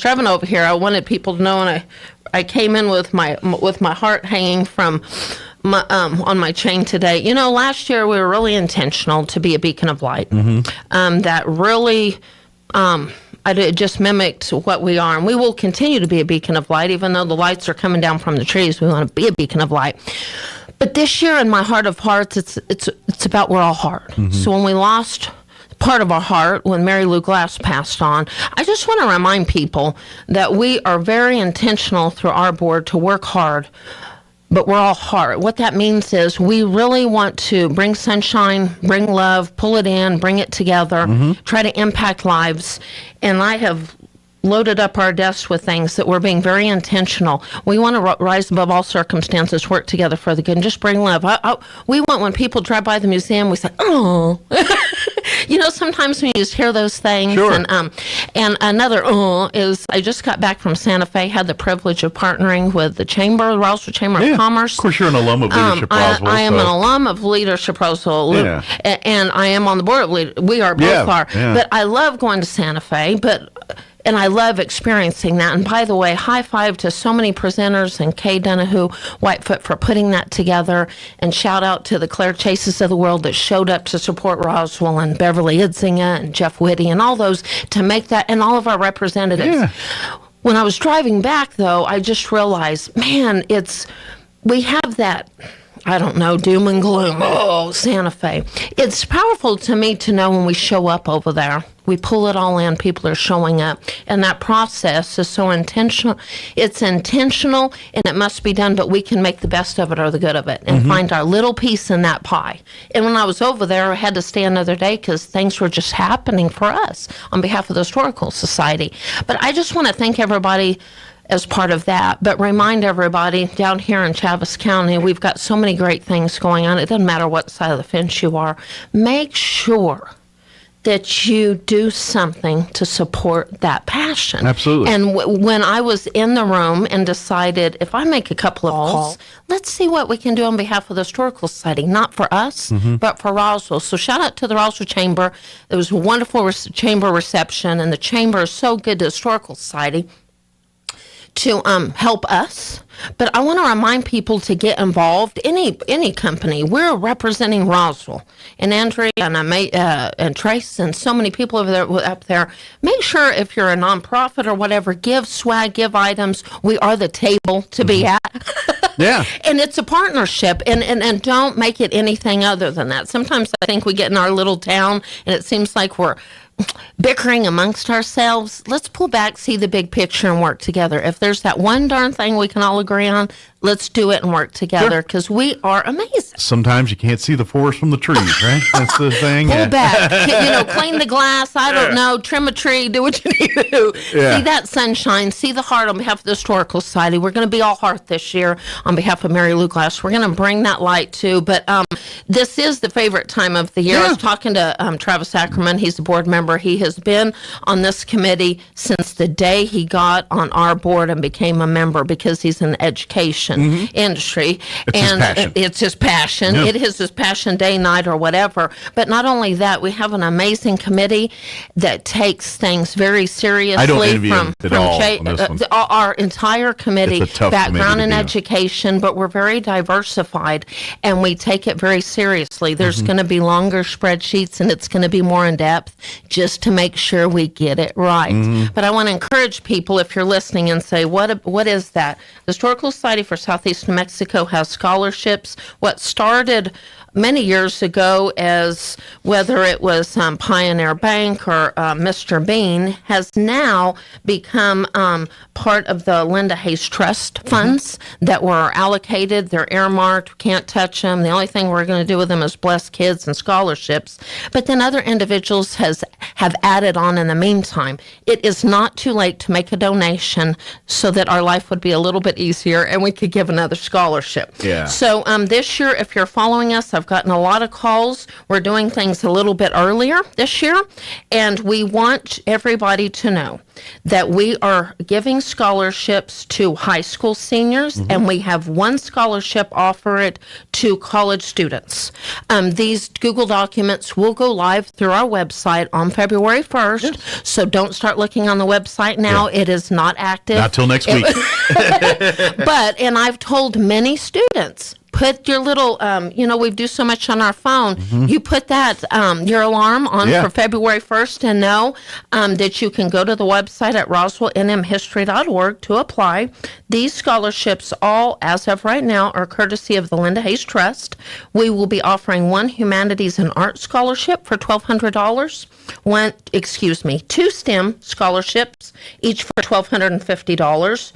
driving over here, I wanted people to know, and I came in with my heart hanging from my on my chain today. You know, last year we were really intentional to be a beacon of light. That really it just mimicked what we are, and we will continue to be a beacon of light, even though the lights are coming down from the trees. We want to be a beacon of light. But this year, in my heart of hearts, it's about we're all heart. So when we lost part of our heart when Mary Lou Glass passed on, I just want to remind people that we are very intentional through our board to work hard, but we're all heart. What that means is we really want to bring sunshine, bring love, pull it in, bring it together, try to impact lives. And I have loaded up our desks with things that we're being very intentional. We want to rise above all circumstances, work together for the good, and just bring love. We want, when people drive by the museum, we say, oh. You know, sometimes when you just hear those things. Sure. And another is, I just got back from Santa Fe, had the privilege of partnering with the Roswell Chamber of Commerce. Of course, you're an alum of Leadership Roswell. I am an alum of Leadership Roswell, and I am on the board of Leadership. We are both are. Yeah. But I love going to Santa Fe, and I love experiencing that. And by the way, high five to so many presenters and Kay Donahue Whitefoot for putting that together. And shout out to the Claire Chases of the world that showed up to support Roswell, and Beverly Idzinga and Jeff Whitty and all those to make that, and all of our representatives. Yeah. When I was driving back, though, I just realized, man, we have that, I don't know, doom and gloom. Oh, Santa Fe. It's powerful to me to know when we show up over there, we pull it all in, people are showing up. And that process is so intentional. It's intentional, and it must be done, but we can make the best of it or the good of it and find our little piece in that pie. And when I was over there, I had to stay another day because things were just happening for us on behalf of the Historical Society. But I just want to thank everybody as part of that, but remind everybody down here in Chaves County, we've got so many great things going on. It doesn't matter what side of the fence you are. Make sure that you do something to support that passion. Absolutely. And when I was in the room and decided, if I make a couple of calls, let's see what we can do on behalf of the Historical Society, not for us, but for Roswell. So shout out to the Roswell Chamber. It was a wonderful chamber reception, and the chamber is so good to the Historical Society to help us. But I want to remind people to get involved. Any company, we're representing Roswell, and Andrea and Trace and so many people up there. Make sure if you're a nonprofit or whatever, give swag, give items. We are the table to be at. Yeah. And it's a partnership, and don't make it anything other than that. Sometimes I think we get in our little town, and it seems like we're bickering amongst ourselves. Let's pull back, see the big picture, and work together. If there's that one darn thing we can all agree on, let's do it and work together, because we are amazing. Sometimes you can't see the forest from the trees, right? That's the thing. Pull back, clean the glass, I don't know, trim a tree, do what you need to do. Yeah. See that sunshine, see the heart on behalf of the Historical Society. We're going to be all heart this year on behalf of Mary Lou Glass. We're going to bring that light too, but this is the favorite time of the year. I was talking to Travis Ackerman, he's a board member member. He has been on this committee since the day he got on our board and became a member, because he's in the education industry. It's his passion. It's his passion. Yeah. It is his passion, day, night, or whatever. But not only that, we have an amazing committee that takes things very seriously. I don't envy him at all on this one. Our entire committee, It's a tough background committee in to be on. education, but we're very diversified, and we take it very seriously. There's going to be longer spreadsheets, and it's going to be more in depth, just to make sure we get it right. But I want to encourage people, if you're listening, and say, what is that? The Historical Society for Southeast New Mexico has scholarships. What started many years ago as whether it was Pioneer Bank or Mr. Bean has now become part of the Linda Hayes Trust funds that were allocated. They're earmarked, can't touch them. The only thing we're going to do with them is bless kids and scholarships. But then other individuals have added on in the meantime. It is not too late to make a donation so that our life would be a little bit easier and we could give another scholarship. Yeah. So this year, if you're following us, I've gotten a lot of calls. We're doing things a little bit earlier this year, and we want everybody to know that we are giving scholarships to high school seniors, and we have one scholarship offered to college students. These Google documents will go live through our website on February 1st, so don't start looking on the website now. It is not active. Not till next week. And I've told many students, put your little, we do so much on our phone. You put that, your alarm on for February 1st and know that you can go to the website at roswellnmhistory.org to apply. These scholarships, all, as of right now, are courtesy of the Linda Hayes Trust. We will be offering one Humanities and Art Scholarship for $1,200. Two STEM scholarships, each for $1,250.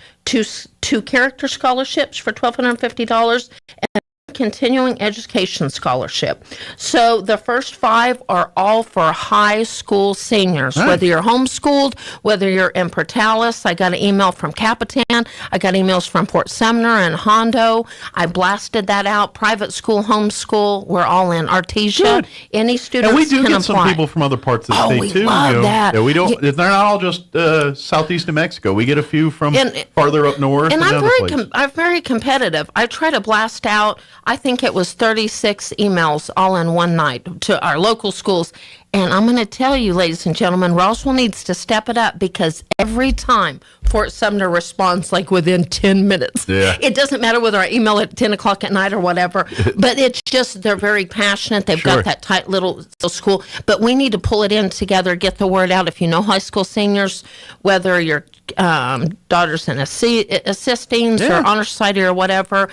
Two character scholarships for $1,250, and continuing education scholarship. So the first 5 are all for high school seniors, whether you're homeschooled, whether you're in Portales. I got an email from Capitan. I got emails from Fort Sumner and Hondo. I blasted that out. Private school, homeschool, we're all in. Artesia. Good. Any students And we do can get apply. some people from other parts of the state we too. love that. Yeah, we don't. They're not all just southeast New Mexico. We get a few from farther up north. And I'm other very, places. I'm very competitive. I try to blast out, I think it was 36 emails all in one night to our local schools. And I'm going to tell you, ladies and gentlemen, Roswell needs to step it up, because every time Fort Sumner responds like within 10 minutes. Yeah. It doesn't matter whether I email at 10 o'clock at night or whatever, but it's just, they're very passionate. They've got that tight little school. But we need to pull it in together, get the word out. If you know high school seniors, whether your daughters in assistings or honor society or whatever,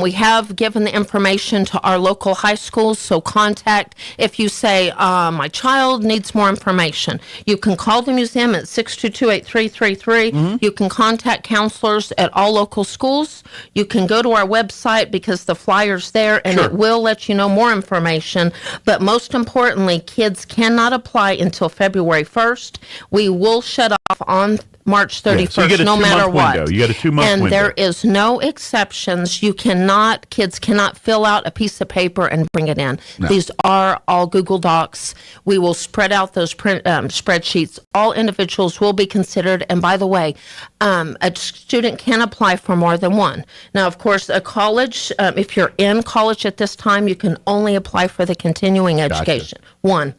we have given the information to our local high schools. So contact, if you say, my child needs more information, you can call the museum at 622-8333. You can contact counselors at all local schools. You can go to our website, because the flyer's there, and it will let you know more information. But most importantly, kids cannot apply until February 1st. We will shut off on March 31st, so you get a no matter 2-month what. window. You get a 2-month and window. there is no exceptions. Kids cannot fill out a piece of paper and bring it in. No. These are all Google Docs. We will spread out those spreadsheets. All individuals will be considered. And by the way, a student can apply for more than one. Now, of course, a college, if you're in college at this time, you can only apply for the continuing education. One.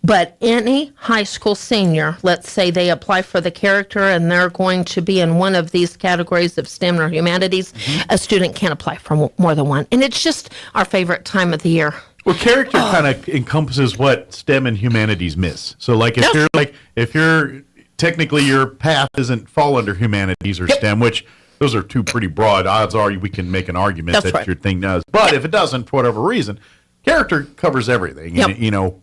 But any high school senior, let's say they apply for the character and they're going to be in one of these categories of STEM or humanities, a student can apply for more than one. And it's just our favorite time of the year. Well, character kind of encompasses what STEM and humanities miss. So, like, if you're technically your path doesn't fall under humanities or STEM, which those are two pretty broad. Odds are we can make an argument that your thing does. But if it doesn't, for whatever reason, character covers everything. And, you know,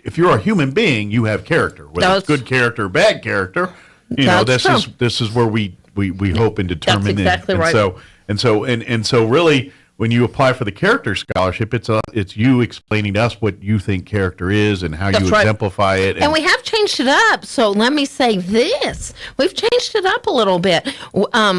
if you're a human being, you have character. Whether it's good character or bad character, you know, this is where we hope and determine. That's exactly right. And so really, when you apply for the character scholarship, it's you explaining to us what you think character is and how That's you right. exemplify it. And we have changed it up. So let me say this. We've changed it up a little bit.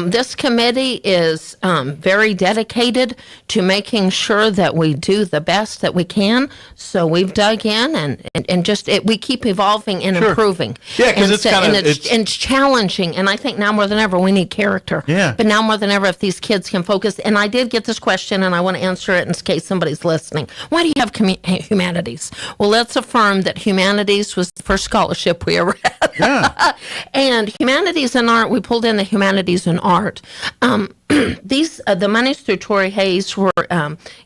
This committee is very dedicated to making sure that we do the best that we can. So we've dug in and just we keep evolving and improving. Yeah, because it's kind of it's challenging. And I think now more than ever we need character. Yeah. But now more than ever, if these kids can focus, and I did get this question, and I want to answer it in case somebody's listening. Why do you have humanities? Well, let's affirm that humanities was the first scholarship we ever had. Yeah. And humanities and art, we pulled in the humanities and art. These the monies through Tori Hayes were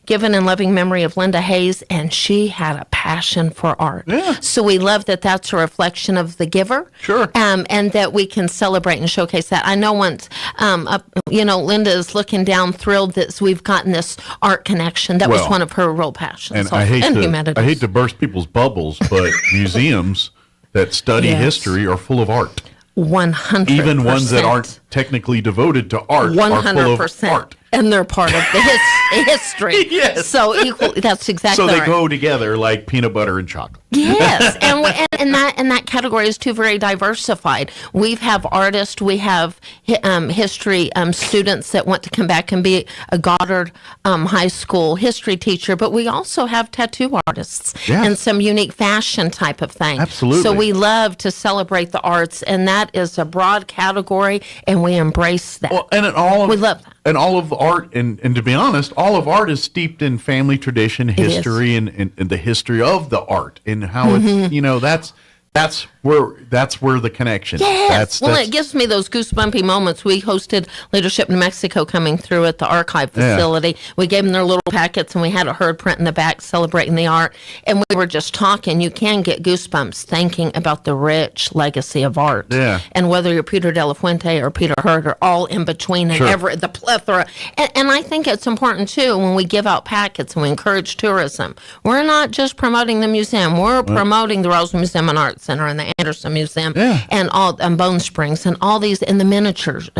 given in loving memory of Linda Hayes, and she had a passion for art. Yeah. So we love that that's a reflection of the giver. Sure. And that we can celebrate and showcase that. I know once, Linda is looking down, thrilled that we've gotten this art connection. That was one of her real passions. And So, I humanities. hate to burst people's bubbles, but museums that study history are full of art. 100%. Even ones that aren't technically devoted to art are full of art. And they're part of the history. Yes. So equally, that's exactly So they right. go together like peanut butter and chocolate. Yes, and that category is too very diversified. We have artists, we have history students that want to come back and be a Goddard High School history teacher, but we also have tattoo artists and some unique fashion type of thing. Absolutely. So we love to celebrate the arts, and that is a broad category, and we embrace that. Well, and we love that. And all of art, and to be honest, all of art is steeped in family tradition, history, and the history of the art, and how it's that's where the connection. Yes. It gives me those goosebumpy moments. We hosted Leadership New Mexico coming through at the archive facility. We gave them their little packets, and we had a herd print in the back celebrating the art. And we were just talking. You can get goosebumps thinking about the rich legacy of art. Yeah. And whether you're Peter De La Fuente or Peter Hurd or all in between and the plethora. And I think it's important, too, when we give out packets and we encourage tourism. We're not just promoting the museum. We're promoting the Roswell Museum and Art Center and the Anderson Museum and all Bone Springs and all these in the miniatures,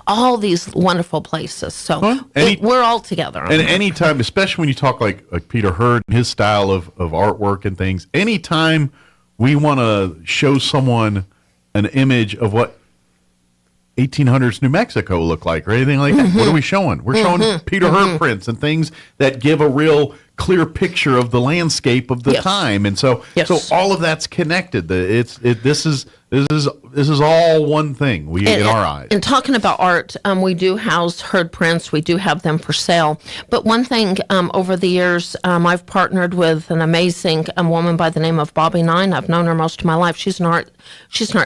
all these wonderful places. So we're all together. And anytime, especially when you talk like Peter Hurd and his style of artwork and things, anytime we want to show someone an image of what 1800s New Mexico looked like or anything like that, what are we showing? We're showing Peter Hurd prints and things that give a real clear picture of the landscape of the time, and so all of that's connected. This is all one thing in our eyes. And talking about art, we do house Hurd prints. We do have them for sale. But one thing over the years, I've partnered with an amazing woman by the name of Bobby Nine. I've known her most of my life. She's an art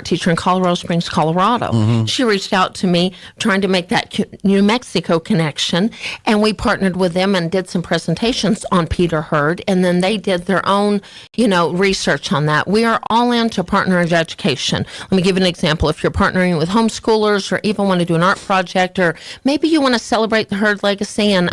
teacher in Colorado Springs, Colorado. She reached out to me trying to make that New Mexico connection, and we partnered with them and did some presentations on Peter Hurd, and then they did their own, research on that. We are all into partnering education. Let me give you an example. If you're partnering with homeschoolers or even want to do an art project, or maybe you want to celebrate the Hurd legacy and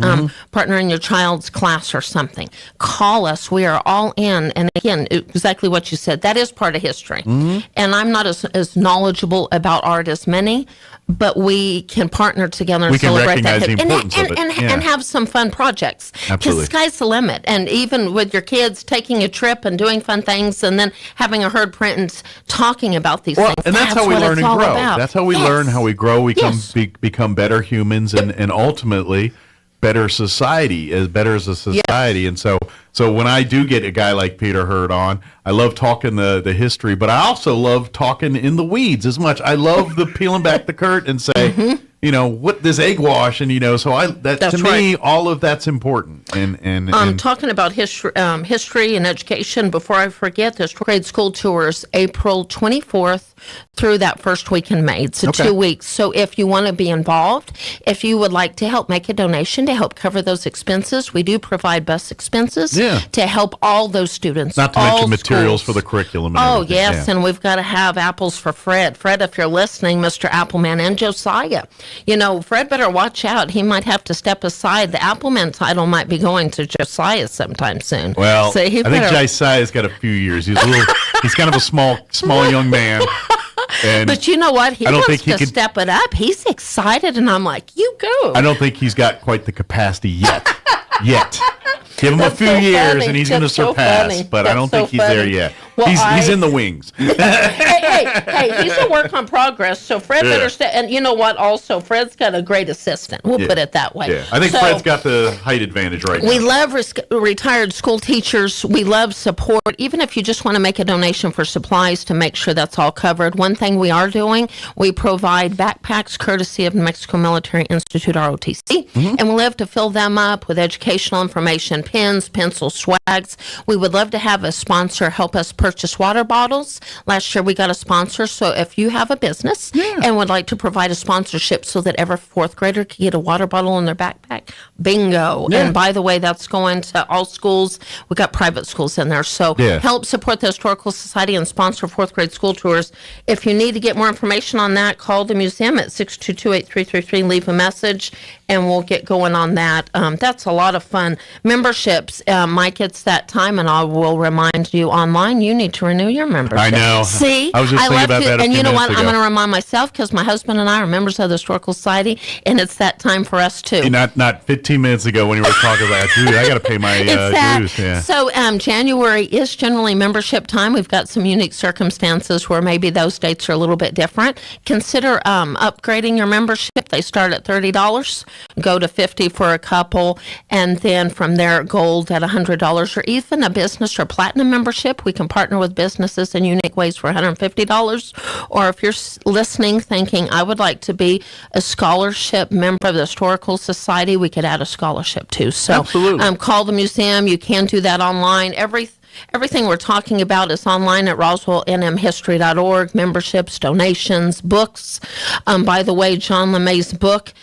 partner in your child's class or something, call us. We are all in. And again, exactly what you said, that is part of history. And I'm not as knowledgeable about art as many, but we can partner together and celebrate that. And have some fun projects. Because the sky's the limit. And even with your kids taking a trip and doing fun things and then having a Hurd print and talking about these things. And that's how we learn and grow. That's how we learn, how we grow. We become better humans and ultimately better society, better as a society. And so when I do get a guy like Peter Hurd on, I love talking the history, but I also love talking in the weeds as much. I love the peeling back the curtain and say, what this egg wash, and to me, all of that's important. And talking about history and education, before I forget, this grade school tours April 24th through that first week in May. It's 2 weeks. So if you want to be involved, if you would like to help make a donation to help cover those expenses, we do provide bus expenses to help all those students. Not to mention materials for the curriculum. And yes, and we've got to have apples for Fred. Fred, if you're listening, Mr. Appleman, and Josiah. Fred better watch out. He might have to step aside. The Appleman title might be going to Josiah sometime soon. Well, I think Josiah's got a few years. He's kind of a small young man. And but you know what? He I don't wants think he to could- step it up. He's excited, and I'm like, you go. I don't think he's got quite the capacity yet. Give him That's a few so years, funny. and he's going to That's so surpass. funny. But I That's don't so think he's there funny. yet. Well, He's in the wings. hey, he's a work on progress. So Fred Yeah. better stay. And you know what? Also, Fred's got a great assistant. We'll Yeah. put it that way. Yeah, I think So, Fred's got the height advantage right we now. love retired school teachers. We love support. Even if you just want to make a donation for supplies to make sure that's all covered. One thing we are doing, we provide backpacks courtesy of New Mexico Military Institute, ROTC, and we love to fill them up with educational information, pens, pencils, swags. We would love to have a sponsor help us purchase water bottles. Last year we got a sponsor, so if you have a business and would like to provide a sponsorship so that every fourth grader can get a water bottle in their backpack, bingo. Yeah. And by the way, that's going to all schools. We got private schools in there. So help support the Historical Society and sponsor fourth grade school tours. If you need to get more information on that, call the museum at 622-8333, leave a message, and we'll get going on that. That's a lot of fun. Memberships, Mike, it's that time, and I will remind you online, you need to renew your membership. I know. See? I was just thinking love about to, that a and few you know what? minutes I'm ago. going to remind myself because my husband and I are members of the Historical Society, and it's that time for us too. Not 15 minutes ago when you were talking about, dude, I got to pay my It's that. dues. Yeah. So January is generally membership time. We've got some unique circumstances where maybe those dates are a little bit different. Consider upgrading your membership. They start at $30, go to $50 for a couple, and then from there, gold at $100, or even a business or platinum membership. We can partner with businesses in unique ways for $150. Or if you're listening thinking, I would like to be a scholarship member of the Historical Society, we could add a scholarship too. So call the museum. You can do that online. Everything we're talking about is online at roswellnmhistory.org. Memberships, donations, books. By the way, John LeMay's book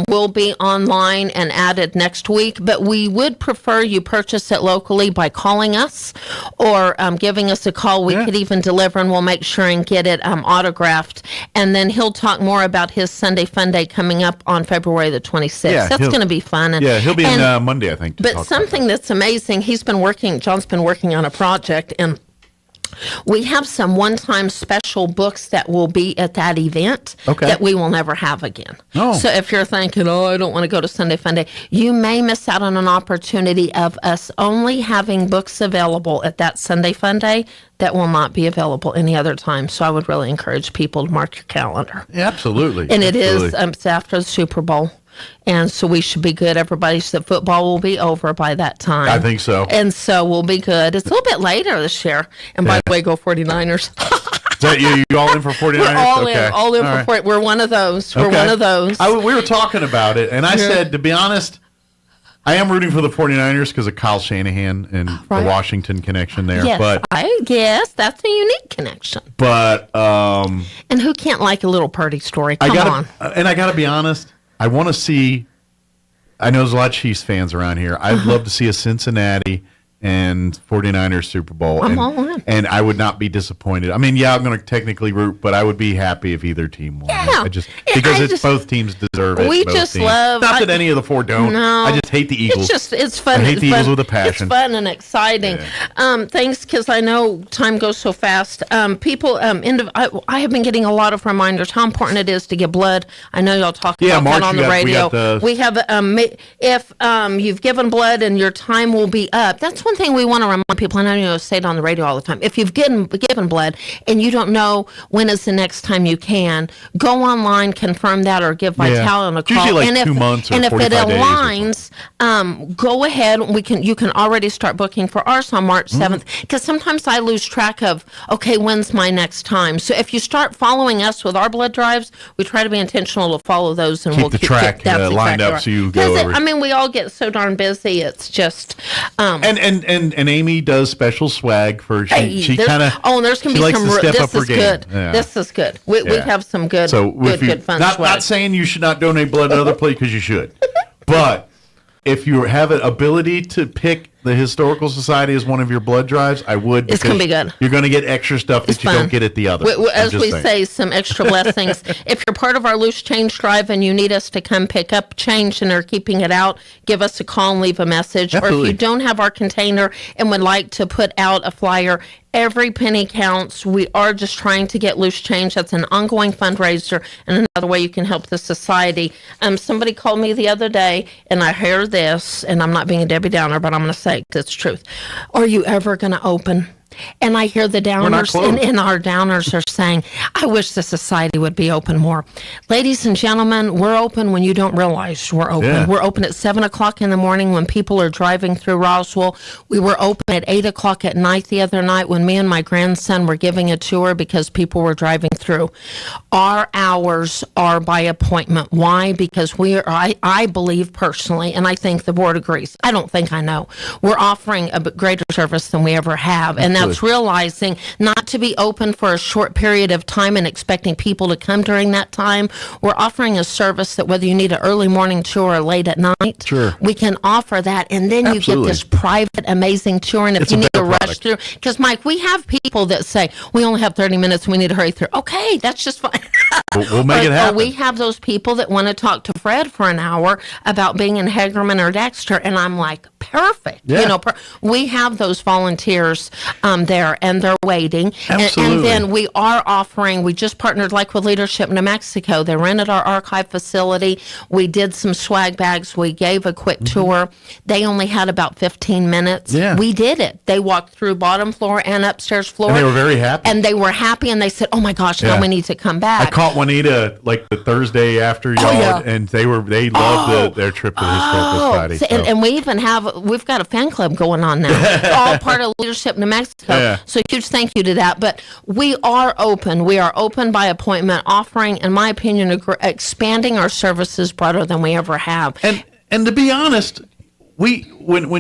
will be online and added next week, but we would prefer you purchase it locally by calling us or giving us a call. We could even deliver, and we'll make sure and get it autographed. And then he'll talk more about his Sunday Fun Day coming up on February the 26th. Yeah, That's going to be fun. And, he'll be in Monday, I think. But something that's amazing, John's been working on a project, and we have some one-time special books that will be at that event that we will never have again. Oh. So if you're thinking, I don't want to go to Sunday Fun Day, you may miss out on an opportunity of us only having books available at that Sunday Fun Day that will not be available any other time. So I would really encourage people to mark your calendar. Yeah, absolutely. And it is Absolutely. it's after the Super Bowl. And so we should be good. Everybody said football will be over by that time. I think so. And so we'll be good. It's a little bit later this year. And by the way, go 49ers. Is that you all in for 49ers? We're all Okay. in. All in All for right. 40. We're one of those. We're Okay. one of those. We were talking about it, and I said, to be honest, I am rooting for the 49ers because of Kyle Shanahan and the Washington connection there. Yes, But I guess that's a unique connection. And who can't like a little party story? Come on. And I got to be honest, I want to see. I know there's a lot of Chiefs fans around here. I'd love to see a Cincinnati and 49ers Super Bowl. I'm and, all in. and I would not be disappointed. I mean, I'm going to technically root, but I would be happy if either team won. Yeah. Because both teams deserve it. We both just teams. love- Not that any of the four don't. No. I just hate the Eagles. It's fun. I hate It's the fun. Eagles with a passion. It's fun and exciting. Thanks, because I know time goes so fast. People, I have been getting a lot of reminders how important it is to give blood. I know y'all talk about March, that on the radio. we have if you've given blood and your time will be up. That's one thing we want to remind people. I know you say it on the radio all the time. If you've given blood and you don't know when is the next time you can, go online, confirm that, or give Vitality a It's call. usually like and 2 months or and if it 45 days or aligns, go ahead. You can already start booking for ours on March 7th, because sometimes I lose track of, okay, when's my next time? So if you start following us with our blood drives, we try to be intentional to follow those, and Keep we'll the keep track that's lined exactly up right. so you go 'Cause over. I mean, we all get so darn busy. It's just And Amy does special swag for she kind of there's gonna be likes some to step this up her is game. good. Yeah. This is good. We have some good good fun not swag. saying you should not donate blood to other places, because you should, but if you have an ability to pick the Historical Society as one of your blood drives, I would. It's going to be good. You're going to get extra stuff that you don't get at the other. As we say, some extra blessings. If you're part of our loose change drive and you need us to come pick up change and are keeping it out, give us a call and leave a message. Absolutely. Or if you don't have our container and would like to put out a flyer, every penny counts. We are just trying to get loose change. That's an ongoing fundraiser and another way you can help the society. Somebody called me the other day, and I hear this, and I'm not being a Debbie Downer, but I'm going to say it's truth. Are you ever going to open? And I hear the downers, and our downers are saying, I wish the society would be open more. Ladies and gentlemen, we're open when you don't realize we're open. Yeah. We're open at 7 o'clock in the morning when people are driving through Roswell. We were open at 8 o'clock at night the other night when me and my grandson were giving a tour because people were driving through. Our hours are by appointment. Why? Because I believe personally, and I think the board agrees, I don't think I know, we're offering a greater service than we ever have. And that's realizing not to be open for a short period of time and expecting people to come during that time. We're offering a service that whether you need an early morning tour or late at night, we can offer that. And then you get this private, amazing tour. And if you need to rush through, because Mike, we have people that say, we only have 30 minutes and we need to hurry through. Okay, that's just fine. We'll make it happen. We have those people that want to talk to Fred for an hour about being in Hagerman or Dexter. And I'm like, perfect. Yeah. You know, we have those volunteers there, and they're waiting. Absolutely. And then we are offering, we just partnered like with Leadership New Mexico. They rented our archive facility. We did some swag bags. We gave a quick tour. They only had about 15 minutes. Yeah. We did it. They walked through bottom floor and upstairs floor. And they were very happy. And they were happy, and they said, oh my gosh, now we need to come back. I caught Juanita like the Thursday after y'all, and they loved their trip to the Historical Society. So. And we've got a fan club going on now, all part of Leadership New Mexico. Yeah. So huge thank you to that. But we are open. We are open by appointment, offering, in my opinion, expanding our services broader than we ever have. And to be honest, when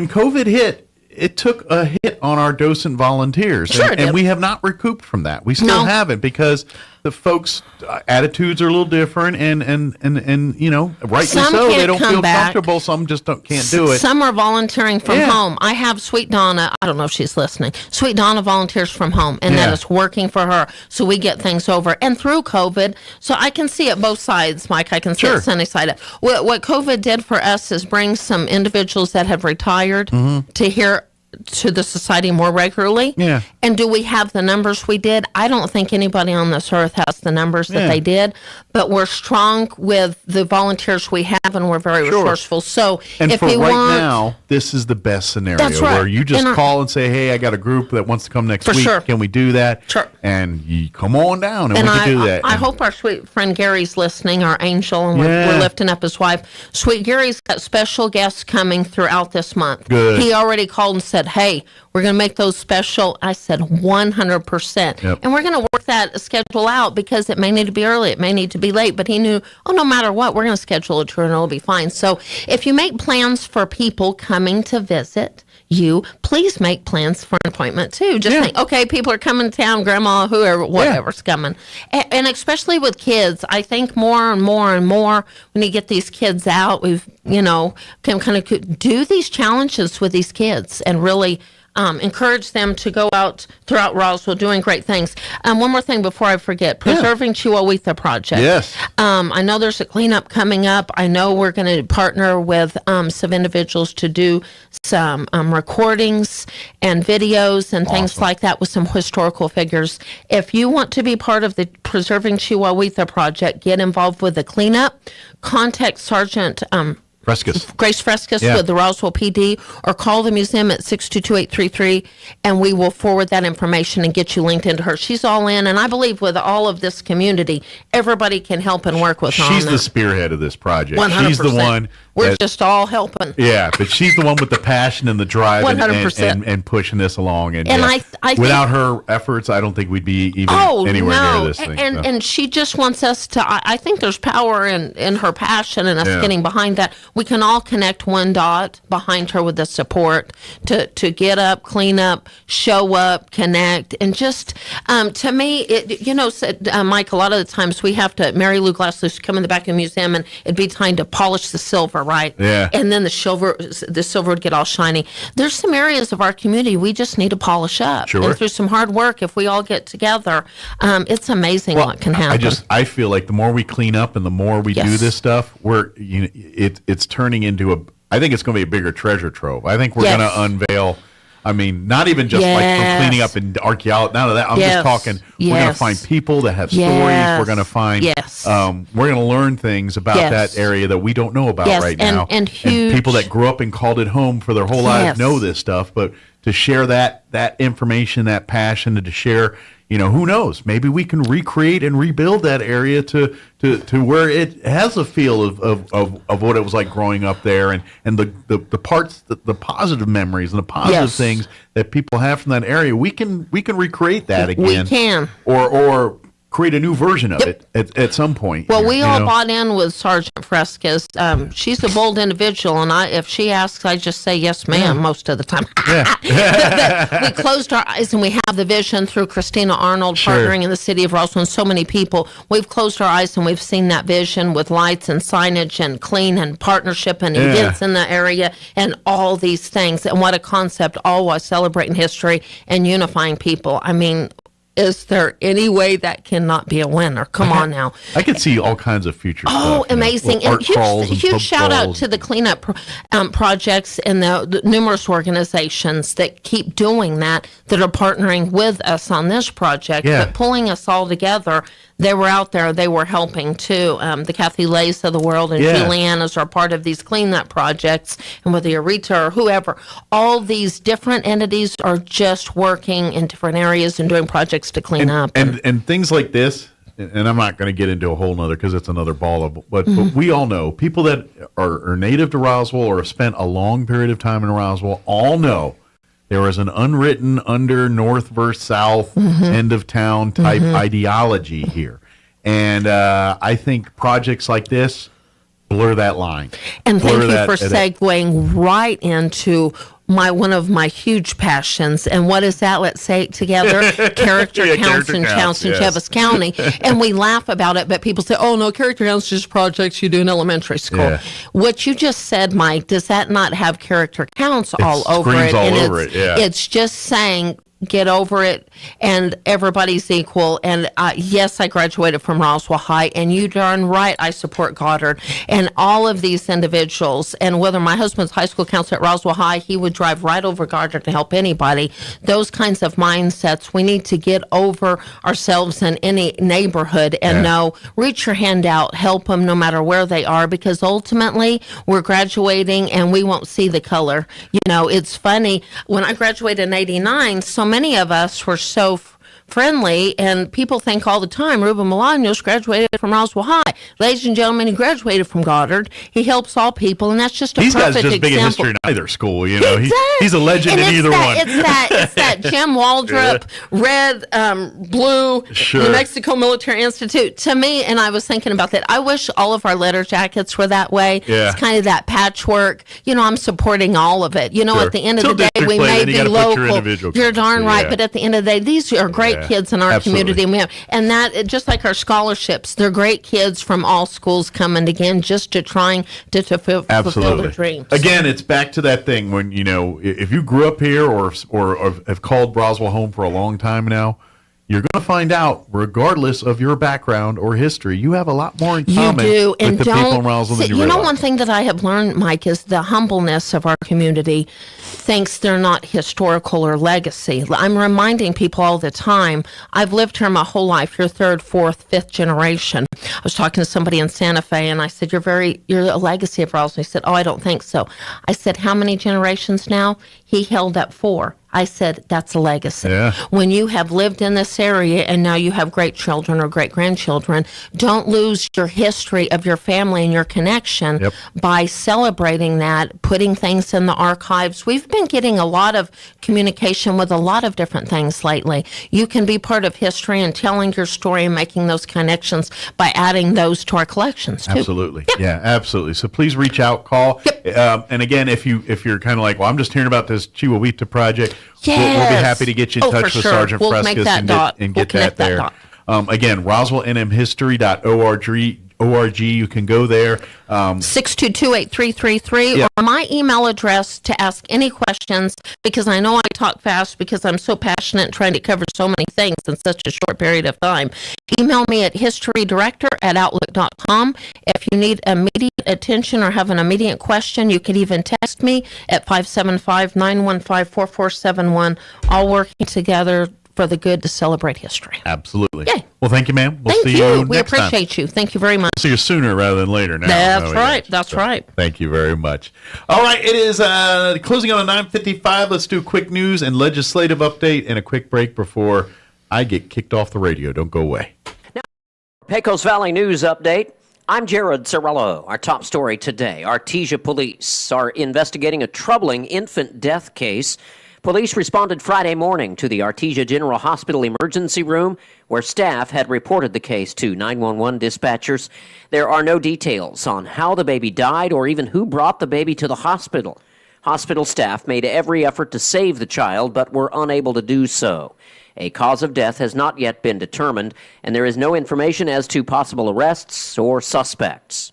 COVID hit, it took a hit on our docent volunteers, and we have not recouped from that. We still haven't, because the folks' attitudes are a little different, and you know, rightly so. They don't feel comfortable. Some just can't do it. Some are volunteering from home. I have Sweet Donna. I don't know if she's listening. Sweet Donna volunteers from home, and that is working for her. So we get things over and through COVID. So I can see it both sides, Mike. I can see it sunny side up. What COVID did for us is bring some individuals that have retired to here to the society more regularly. Yeah. And do we have the numbers we did? I don't think anybody on this earth has the numbers that they did, but we're strong with the volunteers we have, and we're very resourceful. So and if for you right want, now, this is the best scenario, That's right. where you just call and say, hey, I got a group that wants to come next week. Can we do that? Sure. And you come on down, and we can do that. I hope our sweet friend Gary's listening, our angel, and we're lifting up his wife. Sweet Gary's got special guests coming throughout this month. Good. He already called and said, hey, we're going to make those special. I said 100%. Yep. And we're going to work that schedule out, because it may need to be early, it may need to be late. But he knew, no matter what, we're going to schedule a tour and it'll be fine. So if you make plans for people coming to visit you, please make plans for an appointment too. Just think, okay, people are coming to town, grandma, whoever, whatever's coming. And especially with kids, I think more and more and more when you get these kids out, we've, can kind of do these challenges with these kids and really encourage them to go out throughout Roswell doing great things. One more thing before I forget, Preserving Chihuahua Project. Yes. I know there's a cleanup coming up. I know we're going to partner with some individuals to do some recordings and videos and things like that with some historical figures. If you want to be part of the Preserving Chihuahua Project, get involved with the cleanup, contact Sergeant Grace Frescus with the Roswell PD, or call the museum at 622-833, and we will forward that information and get you linked into her. She's all in, and I believe with all of this community, everybody can help and work with her. She's the spearhead of this project. 100%. She's the one. We're just all helping. Yeah, but she's the one with the passion and the drive 100%. and pushing this along. And I without think, her efforts, I don't think we'd be even anywhere near this thing. And she just wants us to, I think there's power in her passion and us getting behind that. We can all connect one dot behind her with the support to get up, clean up, show up, connect. And just, to me, Mike, a lot of the times we have to, Mary Lou Glassloose come in the back of the museum, and it'd be time to polish the silver. silver, right? Yeah. And then the silver would get all shiny. There's some areas of our community we just need to polish up. Sure. And through some hard work, if we all get together, it's amazing what can happen. I feel like the more we clean up and the more we do this stuff, it's turning into I think it's going to be a bigger treasure trove. I think we're going to unveil. I mean, not even just like for cleaning up and archaeology, none of that. I'm just talking, we're going to find people that have stories. We're going to find, we're going to learn things about that area that we don't know about right now. And people that grew up and called it home for their whole lives know this stuff. But to share that information, that passion, and to share, who knows? Maybe we can recreate and rebuild that area to where it has a feel of what it was like growing up there, and the parts, the positive memories and the positive things that people have from that area. We can recreate that again. We can, or create a new version of it at some point. Well, we all bought in with Sergeant Fresca's. She's a bold individual, and if she asks, I just say yes, ma'am, most of the time. We closed our eyes, and we have the vision through Christina Arnold partnering in the city of Roswell, and so many people. We've closed our eyes, and we've seen that vision with lights and signage and clean and partnership and events in the area and all these things. And what a concept, all while celebrating history and unifying people. I mean, is there any way that cannot be a winner? Come on now. I could see all kinds of future stuff. Oh, amazing. And huge shout out to the cleanup projects and the numerous organizations that keep doing that are partnering with us on this project, but pulling us all together. They were out there. They were helping, too. The Kathy Lays of the world and Juliana's are part of these cleanup projects. And whether you're Rita or whoever, all these different entities are just working in different areas and doing projects to clean up. And things like this, and I'm not going to get into a whole nother because it's another ball of, but we all know, people that are native to Roswell or have spent a long period of time in Roswell all know there was an unwritten under north versus south, end of town type ideology here. And I think projects like this blur that line. And thank you for segueing right into one of my huge passions. And what is that? Let's say it together. Character counts in Chehalis County. And we laugh about it, but people say, oh, no, character counts just projects you do in elementary school. Yeah. What you just said, Mike, does that not have character counts all over it? It's just saying, get over it, and everybody's equal. And yes, I graduated from Roswell High, and you darn right I support Goddard and all of these individuals. And whether my husband's high school counselor at Roswell High, he would drive right over Goddard to help anybody. Those kinds of mindsets, we need to get over ourselves in any neighborhood and know, reach your hand out, help them no matter where they are, because ultimately we're graduating and we won't see the color. It's funny, when I graduated in '89, so many of us were so friendly, and people think all the time, Ruben Bolaños graduated from Roswell High. Ladies and gentlemen, he graduated from Goddard. He helps all people, and that's just a perfect example. These guys just big in history in either school, He's a legend in either one. It's that Jim Waldrop, red, blue, New Mexico Military Institute. To me, and I was thinking about that, I wish all of our letter jackets were that way. Yeah. It's kind of that patchwork. I'm supporting all of it. At the end of the day, we may be local. You're darn right, but at the end of the day, these are great kids in our community, and that just like our scholarships, they're great kids from all schools coming again just to trying to fulfill their dreams. Again, it's back to that thing when if you grew up here or have called Roswell home for a long time now, you're going to find out, regardless of your background or history, you have a lot more in common with the people in Roswell than you realize. One thing that I have learned, Mike, is the humbleness of our community thinks they're not historical or legacy. I'm reminding people all the time, I've lived here my whole life. You're third, fourth, fifth generation. I was talking to somebody in Santa Fe, and I said, you're a legacy of Roswell. He said, oh, I don't think so. I said, how many generations now? He held up 4. I said, that's a legacy. Yeah. When you have lived in this area and now you have great children or great grandchildren, don't lose your history of your family and your connection by celebrating that, putting things in the archives. We've been getting a lot of communication with a lot of different things lately. You can be part of history and telling your story and making those connections by adding those to our collections, too. Absolutely. Yeah, absolutely. So please reach out, call. And again, if you're kind of like, well, I'm just hearing about this Chihuahuita project, we'll be happy to get you in touch with Sergeant Frescas and get that there. Again, RoswellNMhistory.org. You can go there. 622-8333 Yeah. or my email address to ask any questions, because I know I talk fast because I'm so passionate and trying to cover so many things in such a short period of time. Email me at historydirector@outlook.com. If you need immediate attention or have an immediate question, you can even text me at 575-915-4471, all working together for the good to celebrate history. Absolutely. Yay. Well, thank you, ma'am. We'll Thank see you. you We next time. appreciate you. Thank you very much. See you sooner rather than later now. That's right. That's right. Thank you very much. All right, it is closing on a 9:55. Let's do a quick news and legislative update and a quick break before I get kicked off the radio. Don't go away. Pecos Valley News Update. I'm Jared Cirillo. Our top story today. Artesia police are investigating a troubling infant death case. Police responded Friday morning to the Artesia General Hospital emergency room, where staff had reported the case to 911 dispatchers. There are no details on how the baby died or even who brought the baby to the hospital. Hospital staff made every effort to save the child, but were unable to do so. A cause of death has not yet been determined, and there is no information as to possible arrests or suspects.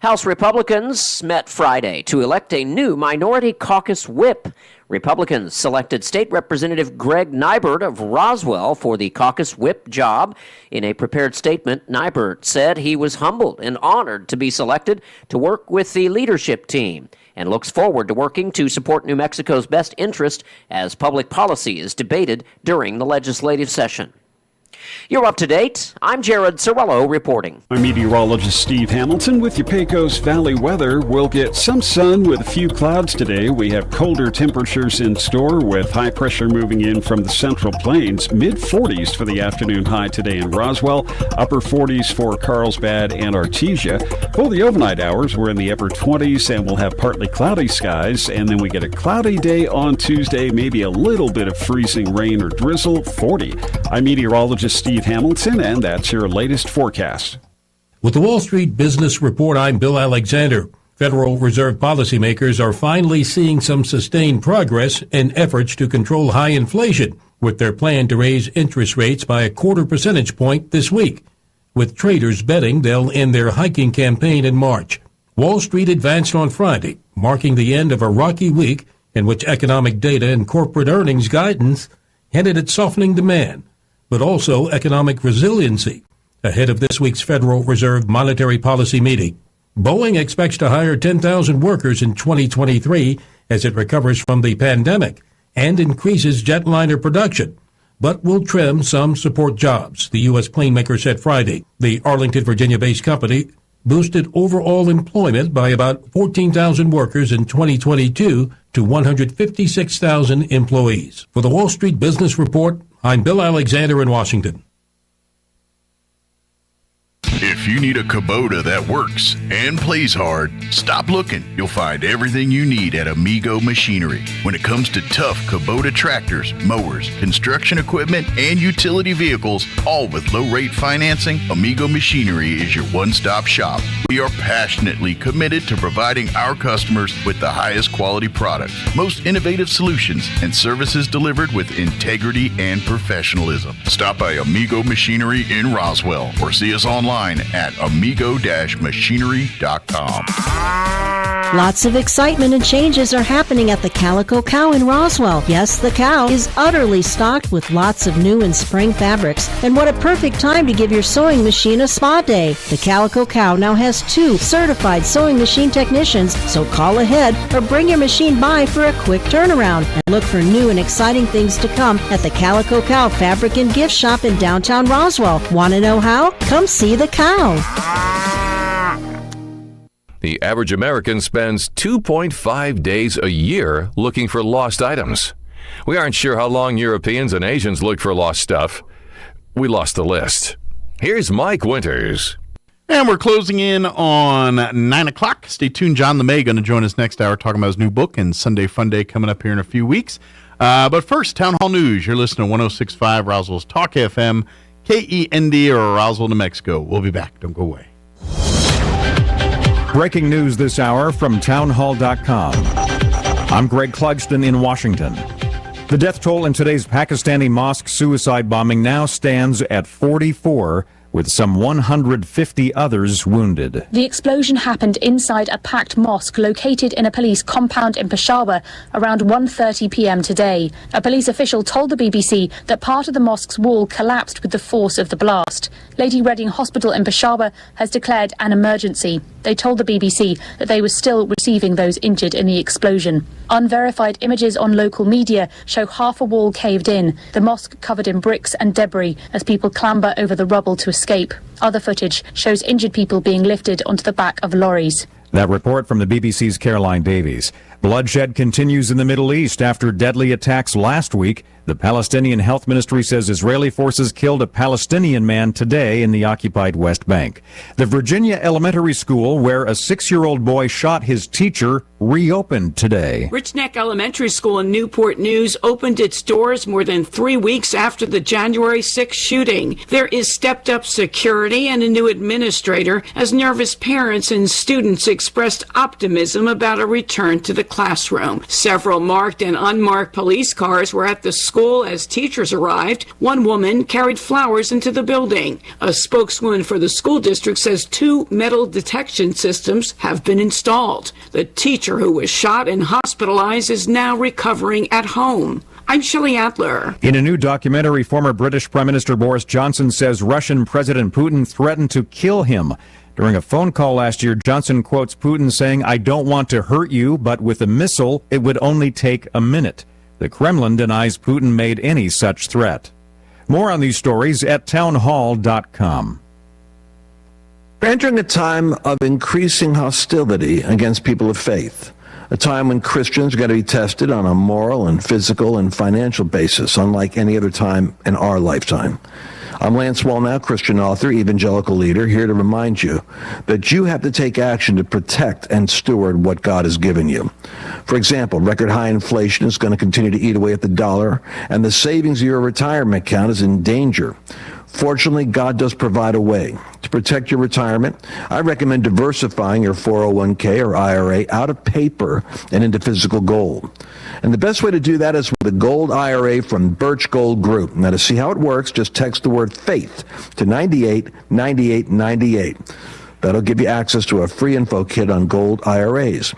House Republicans met Friday to elect a new minority caucus whip. Republicans selected State Representative Greg Nybert of Roswell for the caucus whip job. In a prepared statement, Nybert said he was humbled and honored to be selected to work with the leadership team and looks forward to working to support New Mexico's best interest as public policy is debated during the legislative session. You're up to date. I'm Jared Cirillo reporting. I'm meteorologist Steve Hamilton with your Pecos Valley weather. We'll get some sun with a few clouds today. We have colder temperatures in store with high pressure moving in from the Central Plains. Mid-40s for the afternoon high today in Roswell. Upper 40s for Carlsbad and Artesia. For the overnight hours, we're in the upper 20s and we'll have partly cloudy skies. And then we get a cloudy day on Tuesday, maybe a little bit of freezing rain or drizzle, 40. I'm meteorologist Steve Hamilton, and that's your latest forecast. With the Wall Street Business Report, I'm Bill Alexander. Federal Reserve policymakers are finally seeing some sustained progress in efforts to control high inflation, with their plan to raise interest rates by a 0.25 percentage point this week, with traders betting they'll end their hiking campaign in March. Wall Street advanced on Friday, marking the end of a rocky week in which economic data and corporate earnings guidance hinted at softening demand, but also economic resiliency ahead of this week's Federal Reserve monetary policy meeting. Boeing expects to hire 10,000 workers in 2023 as it recovers from the pandemic and increases jetliner production, but will trim some support jobs, the U.S. plane maker said Friday. The Arlington, Virginia-based company boosted overall employment by about 14,000 workers in 2022 to 156,000 employees. For the Wall Street Business Report, I'm Bill Alexander in Washington. If you need a Kubota that works and plays hard, stop looking. You'll find everything you need at Amigo Machinery. When it comes to tough Kubota tractors, mowers, construction equipment, and utility vehicles, all with low-rate financing, Amigo Machinery is your one-stop shop. We are passionately committed to providing our customers with the highest quality products, most innovative solutions, and services delivered with integrity and professionalism. Stop by Amigo Machinery in Roswell or see us online at amigo-machinery.com. Lots of excitement and changes are happening at the Calico Cow in Roswell. Yes, the Cow is utterly stocked with lots of new and spring fabrics. And what a perfect time to give your sewing machine a spa day. The Calico Cow now has 2 certified sewing machine technicians, so call ahead or bring your machine by for a quick turnaround. And look for new and exciting things to come at the Calico Cow Fabric and Gift Shop in downtown Roswell. Want to know how? Come see the Cow. The average American spends 2.5 days a year looking for lost items. We aren't sure how long Europeans and Asians look for lost stuff. We lost the list. Here's Mike Winters. And we're closing in on 9 o'clock. Stay tuned. John LeMay going to join us next hour talking about his new book and Sunday Fun Day coming up here in a few weeks. But first, Town Hall News. You're listening to 106.5 Roswell's Talk FM, KEND, or Roswell, New Mexico. We'll be back. Don't go away. Breaking news this hour from townhall.com. I'm Greg Clugston in Washington. The death toll in today's Pakistani mosque suicide bombing now stands at 44, with some 150 others wounded. The explosion happened inside a packed mosque located in a police compound in Peshawar around 1:30 p.m. today. A police official told the BBC that part of the mosque's wall collapsed with the force of the blast. Lady Reading Hospital in Peshawar has declared an emergency. They told the BBC that they were still receiving those injured in the explosion. Unverified images on local media show half a wall caved in, the mosque covered in bricks and debris as people clamber over the rubble to escape. Other footage shows injured people being lifted onto the back of lorries. That report from the BBC's Caroline Davies. Bloodshed continues in the Middle East after deadly attacks last week. The Palestinian Health Ministry says Israeli forces killed a Palestinian man today in the occupied West Bank. The Virginia Elementary School, where a 6-year-old boy shot his teacher, reopened today. Rich Neck Elementary School in Newport News opened its doors more than 3 weeks after the January 6th shooting. There is stepped-up security and a new administrator as nervous parents and students expressed optimism about a return to the classroom. Several marked and unmarked police cars were at the school as teachers arrived. One woman carried flowers into the building. A spokeswoman for the school district says 2 metal detection systems have been installed. The teacher who was shot and hospitalized is now recovering at home. I'm Shelley Adler. In a new documentary, former British Prime Minister Boris Johnson says Russian President Putin threatened to kill him. During a phone call last year, Johnson quotes Putin saying, "I don't want to hurt you, but with a missile, it would only take a minute." The Kremlin denies Putin made any such threat. More on these stories at townhall.com. We're entering a time of increasing hostility against people of faith, a time when Christians are going to be tested on a moral and physical and financial basis, unlike any other time in our lifetime. I'm Lance Wallnau, Christian author, evangelical leader, here to remind you that you have to take action to protect and steward what God has given you. For example, record high inflation is going to continue to eat away at the dollar, and the savings of your retirement account is in danger. Fortunately, God does provide a way. To protect your retirement, I recommend diversifying your 401k or IRA out of paper and into physical gold. And the best way to do that is with a gold IRA from Birch Gold Group. Now, to see how it works, just text the word FAITH to 989898. That'll give you access to a free info kit on gold IRAs.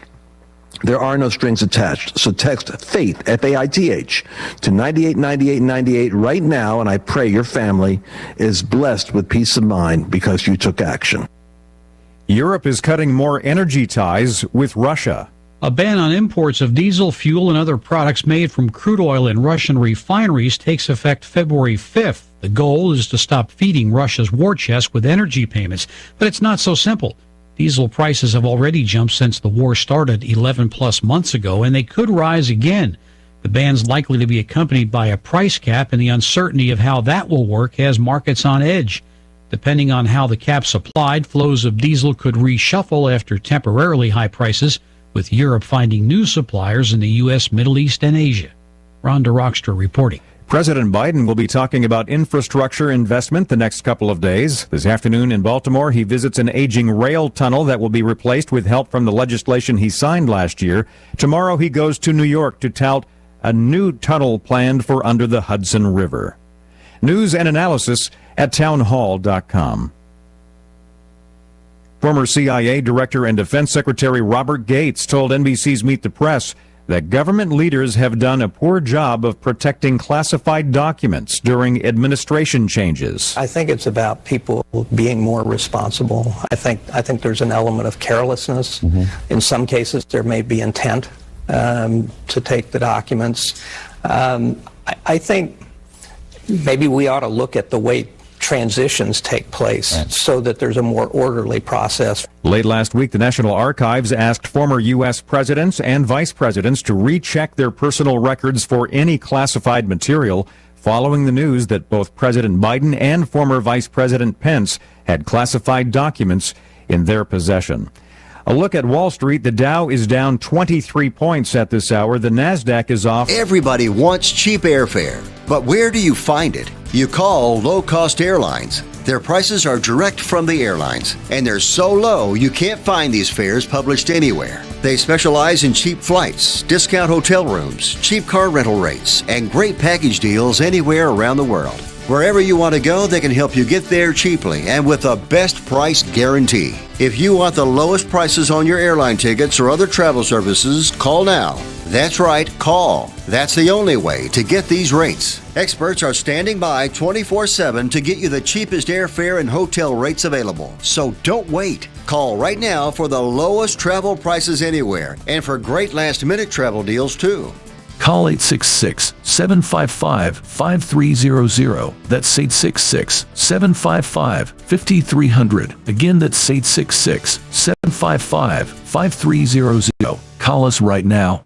There are no strings attached, so text FAITH, F-A-I-T-H, to 989898 right now, and I pray your family is blessed with peace of mind because you took action. Europe is cutting more energy ties with Russia. A ban on imports of diesel, fuel, and other products made from crude oil in Russian refineries takes effect February 5th. The goal is to stop feeding Russia's war chest with energy payments, but it's not so simple. Diesel prices have already jumped since the war started 11-plus months ago, and they could rise again. The ban's likely to be accompanied by a price cap, and the uncertainty of how that will work has markets on edge. Depending on how the cap's applied, flows of diesel could reshuffle after temporarily high prices, with Europe finding new suppliers in the U.S., Middle East, and Asia. Rhonda Rockstra reporting. President Biden will be talking about infrastructure investment the next couple of days. This afternoon in Baltimore, he visits an aging rail tunnel that will be replaced with help from the legislation he signed last year. Tomorrow, he goes to New York to tout a new tunnel planned for under the Hudson River. News and analysis at townhall.com. Former CIA Director and Defense Secretary Robert Gates told NBC's Meet the Press that government leaders have done a poor job of protecting classified documents during administration changes. I think it's about people being more responsible. I think there's an element of carelessness. In some cases, there may be intent to take the documents. I think maybe we ought to look at the way transitions take place so that there's a more orderly process. Late last week, the National Archives asked former U.S. presidents and vice presidents to recheck their personal records for any classified material following the news that both President Biden and former Vice President Pence had classified documents in their possession. A look at Wall Street. The Dow is down 23 points at this hour. The Nasdaq is off. Everybody wants cheap airfare, but where do you find it? You call low-cost airlines. Their prices are direct from the airlines, and they're so low you can't find these fares published anywhere. They specialize in cheap flights, discount hotel rooms, cheap car rental rates, and great package deals anywhere around the world. Wherever you want to go, they can help you get there cheaply and with a best price guarantee. If you want the lowest prices on your airline tickets or other travel services, call now. That's right, call. That's the only way to get these rates. Experts are standing by 24/7 to get you the cheapest airfare and hotel rates available. So don't wait. Call right now for the lowest travel prices anywhere and for great last-minute travel deals too. Call 866-755-5300. That's 866-755-5300. Again, that's 866-755-5300. Call us right now.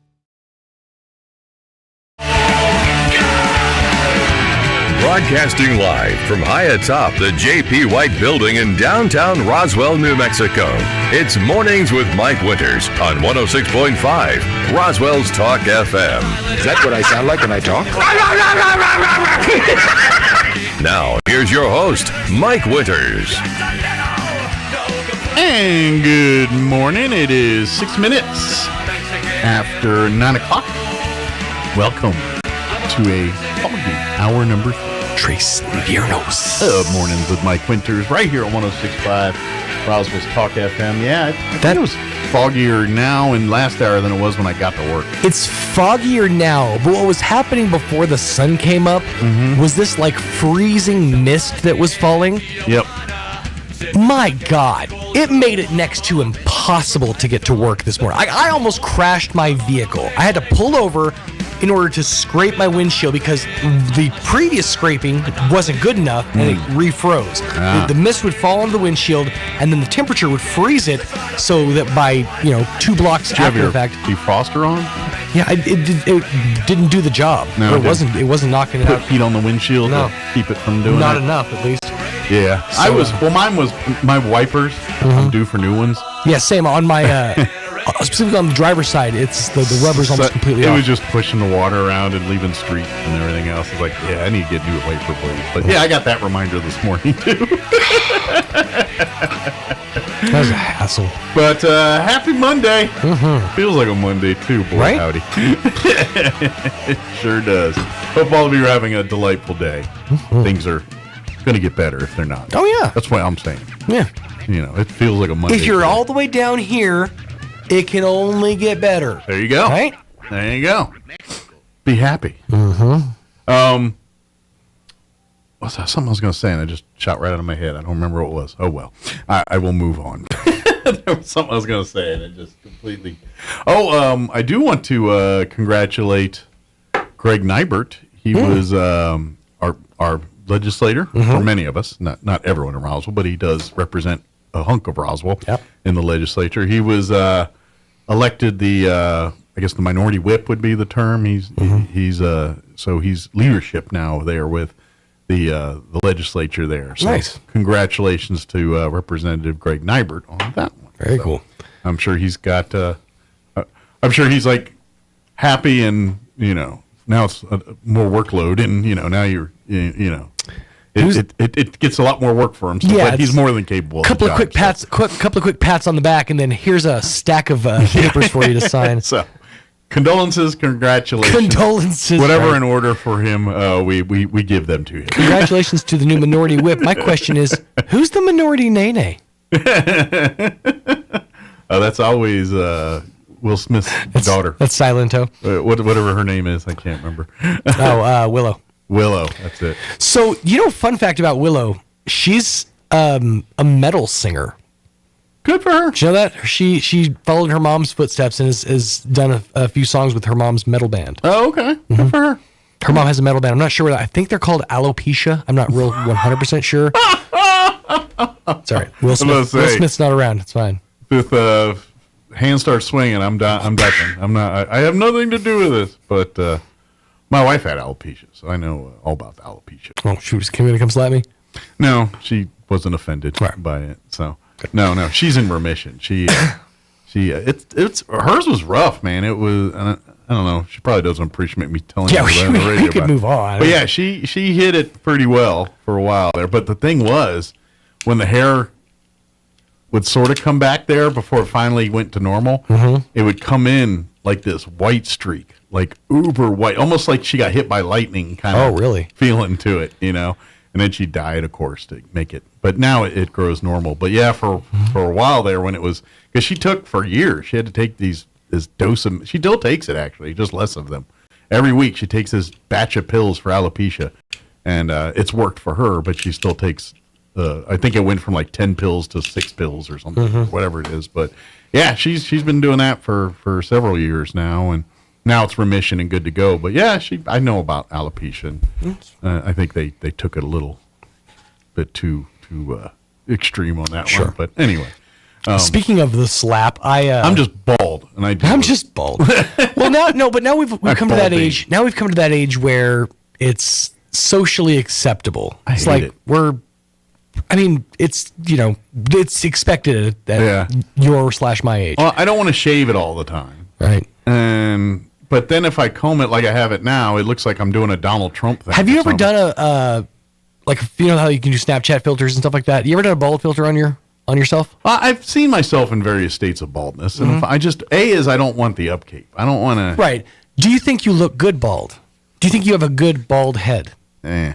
Broadcasting live from high atop the J.P. White Building in downtown Roswell, New Mexico. It's Mornings with Mike Winters on 106.5 Roswell's Talk FM. Is that what I sound like when I talk? Now, here's your host, Mike Winters. And good morning. It is 6 minutes after 9 o'clock. Welcome to hour number 3. Trace Viernos. Mornings with Mike Winters right here on 106.5 Roswell's Talk FM. Yeah, I think it was foggier now in last hour than it was when I got to work. It's foggier now, but what was happening before the sun came up was this like freezing mist that was falling. Yep. My God, it made it next to impossible to get to work this morning. I almost crashed my vehicle. I had to pull over in order to scrape my windshield because the previous scraping wasn't good enough and it refroze. The mist would fall on the windshield and then the temperature would freeze it so that by 2 blocks after the fact. Defroster on? Yeah, it didn't do the job. No, it wasn't knocking it Put out. heat on the windshield to keep it from doing Not it. enough, at least. Yeah, So, mine was my wipers. I'm due for new ones. Yeah, same on my. Specifically on the driver's side, it's the rubber's almost completely It off. was just pushing the water around and leaving streaks and everything else. It's like, yeah, I need to get new wiper blades. But yeah, I got that reminder this morning too. That was a hassle. But happy Monday. Feels like a Monday too, boy, Right? howdy. It sure does. Hope all of you are having a delightful day. Things are going to get better if they're not. Oh, yeah. That's what I'm saying. Yeah. It feels like a Monday. If you're today. all the way down here, it can only get better. There you go. Right? There you go. Be happy. What's that? Something I was going to say, and I just shot right out of my head. I don't remember what it was. Oh, well. I will move on. There was something I was going to say, and it just completely... I do want to congratulate Greg Nybert. He was our legislator for many of us. Not everyone in Roswell, but he does represent a hunk of Roswell in the legislature. He was elected the minority whip would be the term. He's leadership now there with the legislature there. So nice. Congratulations to Representative Greg Nybert on that one. Very cool. I'm sure he's got. I'm sure he's like happy and now it's more workload and now you're It gets a lot more work for him, but he's more than capable. Couple of quick pats on the back, and then here's a stack of papers for you to sign. So, condolences, congratulations, whatever in order for him. We give them to him. Congratulations to the new minority whip. My question is, who's the minority nene? That's always Will Smith's daughter. That's Silento. Whatever her name is, I can't remember. Willow. Willow, that's it. So, fun fact about Willow, she's a metal singer. Good for her. Did you know that? She followed her mom's footsteps and has done a few songs with her mom's metal band. Oh, okay. Good for her. Her mom has a metal band. I'm not sure I think they're called Alopecia. I'm not real 100% sure. Sorry. Will Smith's not around. It's fine. If hands start swinging, I'm ducking. I have nothing to do with this, but my wife had alopecia, so I know all about the alopecia. Oh, she was going to come slap me? No, she wasn't offended by it. So no, she's in remission. It's hers was rough, man. It was. I don't know. She probably doesn't appreciate me telling her that on the radio. We could move on. But yeah, she hit it pretty well for a while there. But the thing was, when the hair would sort of come back there before it finally went to normal, it would come in like this white streak, like uber white, almost like she got hit by lightning kind of really? feeling to it, you know. And then she died, of course, to make it. But now it grows normal. But yeah, for a while there when it was, because she took for years, she had to take this dose of, she still takes it actually, just less of them. Every week she takes this batch of pills for alopecia. And it's worked for her, but she still takes, I think it went from like 10 pills to 6 pills or something, whatever it is. But yeah, she's been doing that for several years now, and now it's remission and good to go. But yeah, I know about alopecia. I think they took it a little bit too extreme on that one. But anyway. Speaking of the slap, I'm just bald, and I'm just bald. Well, now we've come to that age. Now we've come to that age where it's socially acceptable. It's like it's it's expected at your/my age. Well, I don't want to shave it all the time, right? But then if I comb it like I have it now, it looks like I'm doing a Donald Trump thing. Have you ever done a how you can do Snapchat filters and stuff like that? You ever done a bald filter on yourself? I've seen myself in various states of baldness, and if I don't want the upkeep. I don't want to. Right. Do you think you look good bald? Do you think you have a good bald head? I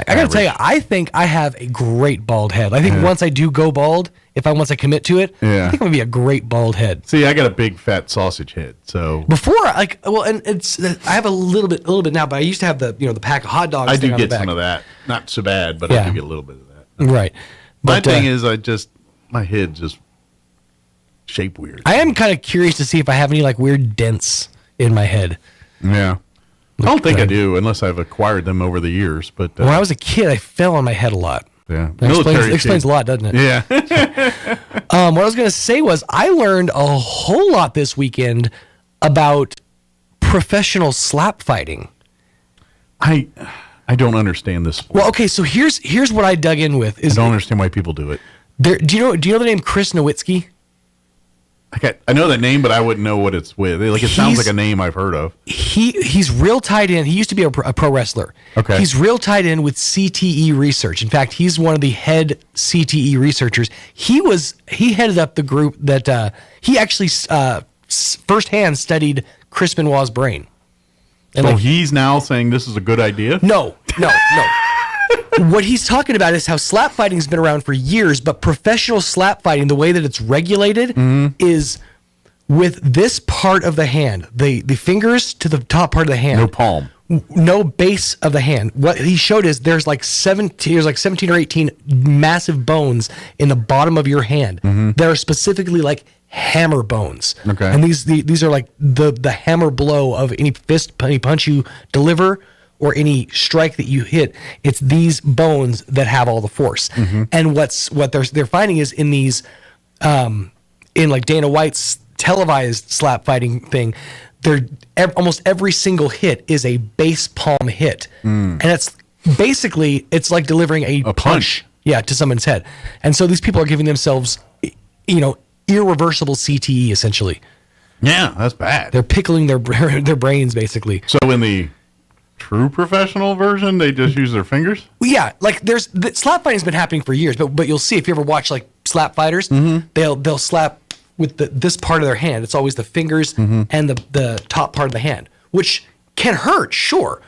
gotta tell you, I think I have a great bald head. I think once I do go bald, once I commit to it, I think I'm gonna be a great bald head. See, I got a big fat sausage head, so before I have a little bit now, but I used to have the pack of hot dogs. I do get some of that, not so bad, but I do get a little bit of that. Right. My thing is, my head just shaped weird. I am kind of curious to see if I have any weird dents in my head. Yeah. I don't think I do, unless I've acquired them over the years. But when I was a kid, I fell on my head a lot. Yeah, that explains a lot, doesn't it? Yeah. What I was going to say was I learned a whole lot this weekend about professional slap fighting. I don't understand this sport. Well, okay, so here's what I dug in with. I don't understand why people do it. Do you know the name Chris Nowitzki? I know that name, but I wouldn't know what it's with. It sounds like a name I've heard of. He's real tied in. He used to be a pro wrestler. Okay. He's real tied in with CTE research. In fact, he's one of the head CTE researchers. He headed up the group that he actually firsthand studied Chris Benoit's brain. And so he's now saying this is a good idea? No. What he's talking about is how slap fighting has been around for years, but professional slap fighting, the way that it's regulated, is with this part of the hand, the fingers to the top part of the hand. No palm. No base of the hand. What he showed is there's 17 or 18 massive bones in the bottom of your hand that are specifically like hammer bones. Okay. And these are like the hammer blow of any punch you deliver or any strike that you hit. It's these bones that have all the force. And what they're finding is in these in like Dana White's televised slap fighting thing, almost every single hit is a base palm hit. And it's basically like delivering a punch to someone's head. And so these people are giving themselves irreversible CTE essentially. Yeah, that's bad. They're pickling their brains basically. So in the true professional version, they just use their fingers? Well, yeah, slap fighting's been happening for years, but you'll see if you ever watch like slap fighters, they'll slap with this part of their hand. It's always the fingers and the top part of the hand, which can hurt, sure,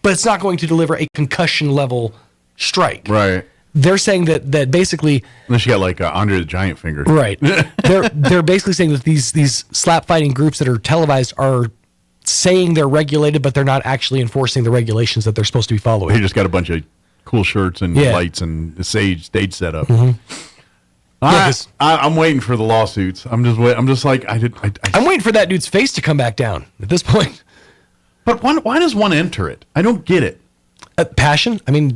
but it's not going to deliver a concussion level strike. Right. They're saying that basically, unless you got like Andre the Giant fingers, right? they're basically saying that these slap fighting groups that are televised are saying they're regulated, but they're not actually enforcing the regulations that they're supposed to be following. They just got a bunch of cool shirts and lights and stage setup. I'm waiting for the lawsuits. I'm just like I'm waiting for that dude's face to come back down at this point. But why does one enter it? I don't get it. Passion? I mean,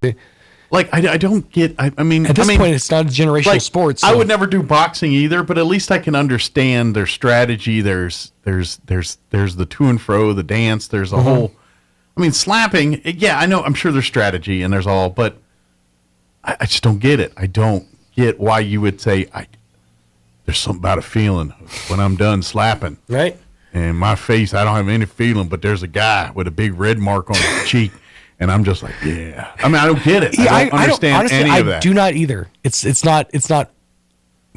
I don't get. I mean, at this point, it's not a generational sport. So. I would never do boxing either, but at least I can understand their strategy. There's the to and fro, the dance. There's a whole. I mean, slapping. Yeah, I know. I'm sure there's strategy and there's all, but I just don't get it. I don't get why you would say there's something about a feeling when I'm done slapping. Right. And my face, I don't have any feeling, but there's a guy with a big red mark on his cheek. And I'm just like, yeah. I mean, I don't get it. I don't understand honestly, any of that. I do not either. It's not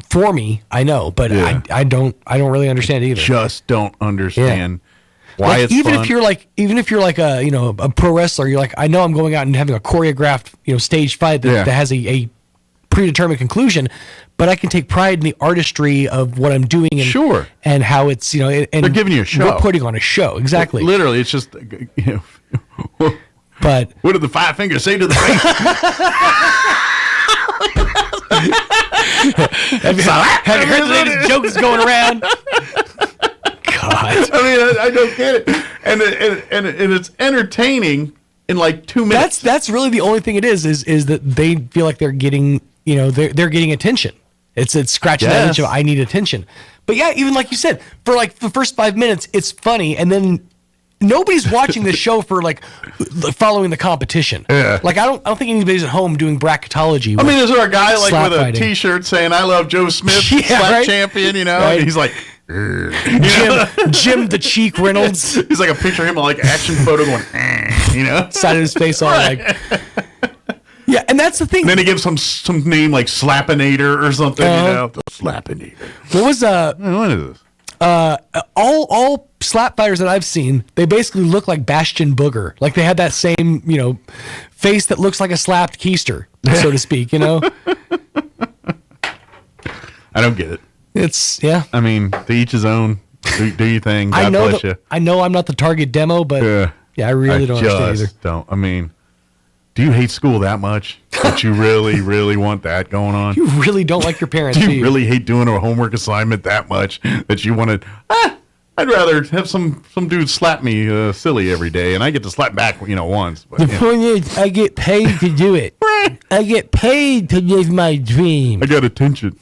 for me, I know, but I don't really understand either. Just don't understand why like, it's even fun. if you're like a a pro wrestler, you're like, I know I'm going out and having a choreographed stage fight that has a predetermined conclusion, but I can take pride in the artistry of what I'm doing and and how it's and they're giving you a show. We're putting on a show, exactly. Literally, it's just But what did the five fingers say to the face? have you heard the latest jokes going around? God, I mean, I don't get it, and it's entertaining in like 2 minutes. That's really the only thing it is that they feel like they're getting they're getting attention. It's scratching that itch of I need attention. But yeah, even like you said, for like the first 5 minutes, it's funny, and then nobody's watching the show for like following the competition. Yeah. Like I don't think anybody's at home doing bracketology. I mean, is there a guy like with fighting. a T-shirt saying "I love Joe Smith, slap champion"? Right. And he's like, Jim the Cheek Reynolds. He's like a picture of him, like action photo going, side of his face all like. Yeah, and that's the thing. And then he gives some name like Slappinator or something, The Slappinator. What was what is this? All slap fighters that I've seen, they basically look like Bastion Booger. Like they had that same, face that looks like a slapped keister, so to speak, I don't get it. It's I mean, to each his own. Do your thing. God bless you. I know I'm not the target demo, but I really don't understand either. Don't. I mean, do you hate school that much that you really, really want that going on? You really don't like your parents, do you really hate doing a homework assignment that much that you want to? I'd rather have some dude slap me silly every day, and I get to slap back, once. But, the point is, I get paid to do it. Right. I get paid to live my dream. I got attention.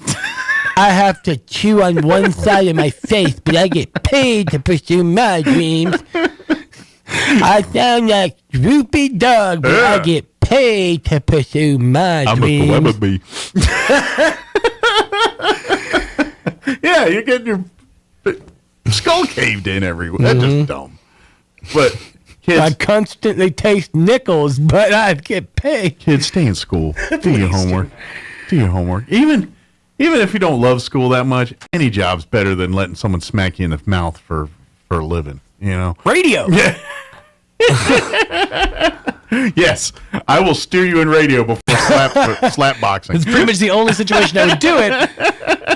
I have to chew on one side of my face, but I get paid to pursue my dreams. I sound like Droopy Dog, but I get paid to pursue my dreams. I'm a bee. Yeah, you're getting your skull caved in everywhere. That's just dumb. But kids, I constantly taste nickels, but I get paid. Kids, stay in school. Do your homework. Do your homework. Even if you don't love school that much, any job's better than letting someone smack you in the mouth for a living. Radio. Yeah. Yes, I will steer you in radio before slap boxing. It's pretty much the only situation I would do it,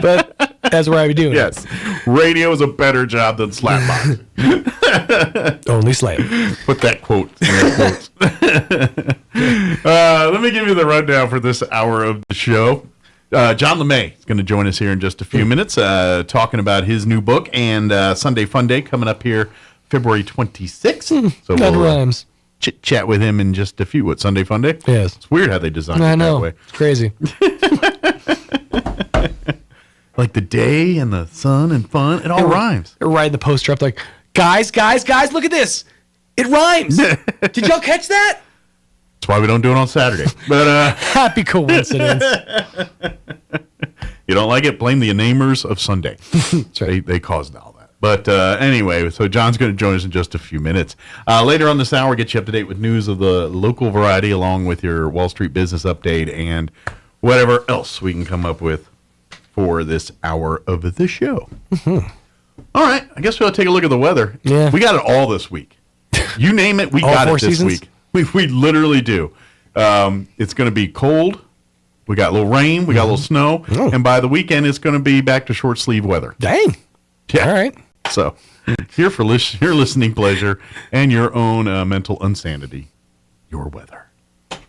but that's where I would do it. Yes, radio is a better job than slap boxing. Only slap. Put that quote in your quotes. Let me give you the rundown for this hour of the show. John LeMay is going to join us here in just a few minutes, talking about his new book and Sunday Fun Day coming up here February 26th. So that we'll rhymes. Chit-chat with him in just a few. What, Sunday Fun Day? Yes. It's weird how they designed I it know. that way. It's crazy. Like the day and the sun and fun, it all rhymes. They're riding the poster up like, guys, look at this. It rhymes. Did y'all catch that? That's why we don't do it on Saturday. But happy coincidence. You don't like it? Blame the namers of Sunday. That's right. They caused all that. But anyway, so John's going to join us in just a few minutes. Later on this hour, get you up to date with news of the local variety, along with your Wall Street business update and whatever else we can come up with for this hour of the show. Mm-hmm. All right, I guess we'll take a look at the weather. Yeah. We got it all this week. You name it, we got it this week. We literally do. It's going to be cold. We got a little rain. We got a little snow. Oh. And by the weekend, it's going to be back to short sleeve weather. Dang. Yeah. All right. So here for your listening pleasure and your own mental insanity, your weather.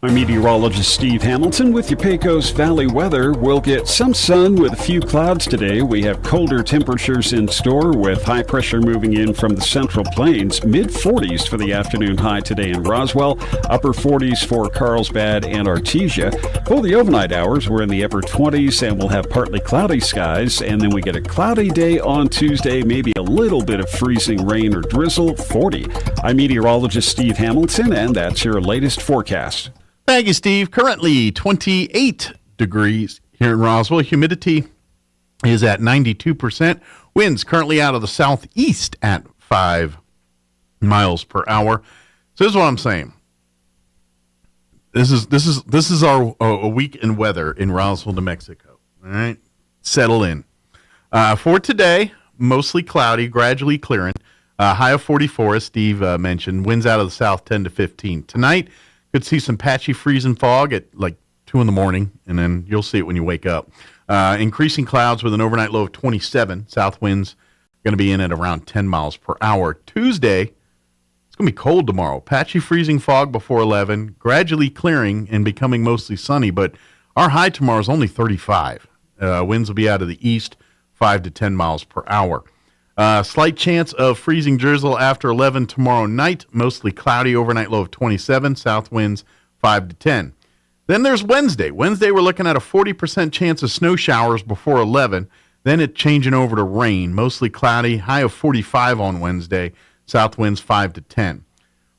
I'm meteorologist Steve Hamilton with your Pecos Valley weather. We'll get some sun with a few clouds today. We have colder temperatures in store with high pressure moving in from the Central Plains. Mid-40s for the afternoon high today in Roswell. Upper 40s for Carlsbad and Artesia. For the overnight hours, we're in the upper 20s and we'll have partly cloudy skies. And then we get a cloudy day on Tuesday, maybe a little bit of freezing rain or drizzle, 40. I'm meteorologist Steve Hamilton, and that's your latest forecast. Thank you, Steve. Currently 28 degrees here in Roswell. Humidity is at 92%. Winds currently out of the southeast at 5 miles per hour. So this is what I'm saying. This is our a week in weather in Roswell, New Mexico. All right, settle in. For today, mostly cloudy, gradually clearing. High of 44, as Steve mentioned. Winds out of the south 10 to 15. Tonight, could see some patchy freezing fog at like 2 in the morning, and then you'll see it when you wake up. Increasing clouds with an overnight low of 27. South winds going to be in at around 10 miles per hour. Tuesday, it's going to be cold tomorrow. Patchy freezing fog before 11, gradually clearing and becoming mostly sunny, but our high tomorrow is only 35. Winds will be out of the east, 5 to 10 miles per hour. Slight chance of freezing drizzle after 11 tomorrow night. Mostly cloudy, overnight low of 27. South winds 5 to 10. Then there's Wednesday. Wednesday, we're looking at a 40% chance of snow showers before 11. Then it changing over to rain. Mostly cloudy, high of 45 on Wednesday. South winds 5 to 10.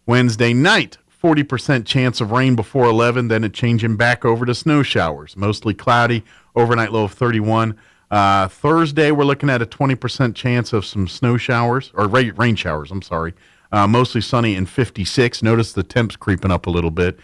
Wednesday night, 40% chance of rain before 11. Then it changing back over to snow showers. Mostly cloudy, overnight low of 31. Thursday, we're looking at a 20% chance of some snow showers, or rain showers, mostly sunny and 56. Notice the temps creeping up a little bit.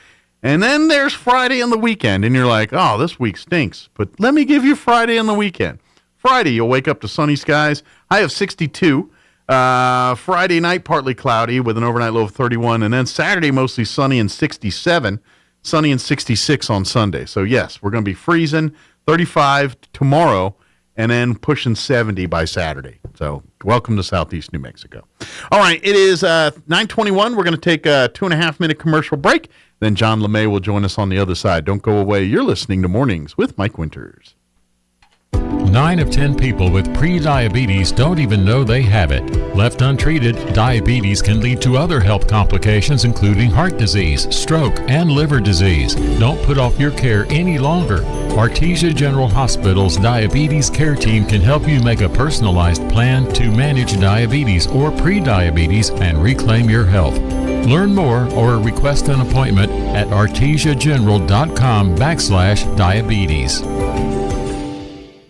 And then there's Friday and the weekend, and you're like, oh, this week stinks. But let me give you Friday and the weekend. Friday, you'll wake up to sunny skies, high of 62. Friday night, partly cloudy with an overnight low of 31. And then Saturday, mostly sunny and 67. Sunny and 66 on Sunday. So, yes, we're going to be freezing, 35 tomorrow, and then pushing 70 by Saturday. So welcome to Southeast New Mexico. All right, it is 9:21. We're going to take a 2.5-minute commercial break. Then John LeMay will join us on the other side. Don't go away. You're listening to Mornings with Mike Winters. 9 of 10 people with prediabetes don't even know they have it. Left untreated, diabetes can lead to other health complications including heart disease, stroke, and liver disease. Don't put off your care any longer. Artesia General Hospital's Diabetes Care Team can help you make a personalized plan to manage diabetes or prediabetes and reclaim your health. Learn more or request an appointment at artesiageneral.com/diabetes.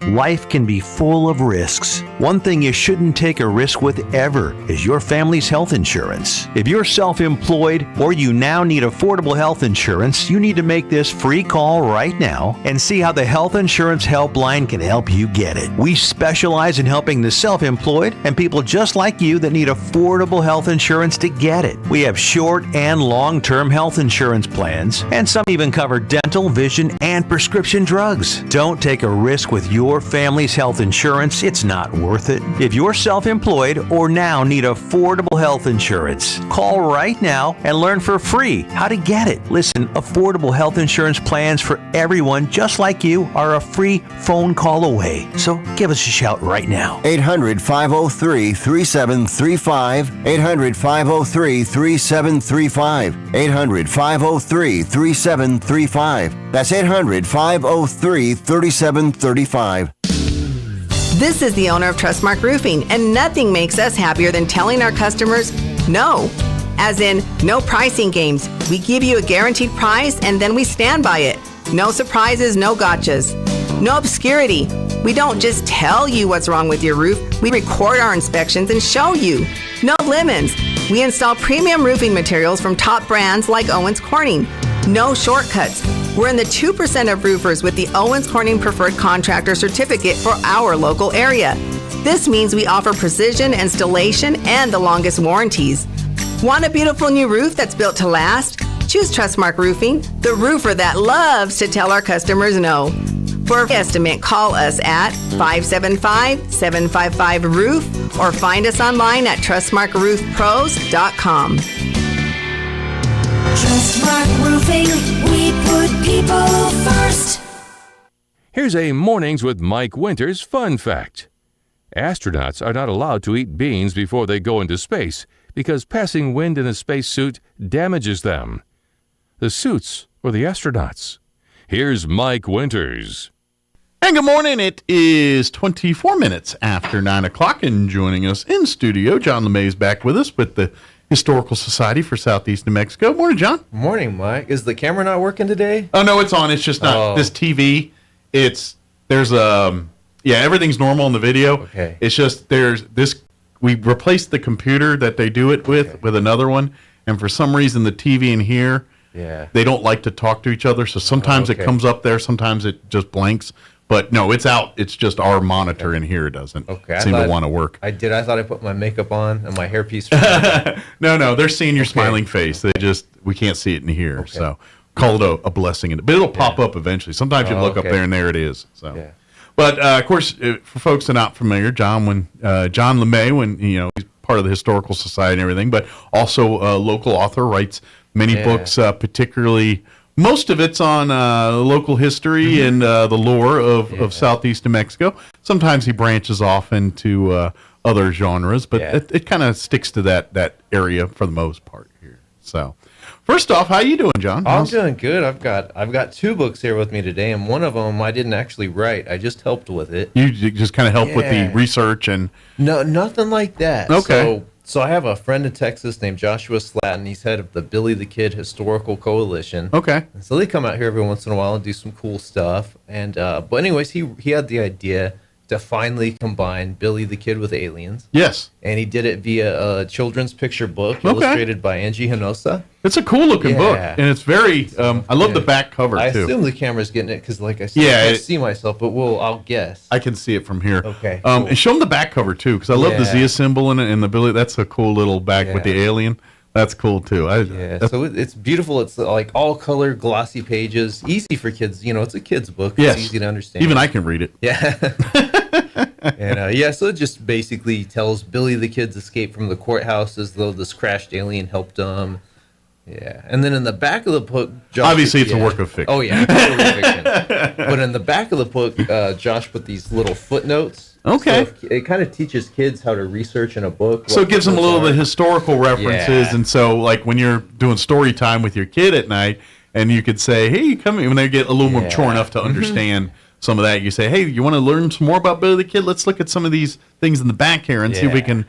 Life can be full of risks. One thing you shouldn't take a risk with ever is your family's health insurance. If you're self-employed or you now need affordable health insurance, you need to make this free call right now and see how the Health Insurance Helpline can help you get it. We specialize in helping the self-employed and people just like you that need affordable health insurance to get it. We have short and long-term health insurance plans, and some even cover dental, vision, and prescription drugs. Don't take a risk with your family's health insurance. It's not worth it. If you're self-employed or now need affordable health insurance, call right now and learn for free how to get it. Listen, affordable health insurance plans for everyone just like you are a free phone call away. So give us a shout right now. 800-503-3735. 800-503-3735. 800-503-3735. That's 800-503-3735. This is the owner of Trustmark Roofing, and nothing makes us happier than telling our customers no. As in, no pricing games. We give you a guaranteed price, and then we stand by it. No surprises, no gotchas. No obscurity. We don't just tell you what's wrong with your roof. We record our inspections and show you. No lemons. We install premium roofing materials from top brands like Owens Corning. No shortcuts. We're in the 2% of roofers with the Owens Corning Preferred Contractor Certificate for our local area. This means we offer precision installation and the longest warranties. Want a beautiful new roof that's built to last? Choose Trustmark Roofing, the roofer that loves to tell our customers no. For an estimate, call us at 575-755-ROOF or find us online at trustmarkroofpros.com. Trustmark Roofing, we put people first. Here's a Mornings with Mike Winters fun fact. Astronauts are not allowed to eat beans before they go into space because passing wind in a spacesuit damages them. The suits or the astronauts? Here's Mike Winters. And good morning. It is 24 minutes after 9 o'clock, and joining us in studio, John LeMay is back with us with the Historical Society for Southeast New Mexico. Morning, John. Morning, Mike. Is the camera not working today? Oh, no, it's on. It's just not this TV. Everything's normal in the video. Okay. It's just we replaced the computer that they do it with another one, and for some reason the TV in here, they don't like to talk to each other, so sometimes it comes up there, sometimes it just blanks. But no, it's out. It's just our monitor in here doesn't seem to want to work. I thought I put my makeup on and my hairpiece. No, they're seeing your smiling face. We can't see it in here. Okay. So call it a blessing. But it'll pop up eventually. Sometimes you look up there and there it is. So. Yeah. But of course, for folks that are not familiar, John LeMay, when he's part of the Historical Society and everything, but also a local author, writes many books, particularly. Most of it's on local history and the lore of southeast New Mexico. Sometimes he branches off into other genres, but it kind of sticks to that area for the most part here. So, first off, how you doing, John? I'm doing good. I've got 2 books here with me today, and one of them I didn't actually write. I just helped with it. You just kind of helped with the research and no, nothing like that. Okay. So I have a friend in Texas named Joshua Slatton. He's head of the Billy the Kid Historical Coalition. Okay. And so they come out here every once in a while and do some cool stuff. And but anyways, he had the idea to finally combine Billy the Kid with aliens. Yes. And he did it via a children's picture book illustrated by Angie Hinosa. It's a cool looking book, and it's very. I love the back cover too. I assume the camera's getting it because, like I said, I can't see myself, but I'll guess. I can see it from here. Okay. Cool. And show them the back cover too, because I love the Zia symbol in it and the Billy. That's a cool little back with the alien. That's cool too. So it's beautiful. It's like all color, glossy pages, easy for kids. It's a kid's book. Yes. It's easy to understand. Even I can read it. Yeah. And so it just basically tells Billy the Kid's escape from the courthouse as though this crashed alien helped him. Yeah, and then in the back of the book, obviously it's a work of fiction. Oh yeah, totally fiction. But in the back of the book, Josh put these little footnotes. Okay, so it kind of teaches kids how to research in a book. So it gives them a little bit of historical references, and so like when you're doing story time with your kid at night, and you could say, "Hey, come here," when they get a little more mature enough to understand some of that, you say, "Hey, you want to learn some more about Billy the Kid? Let's look at some of these things in the back here and see if we can."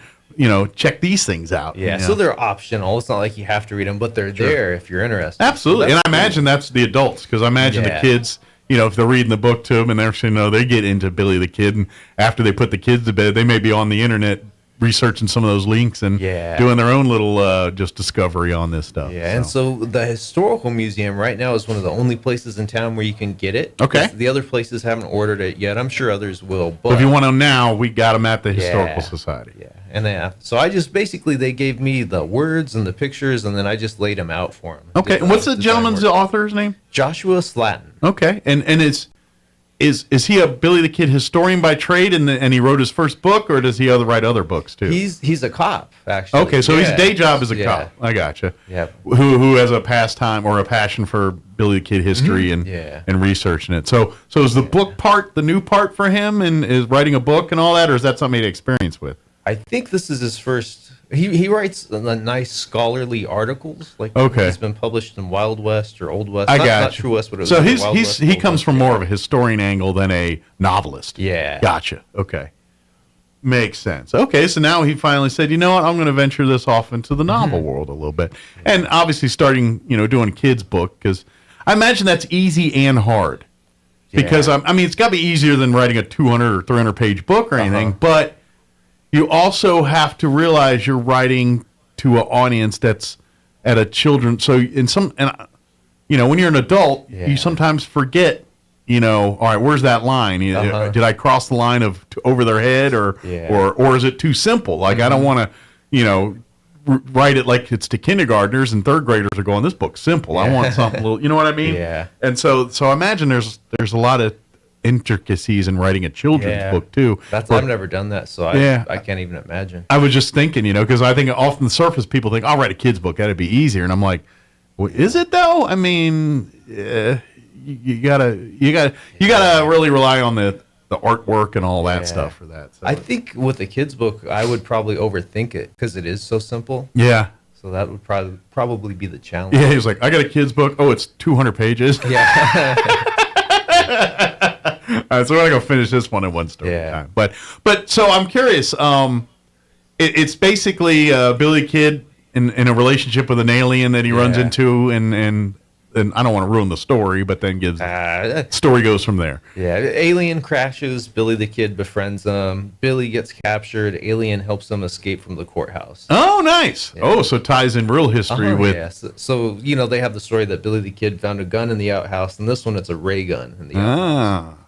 Check these things out. Yeah, so they're optional. It's not like you have to read them, but they're there if you're interested. Absolutely, and I imagine that's the adults, because I imagine the kids, if they're reading the book to them and they're saying, they get into Billy the Kid, and after they put the kids to bed, they may be on the internet researching some of those links and doing their own little just discovery on this stuff. Yeah, and so the Historical Museum right now is one of the only places in town where you can get it. Okay. The other places haven't ordered it yet. I'm sure others will. But if you want them now, we got them at the Historical Society. Yeah. And so I just basically, they gave me the words and the pictures, and then I just laid them out for them. Okay. And what's the gentleman's author's name? Joshua Slatton. Okay. And is he a Billy the Kid historian by trade, and he wrote his first book, or does he write other books too? He's a cop, actually. Okay, so his day job is a cop. I gotcha. Yeah. Who has a pastime or a passion for Billy the Kid history and researching it. So is the book part the new part for him, and is writing a book and all that, or is that something he had experience with? I think this is his first. He writes nice scholarly articles, like he's been published in Wild West or Old West. Not True West, but it was so Wild West, he comes from more of a historian angle than a novelist. Yeah, gotcha. Okay, makes sense. Okay, so now he finally said, you know what, I'm going to venture this off into the novel world a little bit, and obviously starting doing a kid's book, because I imagine that's easy and hard, because I mean it's got to be easier than writing a 200 or 300 page book or anything, but you also have to realize you're writing to an audience that's at a children. So when you're an adult, you sometimes forget, all right, where's that line? Did I cross the line of over their head, or is it too simple? Like I don't want to, write it like it's to kindergartners, and third graders are going, this book's simple. I want something a little, you know what I mean? Yeah. And so I imagine there's a lot of intricacies in writing a children's book too. I've never done that, so I can't even imagine. I was just thinking, because I think off the surface people think, I'll write a kid's book, that'd be easier, and I'm like, well, is it though? I mean, you gotta really rely on the artwork and all that stuff for that. So. I think with a kid's book, I would probably overthink it because it is so simple. Yeah. So that would probably be the challenge. Yeah, he's like, I got a kid's book. Oh, it's 200 pages. Yeah. All right, so we're gonna go finish this one in one story time. But so I'm curious. It's basically Billy Kid in a relationship with an alien that he runs into, and I don't want to ruin the story, but then story goes from there. Yeah, alien crashes. Billy the Kid befriends him. Billy gets captured. Alien helps him escape from the courthouse. Oh, nice. Yeah. Oh, so it ties in real history with. Yeah. So they have the story that Billy the Kid found a gun in the outhouse, and this one it's a ray gun in the outhouse.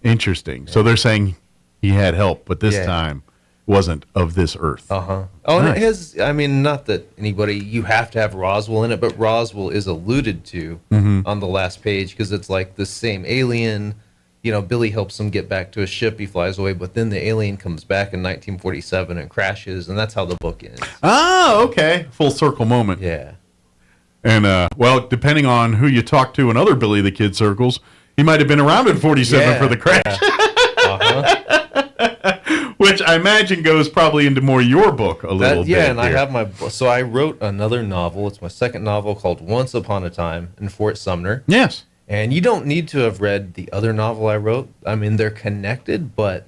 Interesting. So they're saying he had help, but this Yeah. time wasn't of this earth. Uh-huh. Oh, and Nice. it has, I mean, not that you have to have Roswell in it, but Roswell is alluded to Mhm. on the last page because it's like the same alien. Billy helps him get back to a ship. He flies away, but then the alien comes back in 1947 and crashes, and that's how the book ends. Oh, okay. Full circle moment. Yeah. And, well, depending on who you talk to in other Billy the Kid circles, he might have been around in 47 for the crash. Uh-huh. Which I imagine goes probably into more your book a little bit. Yeah, and I here. have so I wrote another novel. It's my second novel called Once Upon a Time in Fort Sumner. Yes. And you don't need to have read the other novel I wrote. I mean, they're connected, but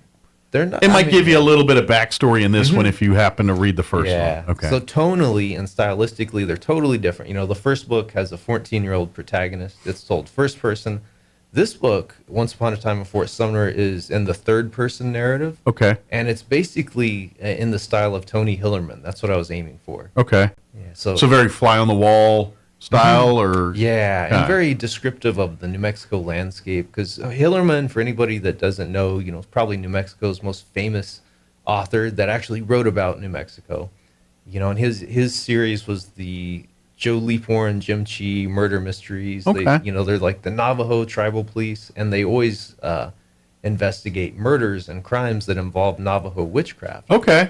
they're not. It might give you a little bit of backstory in this Mhm. one if you happen to read the first Yeah. one. Okay. So tonally and stylistically, they're totally different. The first book has a 14-year-old protagonist. It's told first person. This book, Once Upon a Time in Fort Sumner, is in the third-person narrative. Okay. And it's basically in the style of Tony Hillerman. That's what I was aiming for. Okay. Yeah. So very fly on the wall style, or yeah, and very descriptive of the New Mexico landscape. Because Hillerman, for anybody that doesn't know, is probably New Mexico's most famous author that actually wrote about New Mexico. And his series was the Joe Leaphorn, Jim Chee murder mysteries. Okay. They're like the Navajo tribal police, and they always investigate murders and crimes that involve Navajo witchcraft. Okay.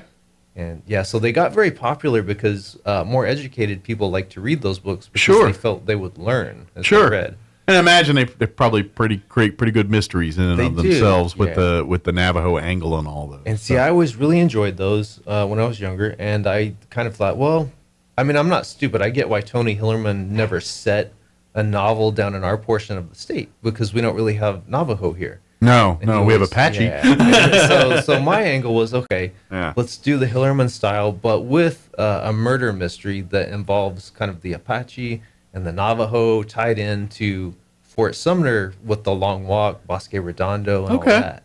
And so they got very popular because more educated people like to read those books because Sure. they felt they would learn as Sure. they read. And I imagine they're probably pretty good mysteries in and They of do, themselves with yeah. the Navajo angle and all those. And see, I always really enjoyed those when I was younger, and I kind of thought, well, I mean, I'm not stupid. I get why Tony Hillerman never set a novel down in our portion of the state because we don't really have Navajo here. No, And he we have always- Apache. Yeah. so my angle was, okay, Yeah. let's do the Hillerman style, but with a murder mystery that involves kind of the Apache and the Navajo tied into Fort Sumner with the Long Walk, Bosque Redondo, and all that.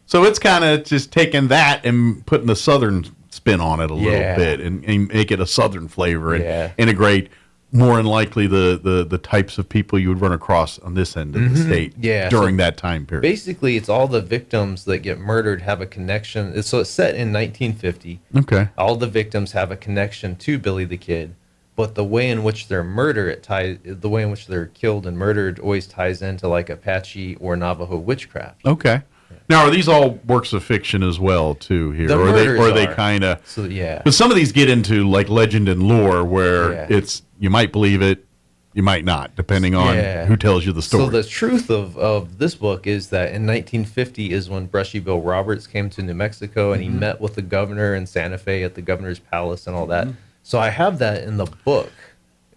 So it's kind of just taking that and putting the southern spin on it a little Yeah. bit and make it a southern flavor and Yeah. integrate more than likely the types of people you would run across on this end of the Mhm. state Yeah, during so that time period. Basically, it's all the victims that get murdered have a connection. So it's set in 1950. Okay. All the victims have a connection to Billy the Kid, but the way in which they're murdered, the way in which they're killed and murdered, always ties into like Apache or Navajo witchcraft. Okay. Now, are these all works of fiction as well, too, here? The or murders are they are. kind of... So, yeah. But some of these get into, like, legend and lore, where Yeah. it's, you might believe it, you might not, depending on Yeah. who tells you the story. So the truth of this book is that in 1950 is when Brushy Bill Roberts came to New Mexico and he Mhm. met with the governor in Santa Fe at the governor's palace and all that. So I have that in the book.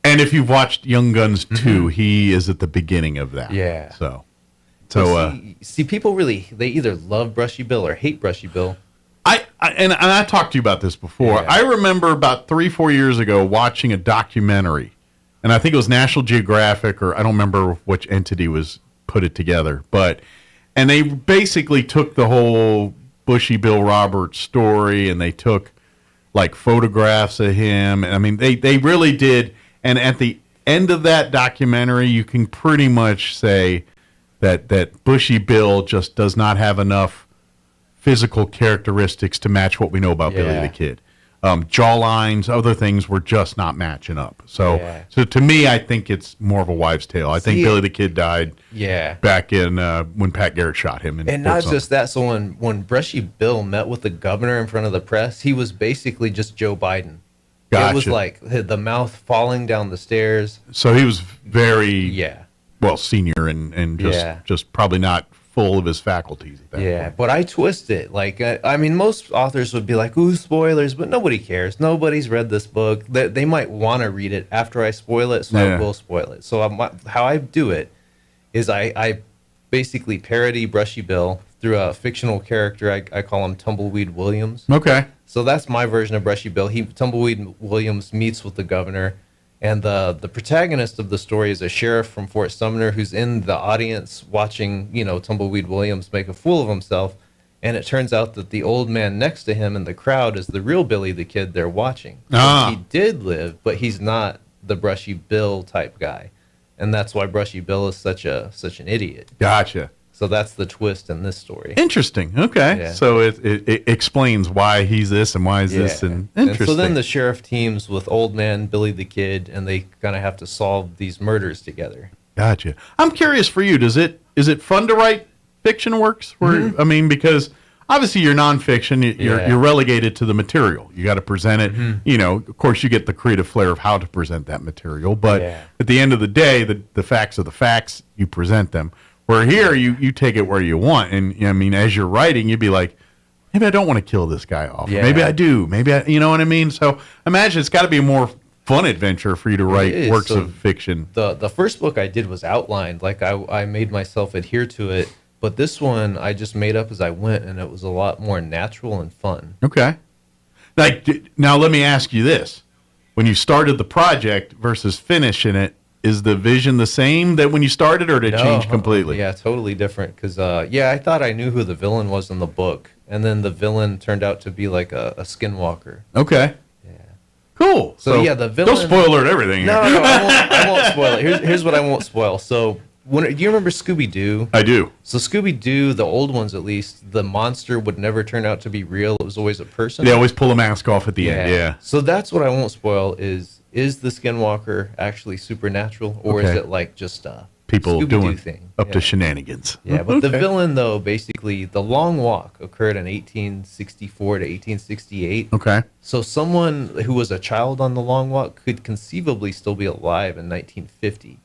And if you've watched Young Guns 2, he is at the beginning of that. Mm-hmm. Yeah. So But see, people they either love Brushy Bill or hate Brushy Bill. And I talked to you about this before. Yeah. I remember about 3-4 years ago watching a documentary, and I think it was National Geographic, or I don't remember which entity was put it together, and they basically took the whole Bushy Bill Roberts story, and they took like photographs of him. I mean, they really did. And at the end of that documentary, you can pretty much say that Bushy Bill just does not have enough physical characteristics to match what we know about Billy Yeah. the Kid. Jawlines, other things were just not matching up. So, Yeah. so to me, I think it's more of a wives' tale. I think See, Billy the Kid died Yeah. back in when Pat Garrett shot him. And not just that. So when Brushy Bill met with the governor in front of the press, he was basically just Joe Biden. It was Gotcha. like the mouth falling down the stairs. So he was very well senior and just Yeah. just probably not full of his faculties at that Yeah, point. but I twist it. Like, I mean, most authors would be like, ooh, spoilers, but nobody cares. Nobody's read this book. They might want to read it after I spoil it, so Yeah. I will spoil it. So how I do it is I basically parody Brushy Bill through a fictional character. I call him Tumbleweed Williams. Okay. So that's my version of Brushy Bill. Tumbleweed Williams meets with the governor, and the protagonist of the story is a sheriff from Fort Sumner who's in the audience watching, Tumbleweed Williams make a fool of himself. And it turns out that the old man next to him in the crowd is the real Billy the Kid they're watching. Ah. He did live, but he's not the Brushy Bill type guy. And that's why Brushy Bill is such an idiot. Gotcha. So that's the twist in this story. Interesting. Okay. Yeah. So it explains why he's this and why he's this. And interesting. And so then the sheriff teams with Old Man, Billy the Kid, and they kind of have to solve these murders together. Gotcha. I'm curious for you. Is it fun to write fiction works? Where I mean, because obviously you're nonfiction, you're relegated to the material. You got to present it. You know, of course, you get the creative flair of how to present that material. But at the end of the day, the facts are the facts. You present them. Where here, you take it where you want. And, I mean, as you're writing, you'd be like, maybe I don't want to kill this guy off. Yeah. Maybe I do. Maybe I, you know what I mean? So imagine it's got to be a more fun adventure for you to write works of fiction. The first book I did was outlined. Like, I made myself adhere to it. But this one, I just made up as I went, and it was a lot more natural and fun. Okay. Like, now let me ask you this. When you started the project versus finishing it, is the vision the same that when you started, or did it change completely? Yeah, totally different. Because, I thought I knew who the villain was in the book, and then the villain turned out to be like a skinwalker. Okay. Yeah. Cool. So the villain. Don't spoil alert everything. No, I won't spoil it. Here's what I won't spoil. So, do you remember Scooby-Doo? I do. So Scooby-Doo, the old ones at least, the monster would never turn out to be real. It was always a person. They always pull a mask off at the end. Yeah. So that's what I won't spoil is the Skinwalker actually supernatural, or is it like just people Scooby-Doo doing thing? up to shenanigans? Yeah, but the villain, though, basically, the Long Walk occurred in 1864 to 1868. Okay. So someone who was a child on the Long Walk could conceivably still be alive in 1950.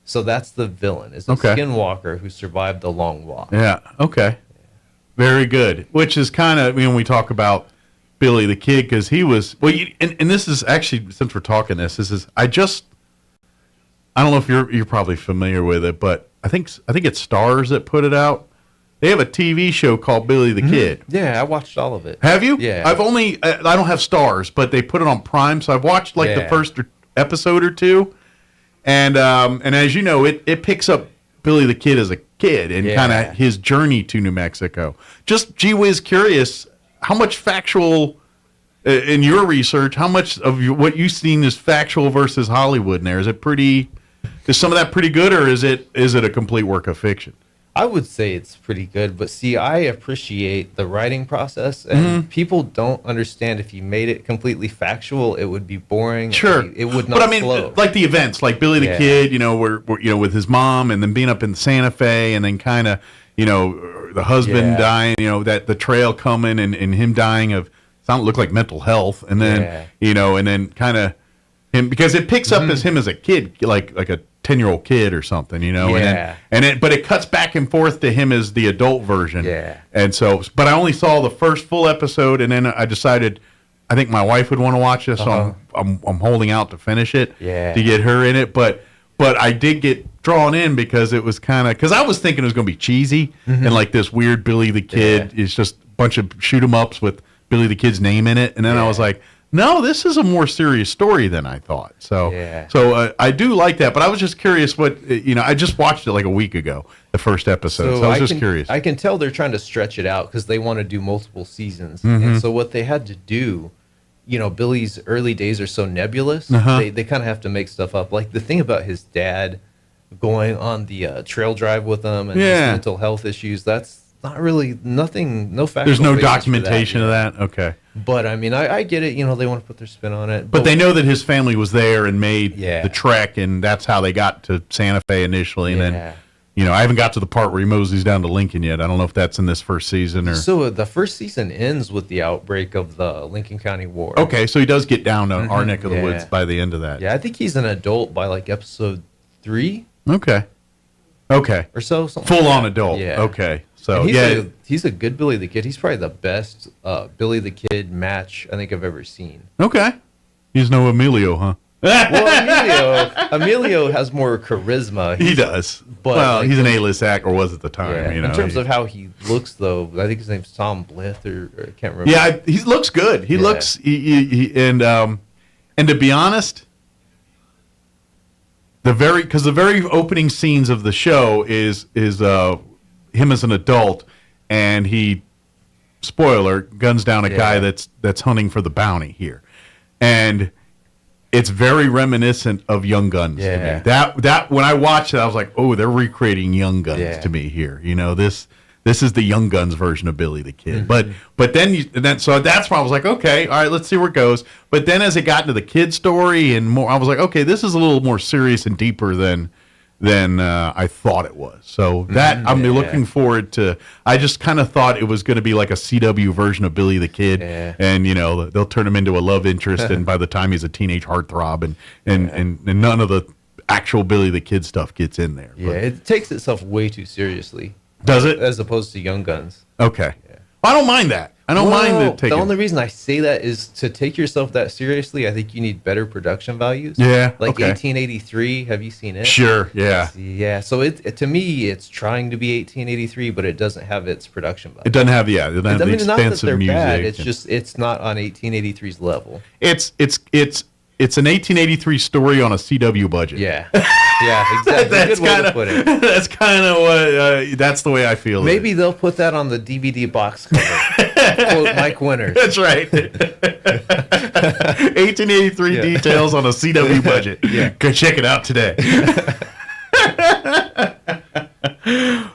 So that's the villain, is a skinwalker who survived the Long Walk. Yeah, okay. Very good. Which is kind of, when we talk about Billy the Kid, because he was, and this is actually, since we're talking this is, I don't know if you're probably familiar with it, but I think it's Stars that put it out. They have a TV show called Billy the Kid. Yeah, I watched all of it. Have you? Yeah. I don't have Stars, but they put it on Prime, so I've watched the first episode or two. And as you know, it picks up Billy the Kid as a kid and kind of his journey to New Mexico. Just gee whiz curious, how much factual in your research? How much of what you've seen is factual versus Hollywood? In there, is some of that pretty good, or is it a complete work of fiction? I would say it's pretty good, but see, I appreciate the writing process, and people don't understand if you made it completely factual, it would be boring. Sure, it would not. But I mean, flow. like the events, like Billy the Kid, where with his mom, and then being up in Santa Fe, and then kind of, the husband dying, that the trail coming, and him dying of look like mental health, and then and then kind of him, because it picks up as him as a kid, like a 10-year-old kid or something, but it cuts back and forth to him as the adult version. Yeah. And so, but I only saw the first full episode, and then I decided I think my wife would want to watch this, so I'm holding out to finish it to get her in it. But I did get drawn in because it was kind of, because I was thinking it was going to be cheesy and like this weird Billy the Kid is just a bunch of shoot 'em ups with Billy the Kid's name in it, and then I was like, no, this is a more serious story than I thought. So, I do like that. But I was just curious what, I just watched it like a week ago, the first episode. So I was just curious. I can tell they're trying to stretch it out because they want to do multiple seasons. And so what they had to do, Billy's early days are so nebulous. They kind of have to make stuff up. Like the thing about his dad going on the trail drive with him and his mental health issues, that's not really nothing, no factual. There's no documentation of that? Okay. But I mean, I get it. They want to put their spin on it. But they know that his family was there and made the trek, and that's how they got to Santa Fe initially. And then, I haven't got to the part where he moseys down to Lincoln yet. I don't know if that's in this first season or. So the first season ends with the outbreak of the Lincoln County War. Okay, so he does get down to our neck of the woods by the end of that. Yeah, I think he's an adult by like episode 3. Okay. Or so. Full on adult. Yeah. Okay. So he's a good Billy the Kid. He's probably the best Billy the Kid match I think I've ever seen. Okay. He's no Emilio, huh? Well, Emilio has more charisma. He does. But he's an A-list act, or was at the time. In terms of how he looks, though, I think his name's Tom Blyth, or I can't remember. Yeah, he looks good. He looks and to be honest, the very opening scenes of the show is him as an adult, and he, spoiler, guns down a guy that's hunting for the bounty here, and it's very reminiscent of Young Guns to me. That when I watched it, I was like, oh, they're recreating Young Guns to me here. You know, this is the Young Guns version of Billy the Kid. But then so that's why I was like, okay, all right, let's see where it goes. But then as it got into the kid story and more, I was like, okay, this is a little more serious and deeper than I thought it was. So that I'm looking forward to. I just kind of thought it was going to be like a CW version of Billy the Kid, and you know they'll turn him into a love interest, and by the time he's a teenage heartthrob, and none of the actual Billy the Kid stuff gets in there. Yeah, it takes itself way too seriously. Does it? As opposed to Young Guns. Okay. I don't mind that. I don't mind it taking. The only reason I say that is to take yourself that seriously. I think you need better production values. Yeah, like okay. 1883. Have you seen it? Sure. Yeah. Yeah. So it to me, it's trying to be 1883, but it doesn't have its production value. It doesn't have the the not that expensive they're music. bad. It's just it's not on 1883's level. It's an 1883 story on a CW budget. Yeah. Yeah, exactly. That's Good way to put it. That's kind of what. That's the way I feel. Maybe they'll put that on the DVD box cover. Quote Mike Winters. That's right. 1883 details on a CW budget. Yeah. Go check it out today.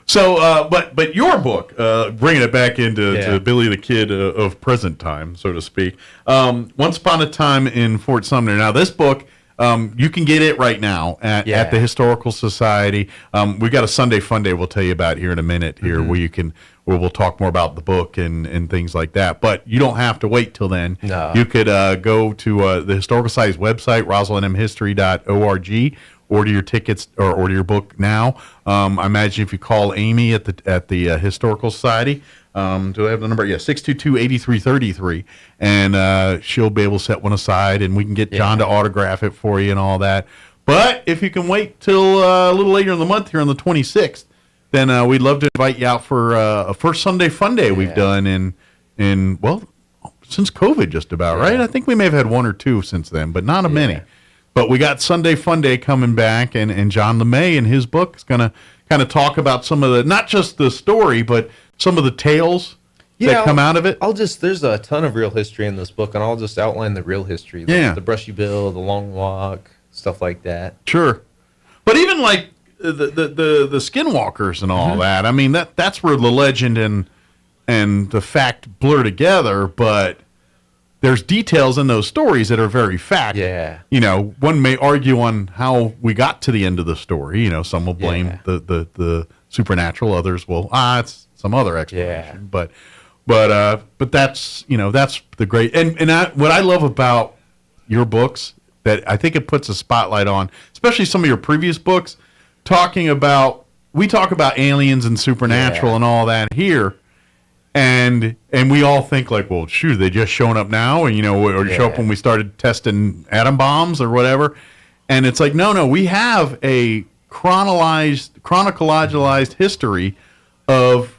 So, but your book, bringing it back into to Billy the Kid of present time, so to speak. Once Upon a Time in Fort Sumner. Now, this book. You can get it right now at the Historical Society. We got a Sunday Fun Day we'll tell you about here in a minute here where we'll talk more about the book and things like that. But you don't have to wait till then. No. You could go to the Historical Society's website, roslynmhistory.org. Order your tickets or order your book now. I imagine if you call Amy at the Historical Society, do I have the number? Yeah, 622-8333, and she'll be able to set one aside, and we can get John to autograph it for you and all that. But if you can wait till a little later in the month here on the 26th, then we'd love to invite you out for a first Sunday Fun Day we've done in since COVID just about, right? I think we may have had one or two since then, but not many. But we got Sunday Fun Day coming back, and John LeMay in his book is going to kind of talk about some of the, not just the story, but some of the tales that come out of it. There's a ton of real history in this book, and I'll just outline the real history. Like the Brushy Bill, the Long Walk, stuff like that. Sure. But even like the skinwalkers and all that, I mean, that's where the legend and the fact blur together, but there's details in those stories that are very fact. Yeah. You know, one may argue on how we got to the end of the story. You know, some will blame the supernatural, others will, it's some other explanation. Yeah. But that's, you know, that's the great, and what I love about your books that I think it puts a spotlight on, especially some of your previous books, we talk about aliens and supernatural and all that here. And we all think like, well, shoot, they just showing up now, and you know, or show up when we started testing atom bombs or whatever. And it's like, no, we have a chronologized history of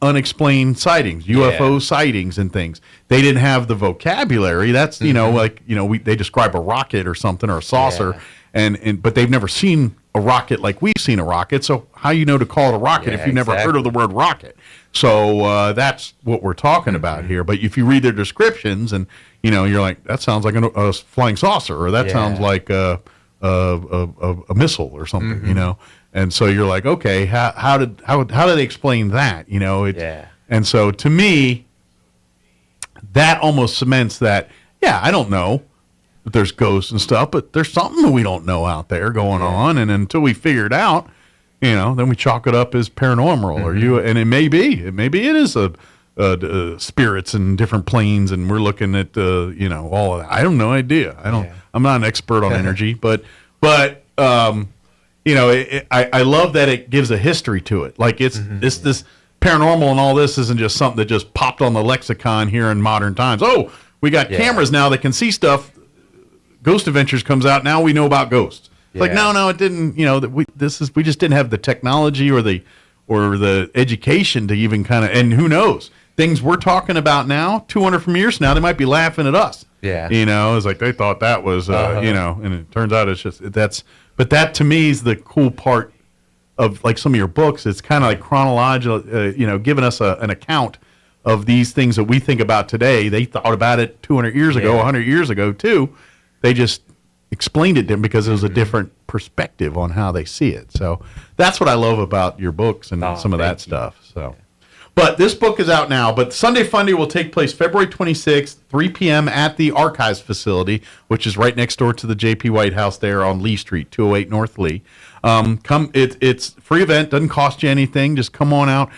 unexplained sightings, UFO sightings and things. They didn't have the vocabulary. That's they describe a rocket or something or a saucer, but they've never seen a rocket like we've seen a rocket. So how to call it a rocket if you've never heard of the word rocket? So that's what we're talking about here. But if you read their descriptions and, you know, you're like, that sounds like a flying saucer, or that sounds like a missile or something, you know? And so you're like, okay, how did they explain that? You know? And so to me, that almost cements that, I don't know that there's ghosts and stuff, but there's something we don't know out there going on. And until we figure it out, you know, then we chalk it up as paranormal, and it may be it is spirits in different planes, and we're looking at you know, all of that. I have no idea. I'm not an expert on energy, but you know, I love that it gives a history to it. Like it's this paranormal and all this isn't just something that just popped on the lexicon here in modern times. Oh, we got cameras now that can see stuff. Ghost Adventures comes out, now we know about ghosts. Like no, it didn't. You know, that we just didn't have the technology or the education to even kind of. And who knows, things we're talking about now, 200 years from now, they might be laughing at us. Yeah, you know, it's like they thought that was, you know, and it turns out it's just that's. But that to me is the cool part of like some of your books. It's kind of like chronological, you know, giving us an account of these things that we think about today. They thought about it 200 years ago, 100 years ago too. They just explained it to them because it was a different perspective on how they see it. So that's what I love about your books and some of that stuff. So, but this book is out now. But Sunday Funday will take place February 26th, 3 p.m. at the Archives facility, which is right next door to the J.P. White House there on Lee Street, 208 North Lee. It's a free event, doesn't cost you anything. Just come on out.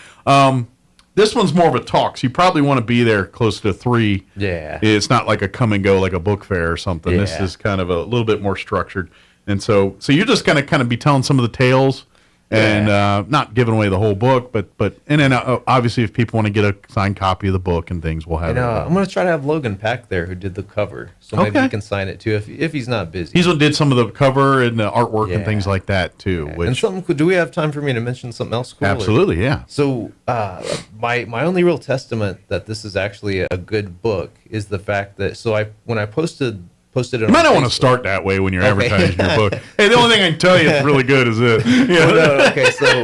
This one's more of a talk, so you probably want to be there close to 3. Yeah. It's not like a come and go like a book fair or something. Yeah. This is kind of a little bit more structured. And so you're just going to kind of be telling some of the tales and not giving away the whole book, but and then obviously if people want to get a signed copy of the book and things, we'll have And it. I'm going to try to have Logan Pack there, who did the cover, so maybe he can sign it too if he's not busy. He's what did some of the cover and the artwork and things like that too. Yeah. Which And something cool. Do we have time for me to mention something else cool? Absolutely, yeah. So my only real testament that this is actually a good book is the fact that when I posted it you on might not Facebook. want to start that way when you're advertising your book. Hey, the only thing I can tell you is really good is it. Yeah. Well, no, okay, so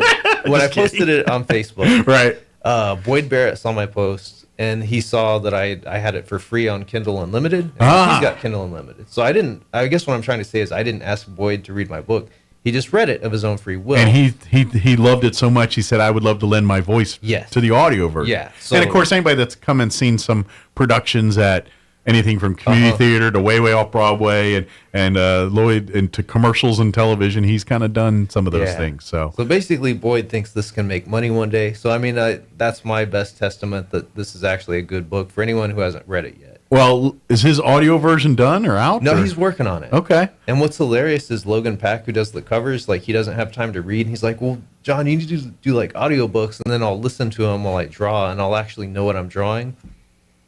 when I posted it on Facebook, right? Boyd Barrett saw my post and he saw that I had it for free on Kindle Unlimited. And he's got Kindle Unlimited, so I guess what I'm trying to say is I didn't ask Boyd to read my book. He just read it of his own free will. And he loved it so much, he said, I would love to lend my voice to the audio version. Yeah. And of course, anybody that's come and seen some productions at anything from community theater to way off Broadway and Lloyd into commercials and television, he's kind of done some of those things. So basically, Boyd thinks this can make money one day. So I mean, that's my best testament that this is actually a good book for anyone who hasn't read it yet. Well, is his audio version done or out? No, or? he's working on it. Okay. And what's hilarious is Logan Pack, who does the covers, like he doesn't have time to read. He's like, well, John, you need to do like audiobooks, and then I'll listen to them while I draw, and I'll actually know what I'm drawing.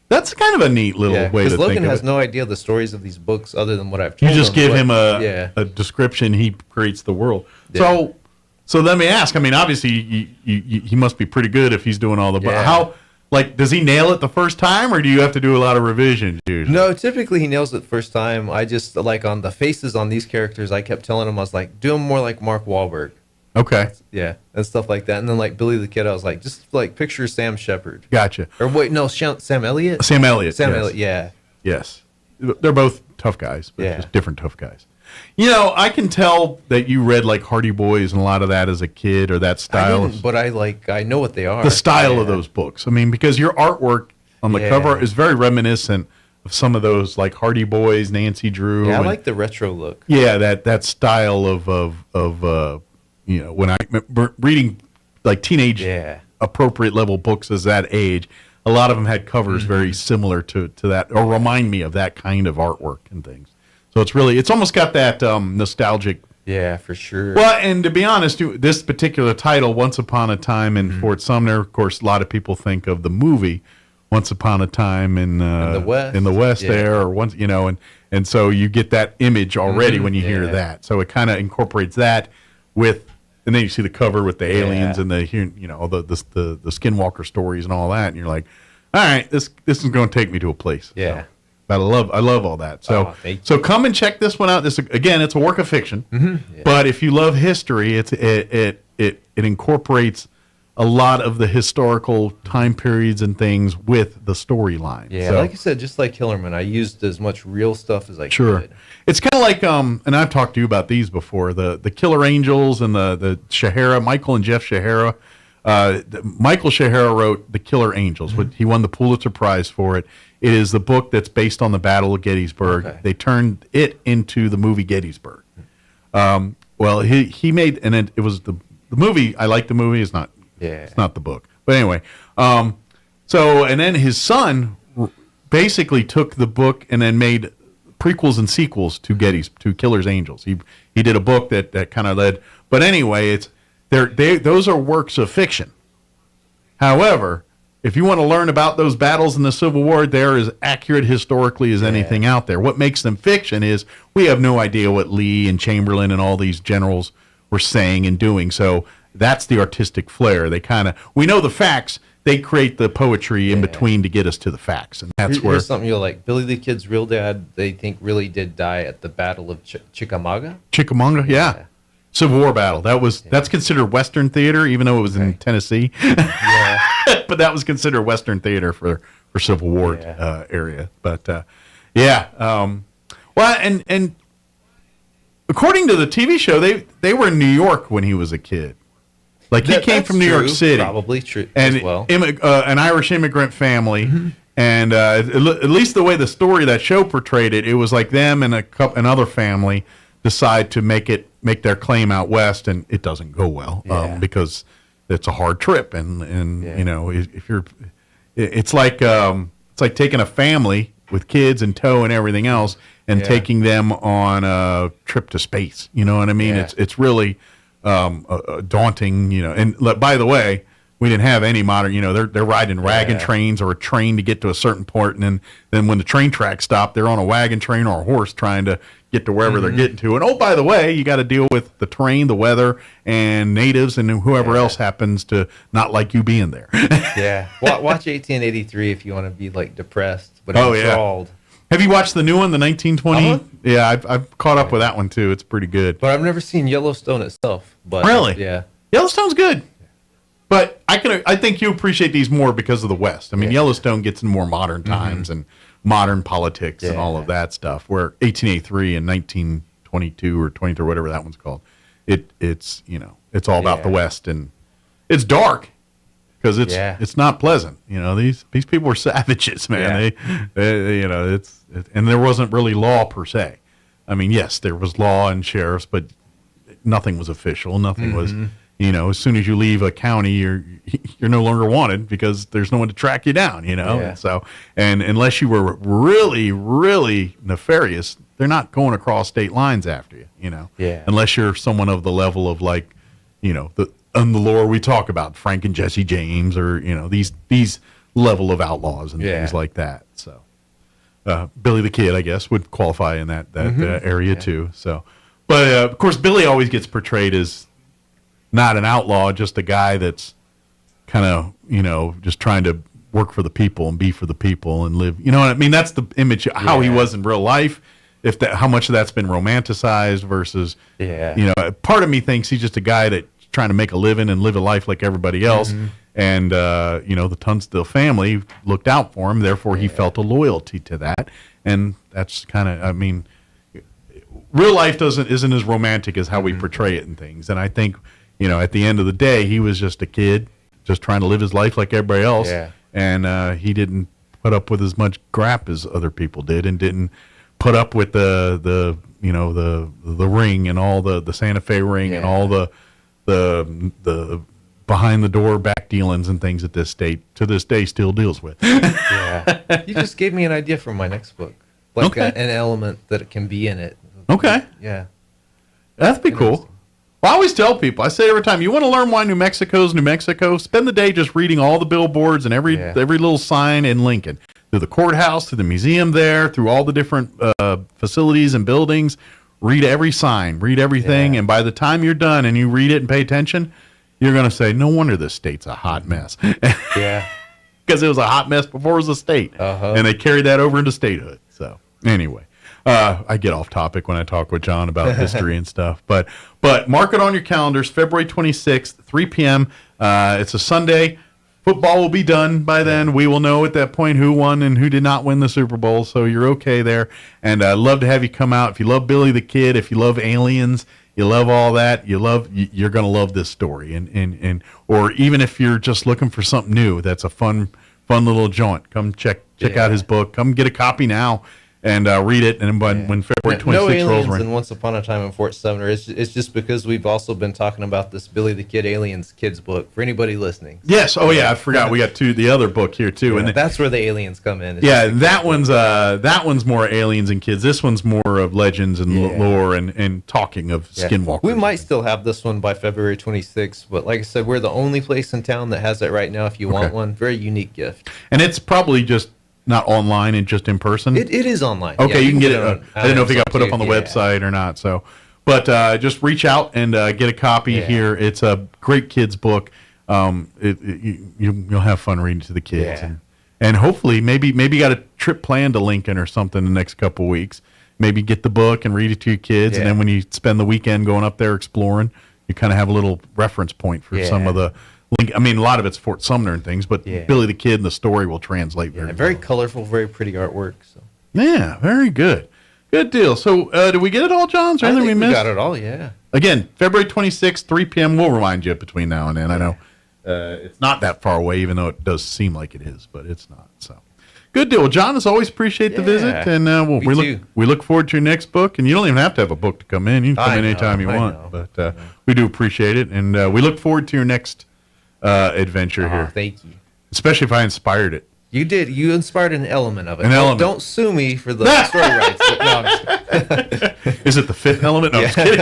That's kind of a neat little way to Because think Logan of has it. no idea the stories of these books other than what I've told You just give him a a description, he creates the world. So let me ask, I mean, obviously he must be pretty good if he's doing all the how does he nail it the first time, or do you have to do a lot of revisions usually? No, typically he nails it the first time. I just, like, on the faces on these characters, I kept telling him, I was like, do them more like Mark Wahlberg. Okay. Yeah, and stuff like that. And then, like, Billy the Kid, I was like, just, like, picture Sam Shepard. Gotcha. Or wait, no, Sam Elliott? Sam Elliott. Sam yes. Elliott, yeah. Yes. They're both tough guys, but Yeah. just different tough guys. You know, I can tell that you read like Hardy Boys and a lot of that as a kid, or that style. I didn't, but I know what they are. The style of those books. I mean, because your artwork on the cover is very reminiscent of some of those, like Hardy Boys, Nancy Drew. Yeah, I like the retro look. Yeah, that style of when I remember reading like teenage appropriate level books as that age, a lot of them had covers very similar to that, or remind me of that kind of artwork and things. So it's almost got that nostalgic. Yeah, for sure. Well, and to be honest, this particular title, Once Upon a Time in Fort Sumner, of course, a lot of people think of the movie Once Upon a Time in the West there, or once, and so you get that image already when you hear that. So it kind of incorporates that with, and then you see the cover with the aliens and all the Skinwalker stories and all that, and you're like, all right, this is going to take me to a place. Yeah. So, but I love all that. So so come and check this one out. This again, it's a work of fiction, but if you love history, it incorporates a lot of the historical time periods and things with the storyline. Yeah, so, like you said, just like Hillerman, I used as much real stuff as I could. It's kind of like, and I've talked to you about these before, the Killer Angels and the Shahara, Michael and Jeff Shahara. Michael Shahara wrote The Killer Angels. He won the Pulitzer Prize for it. It is the book that's based on the Battle of Gettysburg. Okay. They turned it into the movie Gettysburg. Well, he made, and it was the movie. I like the movie. It's not the book. But anyway, and then his son basically took the book and then made prequels and sequels to Killer's Angels. He did a book that kind of led. But anyway, those are works of fiction. However, if you want to learn about those battles in the Civil War, they're as accurate historically as anything out there. What makes them fiction is we have no idea what Lee and Chamberlain and all these generals were saying and doing. So that's the artistic flair. We know the facts. They create the poetry in between to get us to the facts, and that's where Here's something you'll like. Billy the Kid's real dad, they think, really did die at the Battle of Chickamauga. Chickamauga, yeah. Civil War battle. That's considered Western theater, even though it was in Tennessee. But that was considered Western theater for Civil War area. But well, and according to the TV show, they were in New York when he was a kid. Like he came from New York City, probably true and as well. An Irish immigrant family. Mm-hmm. And at least the way the story that show portrayed it, it was like them and another family decide to make their claim out west, and it doesn't go well because it's a hard trip, and you know, if you're, it's like taking a family with kids in tow and everything else, and taking them on a trip to space. You know what I mean? It's really daunting. You know, and by the way, we didn't have any modern. You know, they're riding wagon trains or a train to get to a certain port, and then when the train tracks stop, they're on a wagon train or a horse trying to get to wherever they're getting to. And oh, by the way, you got to deal with the terrain, the weather, and natives and whoever else happens to not like you being there. Watch 1883 if you want to be like depressed, but enthralled. Have you watched the new one, the 1920? Yeah, I've caught up with that one too. It's pretty good. But I've never seen Yellowstone itself. But really? Yeah. Yellowstone's good. But I think you appreciate these more because of the West. I mean, Yellowstone gets in more modern times and modern politics and all of that stuff. Where 1883 and 1922 or 23, whatever that one's called, it's you know, it's all about the West, and it's dark because it's not pleasant. You know, these people were savages, man. They you know, and there wasn't really law per se. I mean, yes, there was law and sheriffs, but nothing was official. Nothing was. You know, as soon as you leave a county, you're no longer wanted because there's no one to track you down. You know, and so unless you were really, really nefarious, they're not going across state lines after you. You know, unless you're someone of the level of like, you know, the lore we talk about, Frank and Jesse James, or you know, these level of outlaws and things like that. So, Billy the Kid, I guess, would qualify in that area too. So, but of course, Billy always gets portrayed as not an outlaw, just a guy that's kind of, you know, just trying to work for the people and be for the people and live. You know what I mean? That's the image of how he was in real life. How much of that's been romanticized versus, you know, part of me thinks he's just a guy that's trying to make a living and live a life like everybody else. And, you know, the Tunstall family looked out for him. Therefore, he felt a loyalty to that. And that's kind of, I mean, real life isn't as romantic as how we portray it in things. And I think, you know, at the end of the day, he was just a kid, just trying to live his life like everybody else, and he didn't put up with as much crap as other people did, and didn't put up with the you know the ring and all the Santa Fe ring and all the behind the door back dealings and things that this state to this day still deals with. You just gave me an idea for my next book, like an element that it can be in it. That'd be cool. Well, I always tell people, I say every time, you want to learn why New Mexico's New Mexico? Spend the day just reading all the billboards and every little sign in Lincoln. Through the courthouse, through the museum there, through all the different facilities and buildings. Read every sign, read everything, and by the time you're done and you read it and pay attention, you're going to say, no wonder this state's a hot mess. Because it was a hot mess before it was a state. And they carried that over into statehood. So, anyway. I get off topic when I talk with John about history and stuff, but mark it on your calendars, February 26th, 3 p.m. It's a Sunday. Football will be done by then. We will know at that point who won and who did not win the Super Bowl, so you're okay there. And I'd love to have you come out. If you love Billy the Kid, if you love aliens, you love all that, you're going to love this story. And or even if you're just looking for something new, that's a fun little jaunt. Come check out his book. Come get a copy now. And read it, and when February 26th rolls around. And Once Upon a Time in Fort Sumner. It's just because we've also been talking about this Billy the Kid Aliens kids book for anybody listening. Yes. Oh yeah, I forgot we got the other book here too, and that's where the aliens come in. It's that one's more aliens and kids. This one's more of legends and lore and talking of skinwalkers. We might still have this one by February 26th, but like I said, we're the only place in town that has it right now. If you want one, very unique gift. And it's probably just not online and just in person? It is online. Okay, you can get it. I didn't know if it got put up on the website or not. So, but just reach out and get a copy here. It's a great kids book. You'll have fun reading to the kids, and hopefully maybe you got a trip planned to Lincoln or something the next couple weeks. Maybe get the book and read it to your kids, and then when you spend the weekend going up there exploring, you kind of have a little reference point for some of the. I mean, a lot of it's Fort Sumner and things, but Billy the Kid and the story will translate very colorful, very pretty artwork. So. Yeah, very good. Good deal. So, did we get it all, John? Is there anything we missed? We got it all, yeah. Again, February 26th, 3 p.m. We'll remind you between now and then. I know it's not that far away, even though it does seem like it is, but it's not. So, good deal. Well, John, as always, appreciate the visit, and we look forward to your next book. And you don't even have to have a book to come in; you can come in anytime you want. But we do appreciate it, and we look forward to your next adventure here. Thank you. Especially if I inspired it. You did. You inspired an element of it. An element. Don't sue me for the story rights. No, I'm just Is it the fifth element? No, I'm just kidding.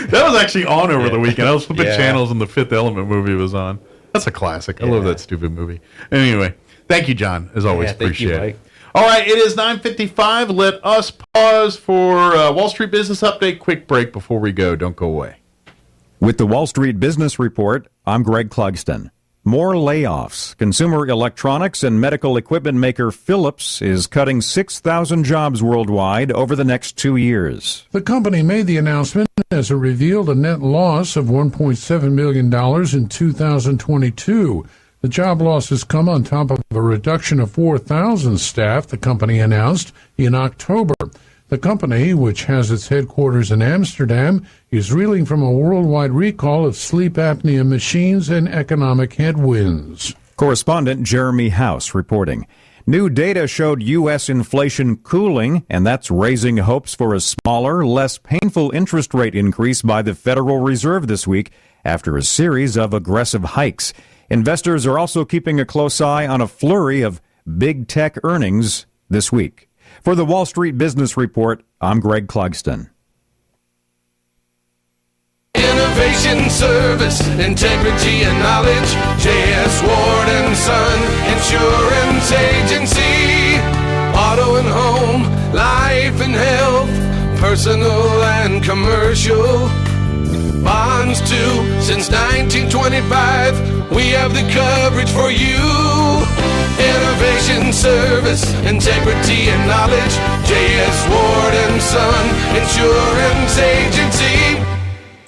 That was actually on over the weekend. I was flipping channels and the Fifth Element movie was on. That's a classic. I love that stupid movie. Anyway, thank you, John. As always, appreciate it. All right, it is 9:55. Let us pause for Wall Street Business Update. Quick break before we go. Don't go away. With the Wall Street Business Report, I'm Greg Clugston. More layoffs. Consumer electronics and medical equipment maker Philips is cutting 6,000 jobs worldwide over the next 2 years. The company made the announcement as it revealed a net loss of $1.7 million in 2022. The job losses come on top of a reduction of 4,000 staff, the company announced in October. The company, which has its headquarters in Amsterdam, is reeling from a worldwide recall of sleep apnea machines and economic headwinds. Correspondent Jeremy House reporting. New data showed U.S. inflation cooling, and that's raising hopes for a smaller, less painful interest rate increase by the Federal Reserve this week after a series of aggressive hikes. Investors are also keeping a close eye on a flurry of big tech earnings this week. For the Wall Street Business Report, I'm Greg Clugston. Innovation, service, integrity, and knowledge. J.S. Ward & Son Insurance Agency. Auto and home, life and health, personal and commercial. Bonds too, since 1925, we have the coverage for you. Innovation, service, integrity, and knowledge. J.S. Ward & Son Insurance Agency.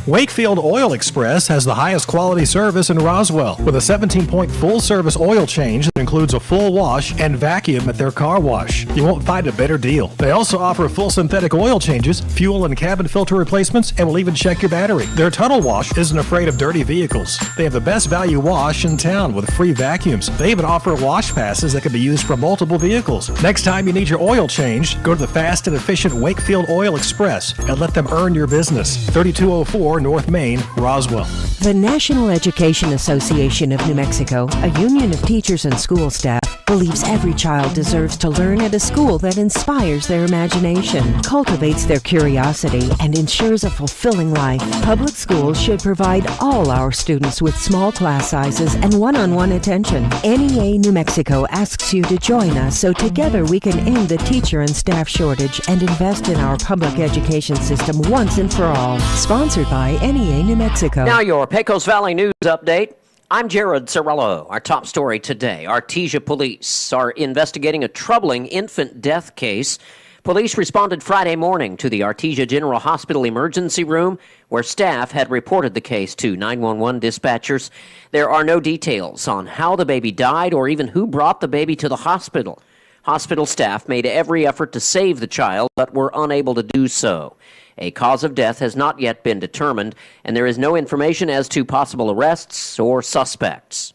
Wakefield Oil Express has the highest quality service in Roswell with a 17-point full-service oil change that includes a full wash and vacuum at their car wash. You won't find a better deal. They also offer full synthetic oil changes, fuel and cabin filter replacements, and will even check your battery. Their tunnel wash isn't afraid of dirty vehicles. They have the best value wash in town with free vacuums. They even offer wash passes that can be used for multiple vehicles. Next time you need your oil changed, go to the fast and efficient Wakefield Oil Express and let them earn your business. 3204 North Main, Roswell. The National Education Association of New Mexico, a union of teachers and school staff, believes every child deserves to learn at a school that inspires their imagination, cultivates their curiosity, and ensures a fulfilling life. Public schools should provide all our students with small class sizes and one-on-one attention. NEA New Mexico asks you to join us so together we can end the teacher and staff shortage and invest in our public education system once and for all. Sponsored by NEA New Mexico. Now your Pecos Valley News Update. I'm Jared Cirillo. Our top story today. Artesia police are investigating a troubling infant death case. Police responded Friday morning to the Artesia General Hospital emergency room where staff had reported the case to 911 dispatchers. There are no details on how the baby died or even who brought the baby to the hospital. Hospital staff made every effort to save the child but were unable to do so. A cause of death has not yet been determined, and there is no information as to possible arrests or suspects.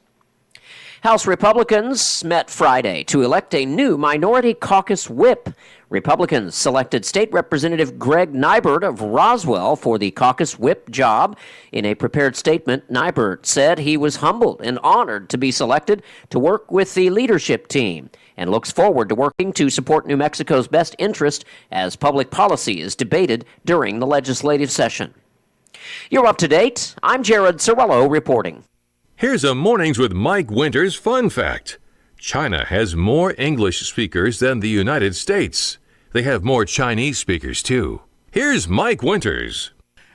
House Republicans met Friday to elect a new minority caucus whip. Republicans selected State Representative Greg Nybert of Roswell for the caucus whip job. In a prepared statement, Nybert said he was humbled and honored to be selected to work with the leadership team and looks forward to working to support New Mexico's best interest as public policy is debated during the legislative session. You're up to date. I'm Jared Cirillo reporting. Here's a Mornings with Mike Winters fun fact. China has more English speakers than the United States. They have more Chinese speakers, too. Here's Mike Winters.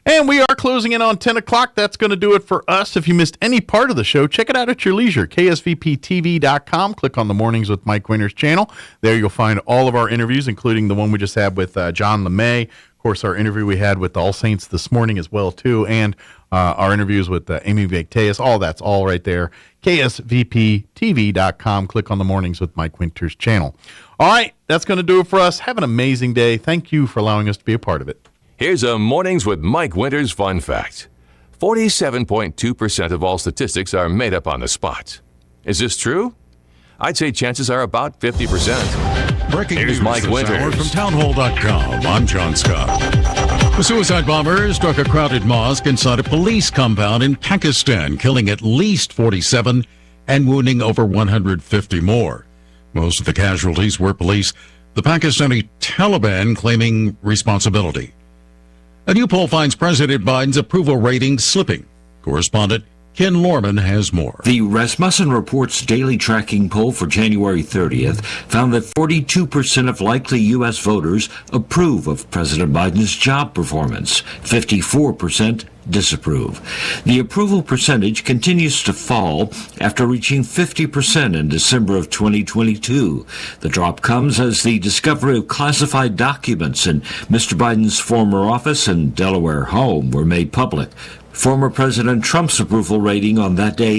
And we are closing in on 10 o'clock. That's going to do it for us. If you missed any part of the show, check it out at your leisure. KSVPTV.com. Click on the Mornings with Mike Winters channel. There you'll find all of our interviews, including the one we just had with John LeMay. Of course, our interview we had with the All Saints this morning as well, too. And our interviews with Amy Vecteus. All that's all right there. KSVPTV.com. Click on the Mornings with Mike Winters channel. All right, that's going to do it for us. Have an amazing day. Thank you for allowing us to be a part of it. Here's a Mornings with Mike Winters fun fact. 47.2% of all statistics are made up on the spot. Is this true? I'd say chances are about 50%. Breaking Here's news Mike this Winters. hour from townhall.com. I'm John Scott. A suicide bomber struck a crowded mosque inside a police compound in Pakistan, killing at least 47 and wounding over 150 more. Most of the casualties were police, the Pakistani Taliban claiming responsibility. A new poll finds President Biden's approval rating slipping. Correspondent Ken Lorman has more. The Rasmussen Report's daily tracking poll for January 30th found that 42% of likely U.S. voters approve of President Biden's job performance. 54% disapprove. The approval percentage continues to fall after reaching 50% in December of 2022. The drop comes as the discovery of classified documents in Mr. Biden's former office and Delaware home were made public. Former President Trump's approval rating on that day